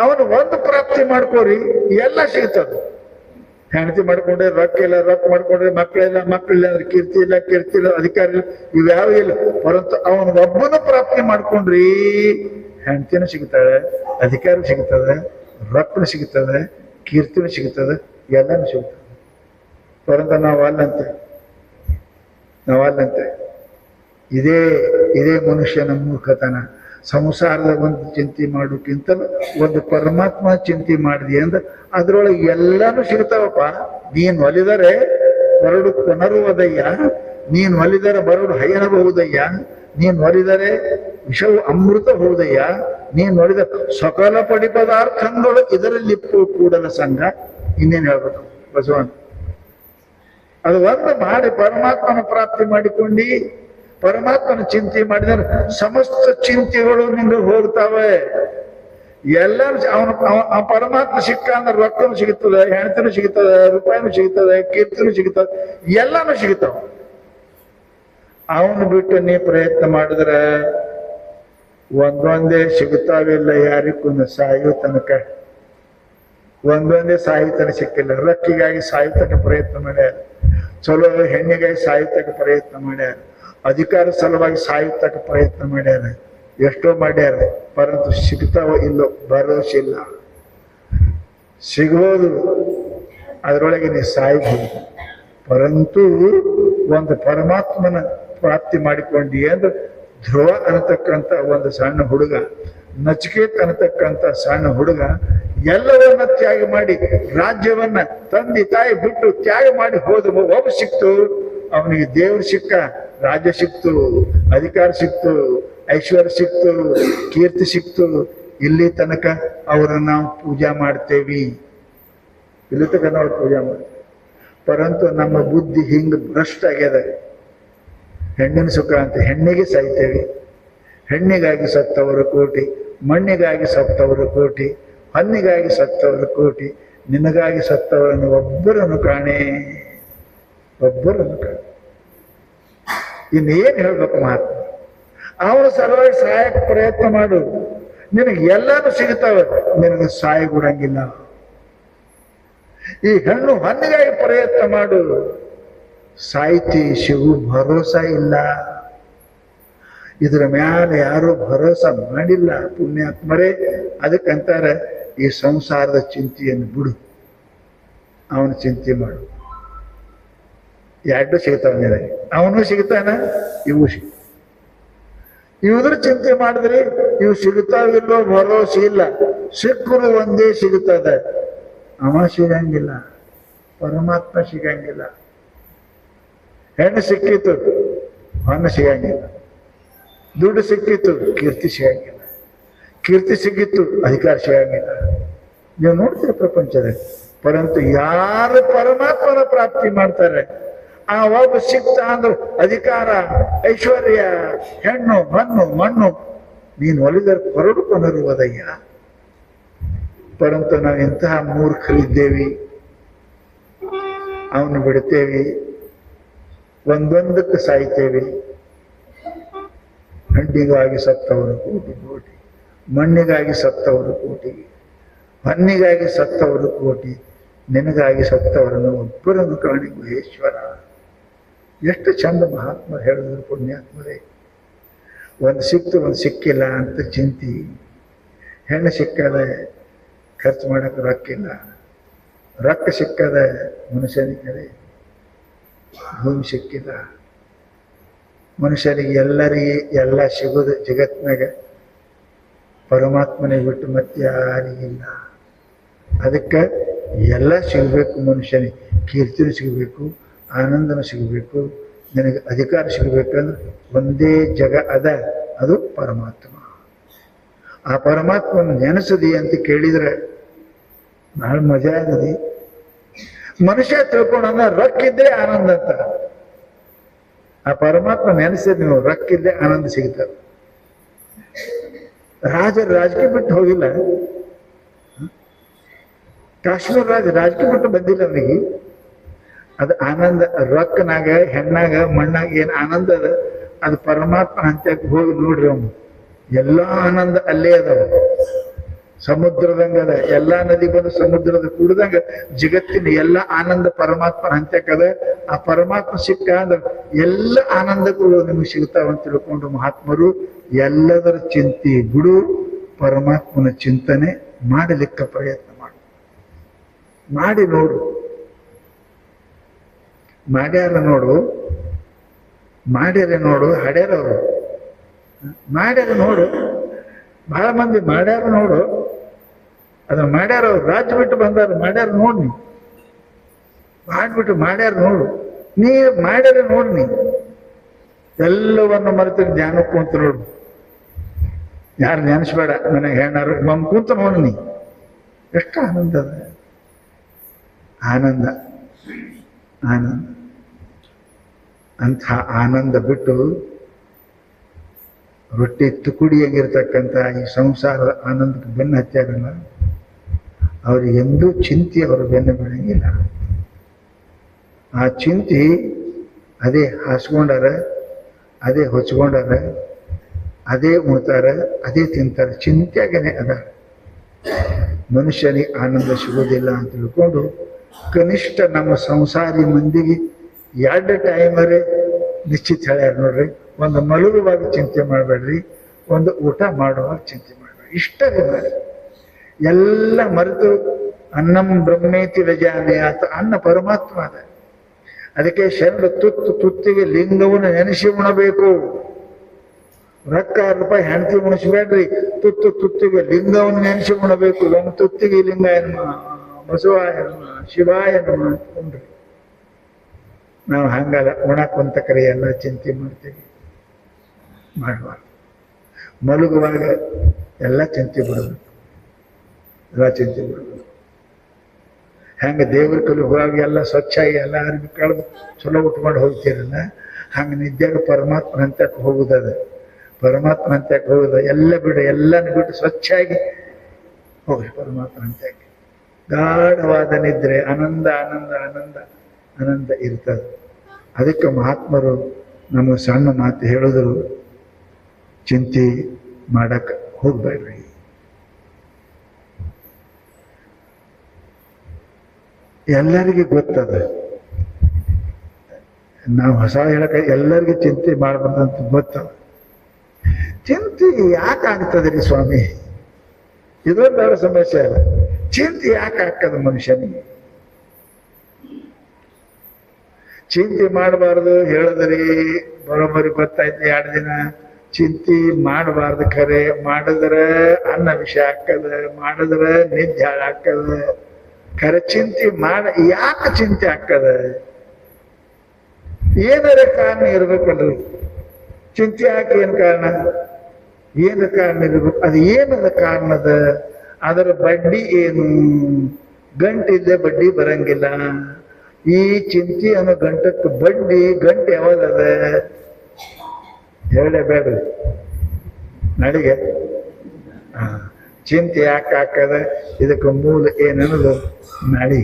ಅವನು ಒಂದು ಪ್ರಾಪ್ತಿ ಮಾಡ್ಕೋರಿ, ಎಲ್ಲ ಸಿಗ್ತದೆ. ಹೆಂಡತಿ ಮಾಡ್ಕೊಂಡ್ರೆ ರೊಕ್ಕ ಇಲ್ಲ, ರೊಕ್ಕ ಮಾಡ್ಕೊಂಡ್ರೆ ಮಕ್ಕಳಿಲ್ಲ, ಮಕ್ಕಳಿಲ್ಲ ಅಂದ್ರೆ ಕೀರ್ತಿ ಇಲ್ಲ, ಕೀರ್ತಿ ಇಲ್ಲ, ಅಧಿಕಾರ ಇಲ್ಲ, ಇವ್ಯಾವ ಇಲ್ಲ. ಪರಂತು ಅವನು ಒಬ್ಬನ ಪ್ರಾಪ್ತಿ ಮಾಡ್ಕೊಂಡ್ರಿ, ಹೆಂಡತಿನೂ ಸಿಗ್ತಾಳೆ, ಅಧಿಕಾರ ಸಿಗ್ತದೆ, ರೊಕ್ಕನು ಸಿಗ್ತದೆ, ಕೀರ್ತಿನೂ ಸಿಗ್ತದೆ, ಎಲ್ಲನೂ ಸಿಗ್ತದೆ. ಪರಂತು ನಾವು ಅಲ್ಲಂತೆ. ಇದೇ ಮನುಷ್ಯನ ಮೂರ್ಖತನ. ಸಂಸಾರದ ಒಂದು ಚಿಂತೆ ಮಾಡೋಕ್ಕಿಂತಲೂ ಒಂದು ಪರಮಾತ್ಮ ಚಿಂತೆ ಮಾಡಿದೆ ಅಂದ್ರೆ ಅದ್ರೊಳಗೆ ಎಲ್ಲಾನು ಸಿಗ್ತಾವಪ್ಪ. ನೀನ್ ಒಲಿದರೆ ಬರಡು ಪುನರುವದಯ್ಯ, ನೀನ್ ಒಲಿದರೆ ಬರಡು ಹಯನಬಹುದಯ್ಯ, ನೀನ್ ಒಲಿದರೆ ವಿಷವು ಅಮೃತ ಹೋದಯ್ಯ, ನೀನ್ ಒಲಿದ ಸಕಲ ಪಡಿ ಪದಾರ್ಥಗಳು ಇದರಲ್ಲಿ ಕೂಡಲ ಸಂಘ. ಇನ್ನೇನು ಹೇಳ್ಬೇಕು ಬಸವಣ್ಣ? ಅದು ಒಂದು ಮಾಡಿ ಪರಮಾತ್ಮನ ಪ್ರಾಪ್ತಿ ಮಾಡಿಕೊಂಡಿ, ಪರಮಾತ್ಮನ ಚಿಂತೆ ಮಾಡಿದರೆ ಸಮಸ್ತ ಚಿಂತೆಗಳು ನಿಂಗೆ ಹೋಗ್ತಾವೆ. ಎಲ್ಲ ಅವನ ಪರಮಾತ್ಮ ಸಿಕ್ಕ ಅಂದ್ರೆ ರೊಕ್ಕನು ಸಿಗುತ್ತದೆ, ಹೆಣ್ತನು ಸಿಗುತ್ತದೆ, ರೂಪಾಯಿನೂ ಸಿಗುತ್ತದೆ, ಕೀರ್ತಿನೂ ಸಿಗುತ್ತದೆ, ಎಲ್ಲಾನು ಸಿಗುತ್ತಾವ. ಅವನು ಬಿಟ್ಟು ನೀ ಪ್ರಯತ್ನ ಮಾಡಿದ್ರೆ ಒಂದೊಂದೇ ಸಿಗುತ್ತಾವಿಲ್ಲ. ಯಾರಿಗೂ ಸಾಯೋ ತನಕ ಒಂದೊಂದೇ ಸಾಯುತನ ಸಿಕ್ಕಿಲ್ಲ. ರೊಕ್ಕಿಗಾಗಿ ಸಾಯುತಕ ಪ್ರಯತ್ನ ಮಾಡ್ಯಾರ, ಚಲೋ ಹೆಣ್ಣಿಗಾಗಿ ಸಾಯುತಕ ಪ್ರಯತ್ನ ಮಾಡ್ಯಾರ, ಅಧಿಕಾರ ಸಲುವಾಗಿ ಸಾಯುತಕ ಪ್ರಯತ್ನ ಮಾಡ್ಯಾರ, ಎಷ್ಟೋ ಮಾಡ್ಯಾರ. ಪರಂತು ಸಿಗ್ತಾವ ಇಲ್ಲೋ ಭರೋಸೆ ಇಲ್ಲ. ಸಿಗೋದು, ಅದರೊಳಗೆ ನೀ ಸಾಯ್ಬೋದು. ಪರಂತು ಒಂದು ಪರಮಾತ್ಮನ ಪ್ರಾಪ್ತಿ ಮಾಡಿಕೊಂಡಿ ಅಂದ್ರೆ ಧ್ರುವ ಅನ್ನತಕ್ಕಂಥ ಒಂದು ಸಣ್ಣ ಹುಡುಗ, ನಚಿಕೇತ್ ಅನ್ನತಕ್ಕಂಥ ಸಣ್ಣ ಹುಡುಗ ಎಲ್ಲವನ್ನ ತ್ಯಾಗ ಮಾಡಿ, ರಾಜ್ಯವನ್ನ ತಂದೆ ತಾಯಿ ಬಿಟ್ಟು ತ್ಯಾಗ ಮಾಡಿ ಹೋದ ಒಬ್ಬ ಸಿಕ್ತು, ಅವನಿಗೆ ದೇವ್ರು ಸಿಕ್ಕ, ರಾಜ್ಯ ಸಿಕ್ತು, ಅಧಿಕಾರ ಸಿಕ್ತು, ಐಶ್ವರ್ಯ ಸಿಕ್ತು, ಕೀರ್ತಿ ಸಿಕ್ತು. ಇಲ್ಲಿ ತನಕ ಅವರನ್ನ ನಾವು ಪೂಜಾ ಮಾಡ್ತೇವಿ, ಇಲ್ಲಿ ತನಕ ನಾವು ಪೂಜಾ ಮಾಡ್ತೇವೆ. ಪರಂತು ನಮ್ಮ ಬುದ್ಧಿ ಹಿಂಗ ಭ್ರಷ್ಟ ಆಗ್ಯದ. ಹೆಣ್ಣಿನ ಸುಖ ಅಂತ ಹೆಣ್ಣಿಗೆ ಸಾಯ್ತೇವೆ. ಹೆಣ್ಣಿಗಾಗಿ ಸತ್ತವರು ಕೋಟಿ, ಮಣ್ಣಿಗಾಗಿ ಸತ್ತವರು ಕೋಟಿ, ಹಣ್ಣಿಗಾಗಿ ಸತ್ತವರು ಕೋಟಿ, ನಿನಗಾಗಿ ಸತ್ತವರನ್ನು ಒಬ್ಬರನ್ನು ಕಾಣೆ, ಒಬ್ಬರನ್ನು ಕಾಣೆ. ಇನ್ನೇನು ಹೇಳ್ಬೇಕು ಮಹಾತ್ಮ? ಅವನ ಸಲುವಾಗಿ ಸಹಾಯಕ್ಕೆ ಪ್ರಯತ್ನ ಮಾಡು, ನಿನಗೆ ಎಲ್ಲಾನು ಸಿಗುತ್ತವೆ, ನಿನಗೆ ಸಹಾಯ ಕೊಡಂಗಿಲ್ಲ. ಈ ಹೆಣ್ಣು ಹಣ್ಣಿಗಾಗಿ ಪ್ರಯತ್ನ ಮಾಡು, ಸಾಹಿತಿ ಸಿಗು ಭರೋಸಾ ಇಲ್ಲ. ಇದರ ಮ್ಯಾಲೆ ಯಾರು ಭರೋಸಾ ಮಾಡಿಲ್ಲ ಪುಣ್ಯಾತ್ಮರೇ. ಅದಕ್ಕಂತಾರೆ ಈ ಸಂಸಾರದ ಚಿಂತೆಯನ್ನು ಬಿಡು, ಅವನ ಚಿಂತೆ ಮಾಡು. ಎರಡು ಸಿಗ್ತಾವ ನಿನಗೆ, ಅವನು ಸಿಗ್ತಾನ, ಇವು ಸಿಗ್ತಾವ. ಇವುದ್ರ ಚಿಂತೆ ಮಾಡಿದ್ರಿ ಇವು ಸಿಗುತ್ತಾವಿಲ್ಲೋ ಭರೋಸೆ ಇಲ್ಲ. ಸಿಕ್ಕರು ಒಂದೇ ಸಿಗುತ್ತದೆ, ಅವ ಸಿಗಂಗಿಲ್ಲ, ಪರಮಾತ್ಮ ಸಿಗಂಗಿಲ್ಲ. ಹೆಣ್ಣು ಸಿಕ್ಕಿತ್ತು, ಹಣ್ಣು ಸಿಗಂಗಿಲ್ಲ. ದುಡ್ಡು ಸಿಕ್ಕಿತ್ತು, ಕೀರ್ತಿ ಸಿಗಂಗಿಲ್ಲ. ಕೀರ್ತಿ ಸಿಕ್ಕಿತ್ತು, ಅಧಿಕಾರ ಸಿಗಂಗಿಲ್ಲ. ನೀವು ನೋಡ್ತೀರಿ ಪ್ರಪಂಚದಲ್ಲಿ. ಪರಂತು ಯಾರು ಪರಮಾತ್ಮನ ಪ್ರಾಪ್ತಿ ಮಾಡ್ತಾರೆ, ಆ ಒಬ್ಬ ಸಿಕ್ತ ಅಂದ್ರೆ ಅಧಿಕಾರ, ಐಶ್ವರ್ಯ, ಹೆಣ್ಣು, ಹಣ್ಣು, ಮಣ್ಣು, ನೀನು ಒಲಿದರೆ ಹೊರಡುಕೊಂಡಿರುವುದಯ್ಯ. ಪರಂತು ನಾವು ಇಂತಹ ಮೂರ್ಖರಿದ್ದೇವಿ, ಅವನು ಬಿಡ್ತೇವಿ, ಒಂದೊಂದಕ್ಕೆ ಸಾಯ್ತೇವೆ. ಹಣ್ಣಿಗಾಗಿ ಸತ್ತವರು ಕೋಟಿ ಕೋಟಿ, ಮಣ್ಣಿಗಾಗಿ ಸತ್ತವರು ಕೋಟಿ, ಹಣ್ಣಿಗಾಗಿ ಸತ್ತವರು ಕೋಟಿ, ನಿನಗಾಗಿ ಸತ್ತವರನ್ನು ಒಬ್ಬರನ್ನು ಕಾಣಿ ಗುಹೇಶ್ವರ. ಎಷ್ಟು ಚಂದ ಮಹಾತ್ಮ ಹೇಳಿದ್ರು ಪುಣ್ಯಾತ್ಮರೇ. ಒಂದು ಸಿಕ್ತು, ಒಂದು ಸಿಕ್ಕಿಲ್ಲ ಅಂತ ಚಿಂತಿ. ಹೆಣ್ಣು ಸಿಕ್ಕದ ಖರ್ಚು ಮಾಡೋಕ್ಕೆ ರೊಕ್ಕಿಲ್ಲ, ರೊಕ್ಕ ಸಿಕ್ಕದ ಮನುಷ್ಯನಿಗೆ ಭೂಮಿ ಸಿಕ್ಕಿಲ್ಲ. ಮನುಷ್ಯರಿಗೆ ಎಲ್ಲರಿಗೆ ಎಲ್ಲ ಸಿಗೋದು ಜಗತ್ತಿನಾಗ ಪರಮಾತ್ಮನಿಗೆ ಬಿಟ್ಟು ಮತ್ತೆ ಯಾರಿಗಿಲ್ಲ. ಅದಕ್ಕೆ ಎಲ್ಲ ಸಿಗಬೇಕು ಮನುಷ್ಯನಿಗೆ. ಕೀರ್ತಿನೂ ಸಿಗಬೇಕು, ಆನಂದನೂ ಸಿಗಬೇಕು, ನಿನಗೆ ಅಧಿಕಾರ ಸಿಗಬೇಕಂದ್ರೆ ಒಂದೇ ಜಗ ಅದ, ಅದು ಪರಮಾತ್ಮ. ಆ ಪರಮಾತ್ಮನ ನೆನೆಸದಿ ಅಂತ ಕೇಳಿದ್ರೆ ಭಾಳ ಮಜಾ ಆಗದಿ. ಮನುಷ್ಯ ತಿಳ್ಕೊಂಡ ರೊಕ್ಕಿದ್ರೆ ಆನಂದ ಅಂತ. ಆ ಪರಮಾತ್ಮ ನೆನೆಸಿದ್ರೆ ನೀವು ರೊಕ್ಕಿದ್ರೆ ಆನಂದ ಸಿಗ್ತದೆ. ರಾಜಕೀಯ ಬಿಟ್ಟು ಹೋಗಿಲ್ಲ. ಕಾಶ್ಮೀರ ರಾಜಕೀಯ ಬಿಟ್ಟು ಬಂದಿಲ್ಲ ಅವನಿಗೆ. ಅದು ಆನಂದ ರೊಕ್ಕನಾಗ, ಹೆಣ್ಣಾಗ, ಮಣ್ಣಾಗ ಏನು ಆನಂದ ಅದ, ಅದು ಪರಮಾತ್ಮ ಹಂತಕ್ಕೆ ಹೋಗಿ ನೋಡ್ರಿ. ಅವನು ಎಲ್ಲ ಆನಂದ ಅಲ್ಲೇ ಅದಾವ. ಸಮುದ್ರದಂಗ ಅದ, ಎಲ್ಲಾ ನದಿ ಬಂದು ಸಮುದ್ರದ ಕೂಡ್ದಂಗ ಜಗತ್ತಿನ ಎಲ್ಲ ಆನಂದ ಪರಮಾತ್ಮ ಹಂತಕ್ಕದ. ಆ ಪರಮಾತ್ಮ ಸಿಕ್ಕ ಅಂದ್ರೆ ಎಲ್ಲ ಆನಂದಗಳು ನಿಮಗೆ ಸಿಗ್ತಾವಂತ ತಿಳ್ಕೊಂಡು ಮಹಾತ್ಮರು ಎಲ್ಲದರ ಚಿಂತೆ ಬಿಡು, ಪರಮಾತ್ಮನ ಚಿಂತನೆ ಮಾಡಲಿಕ್ಕೆ ಪ್ರಯತ್ನ ಮಾಡಿ ನೋಡು. ಮಾಡ್ಯಾರ ನೋಡು, ಮಾಡ್ಯಾರ ನೋಡು, ಹಡ್ಯಾರವರು ಮಾಡ್ಯಾರ ನೋಡು. ಬಹಳ ಮಂದಿ ಮಾಡ್ಯಾರ ನೋಡು, ಅದನ್ನ ಮಾಡ್ಯಾರ ಅವ್ರು. ರಾಜ್ಯ ಬಿಟ್ಟು ಬಂದಾರ, ಮಾಡ್ಯಾರ ನೋಡ್ ನೀ. ಮಾಡ್ಬಿಟ್ಟು ಮಾಡ್ಯಾರ ನೋಡು, ನೀ ಮಾಡ್ಯಾರ ನೋಡ್ ನೀ. ಎಲ್ಲವನ್ನು ಮರೆತು ಧ್ಯಾನ ಕುಂತ ನೋಡು. ಯಾರು ನೆನೆಸ್ಬೇಡ, ನನಗೆ ಹೆಣ್ಣಾರು ಮಮ್ಮ ಕುಂತ ನೋಡು ನೀ. ಎಷ್ಟು ಆನಂದ ಅದ, ಆನಂದ ಆನಂದ. ಅಂಥ ಆನಂದ ಬಿಟ್ಟು ರೊಟ್ಟಿ ತುಕುಡಿಯಾಗಿರ್ತಕ್ಕಂಥ ಈ ಸಂಸಾರದ ಆನಂದಕ್ಕೆ ಬೆನ್ನು ಹತ್ಯಾರಲ್ಲ, ಅವ್ರಿಗೆ ಎಂದೂ ಚಿಂತೆ ಅವರು ಬೆನ್ನು ಬೀಳಂಗಿಲ್ಲ. ಆ ಚಿಂತೆ ಅದೇ ಹಾಸ್ಕೊಂಡಾರ, ಅದೇ ಹೊಚ್ಕೊಂಡಾರ, ಅದೇ ಉಣ್ತಾರ, ಅದೇ ತಿಂತಾರೆ. ಚಿಂತೆಯಾಗೇನೆ ಅದ. ಮನುಷ್ಯನಿಗೆ ಆನಂದ ಸಿಗೋದಿಲ್ಲ ಅಂತ ತಿಳ್ಕೊಂಡು ಕನಿಷ್ಠ ನಮ್ಮ ಸಂಸಾರಿ ಮಂದಿಗೆ 2 ಟೈಮರೇ ನಿಶ್ಚಿತ ಹೇಳ್ಯಾರ ನೋಡ್ರಿ. ಒಂದು ಮಲಗುವಾಗ ಚಿಂತೆ ಮಾಡಬೇಡ್ರಿ, ಒಂದು ಊಟ ಮಾಡುವಾಗ ಚಿಂತೆ ಮಾಡಬೇಡ್ರಿ. ಇಷ್ಟೇ ಮಾಡಿ ಎಲ್ಲ ಮರೆತು ಅನ್ನಂ ಬ್ರಹ್ಮೇತಿ ವ್ಯಜಾನೆ ಆತ ಅನ್ನ ಪರಮಾತ್ಮ ಅದ. ಅದಕ್ಕೆ ಶರಣ ತುತ್ತಿಗೆ ಲಿಂಗವನ್ನು ನೆನೆಸಿ ಉಣಬೇಕು. ರೊಕ್ಕ ರೂಪಾಯಿ ಹೆಂಡತಿ ಉಣಿಸ್ಬೇಡ್ರಿ, ತುತ್ತಿಗೆ ಲಿಂಗವನ್ನು ನೆನೆಸಿ ಉಣಬೇಕು. ಒಂದು ತುತ್ತಿಗೆ ಲಿಂಗಾಯ ನಮ, ಬಸವಾಯ ನಮ, ಶಿವಾಯ ನಮ ಅಂದ್ಕೊಂಡ್ರಿ. ನಾವು ಹಂಗಲ್ಲ, ಉಣಕ್ಕಂತ ಕರೆ ಎಲ್ಲ ಚಿಂತೆ ಮಾಡ್ತೀವಿ. ಮಾಡಬಾರ್ದು. ಮಲಗುವಾಗ ಎಲ್ಲ ಚಿಂತೆ ಬಿಡಬೇಕು, ಎಲ್ಲ ಚಿಂತೆ ಬಿಡಬೇಕು. ಹೆಂಗೆ ದೇವ್ರ ಕಲಿ ಹೋಗುವಾಗ ಎಲ್ಲ ಸ್ವಚ್ಛಾಗಿ ಎಲ್ಲ ಅರ್ಬಿ ಕಳೆದು ಚಲೋ ಉಟ್ಕೊಂಡು ಹೋಗ್ತೀರಲ್ಲ, ಹಂಗೆ ನಿದ್ಯಾಗ ಪರಮಾತ್ಮ ಹಂತಕ್ಕೆ ಹೋಗುದದ. ಪರಮಾತ್ಮ ಹಂತಕ್ಕೆ ಹೋಗುದ ಎಲ್ಲ ಬಿಡು, ಎಲ್ಲನೂ ಬಿಟ್ಟು ಸ್ವಚ್ಛಾಗಿ ಹೋಗ್ರಿ ಪರಮಾತ್ಮ ಹಂತಕ್ಕೆ. ಗಾಢವಾದ ನಿದ್ರೆ ಆನಂದ ಆನಂದ ಆನಂದ ಆನಂದ ಇರ್ತದೆ. ಅದಕ್ಕೆ ಮಹಾತ್ಮರು ನಮಗೆ ಸಣ್ಣ ಮಾತು ಹೇಳಿದ್ರು, ಚಿಂತೆ ಮಾಡಕ್ಕೆ ಹೋಗ್ಬೇಡ್ರಿ. ಎಲ್ಲರಿಗೂ ಗೊತ್ತದ, ನಾವು ಹೊಸ ಹೇಳಕ್ಕೆ ಎಲ್ಲರಿಗೂ ಚಿಂತೆ ಮಾಡ್ಬಾರ್ದಂತ ಗೊತ್ತದ. ಚಿಂತೆ ಯಾಕೆ ಆಗ್ತದ್ರಿ ಸ್ವಾಮಿ? ಇದೊಂದು ದೊಡ್ಡ ಸಮಸ್ಯೆ ಅಲ್ಲ. ಚಿಂತೆ ಯಾಕೆ ಆಗ್ತದ ಮನುಷ್ಯನಿಗೆ? ಚಿಂತೆ ಮಾಡಬಾರ್ದು ಹೇಳಿದ್ರಿ, ಬರೋಬ್ಬರಿ ಗೊತ್ತಾಯ್ತು. 2 ದಿನ ಚಿಂತೆ ಮಾಡಬಾರ್ದು. ಖರೆ ಮಾಡಿದ್ರೆ ಅನ್ನ ವಿಷ ಹಾಕದ, ಮಾಡಿದ್ರೆ ನಿದ್ದೆ ಹಾಳಾಕದ. ಖರೆ ಚಿಂತೆ ಯಾಕೆ ಚಿಂತೆ ಹಾಕದ? ಏನಾರ ಕಾರಣ ಇರ್ಬೇಕಲ್ರಿ. ಚಿಂತೆ ಯಾಕೆ ಏನು ಕಾರಣ? ಏನು ಕಾರಣ ಇರ್ಬೇಕು? ಅದು ಏನದ ಕಾರಣದ? ಅದರ ಬಡ್ಡಿ ಏನು? ಗಂಟಿದ್ದೆ ಬಡ್ಡಿ ಬರಂಗಿಲ್ಲ. ಈ ಚಿಂತೆ ಅನ್ನೋ ಗಂಟಕ್ಕೆ ಬಡ್ಡಿ ಗಂಟೆ ಯಾವ್ದದ ಹೇಳಬೇಡ್ರಿ ನಡಿಗೆ. ಚಿಂತೆ ಯಾಕೆ ಹಾಕದ? ಇದಕ್ಕೆ ಮೂಲ ಏನನ್ನೋದು ನಾಡಿ.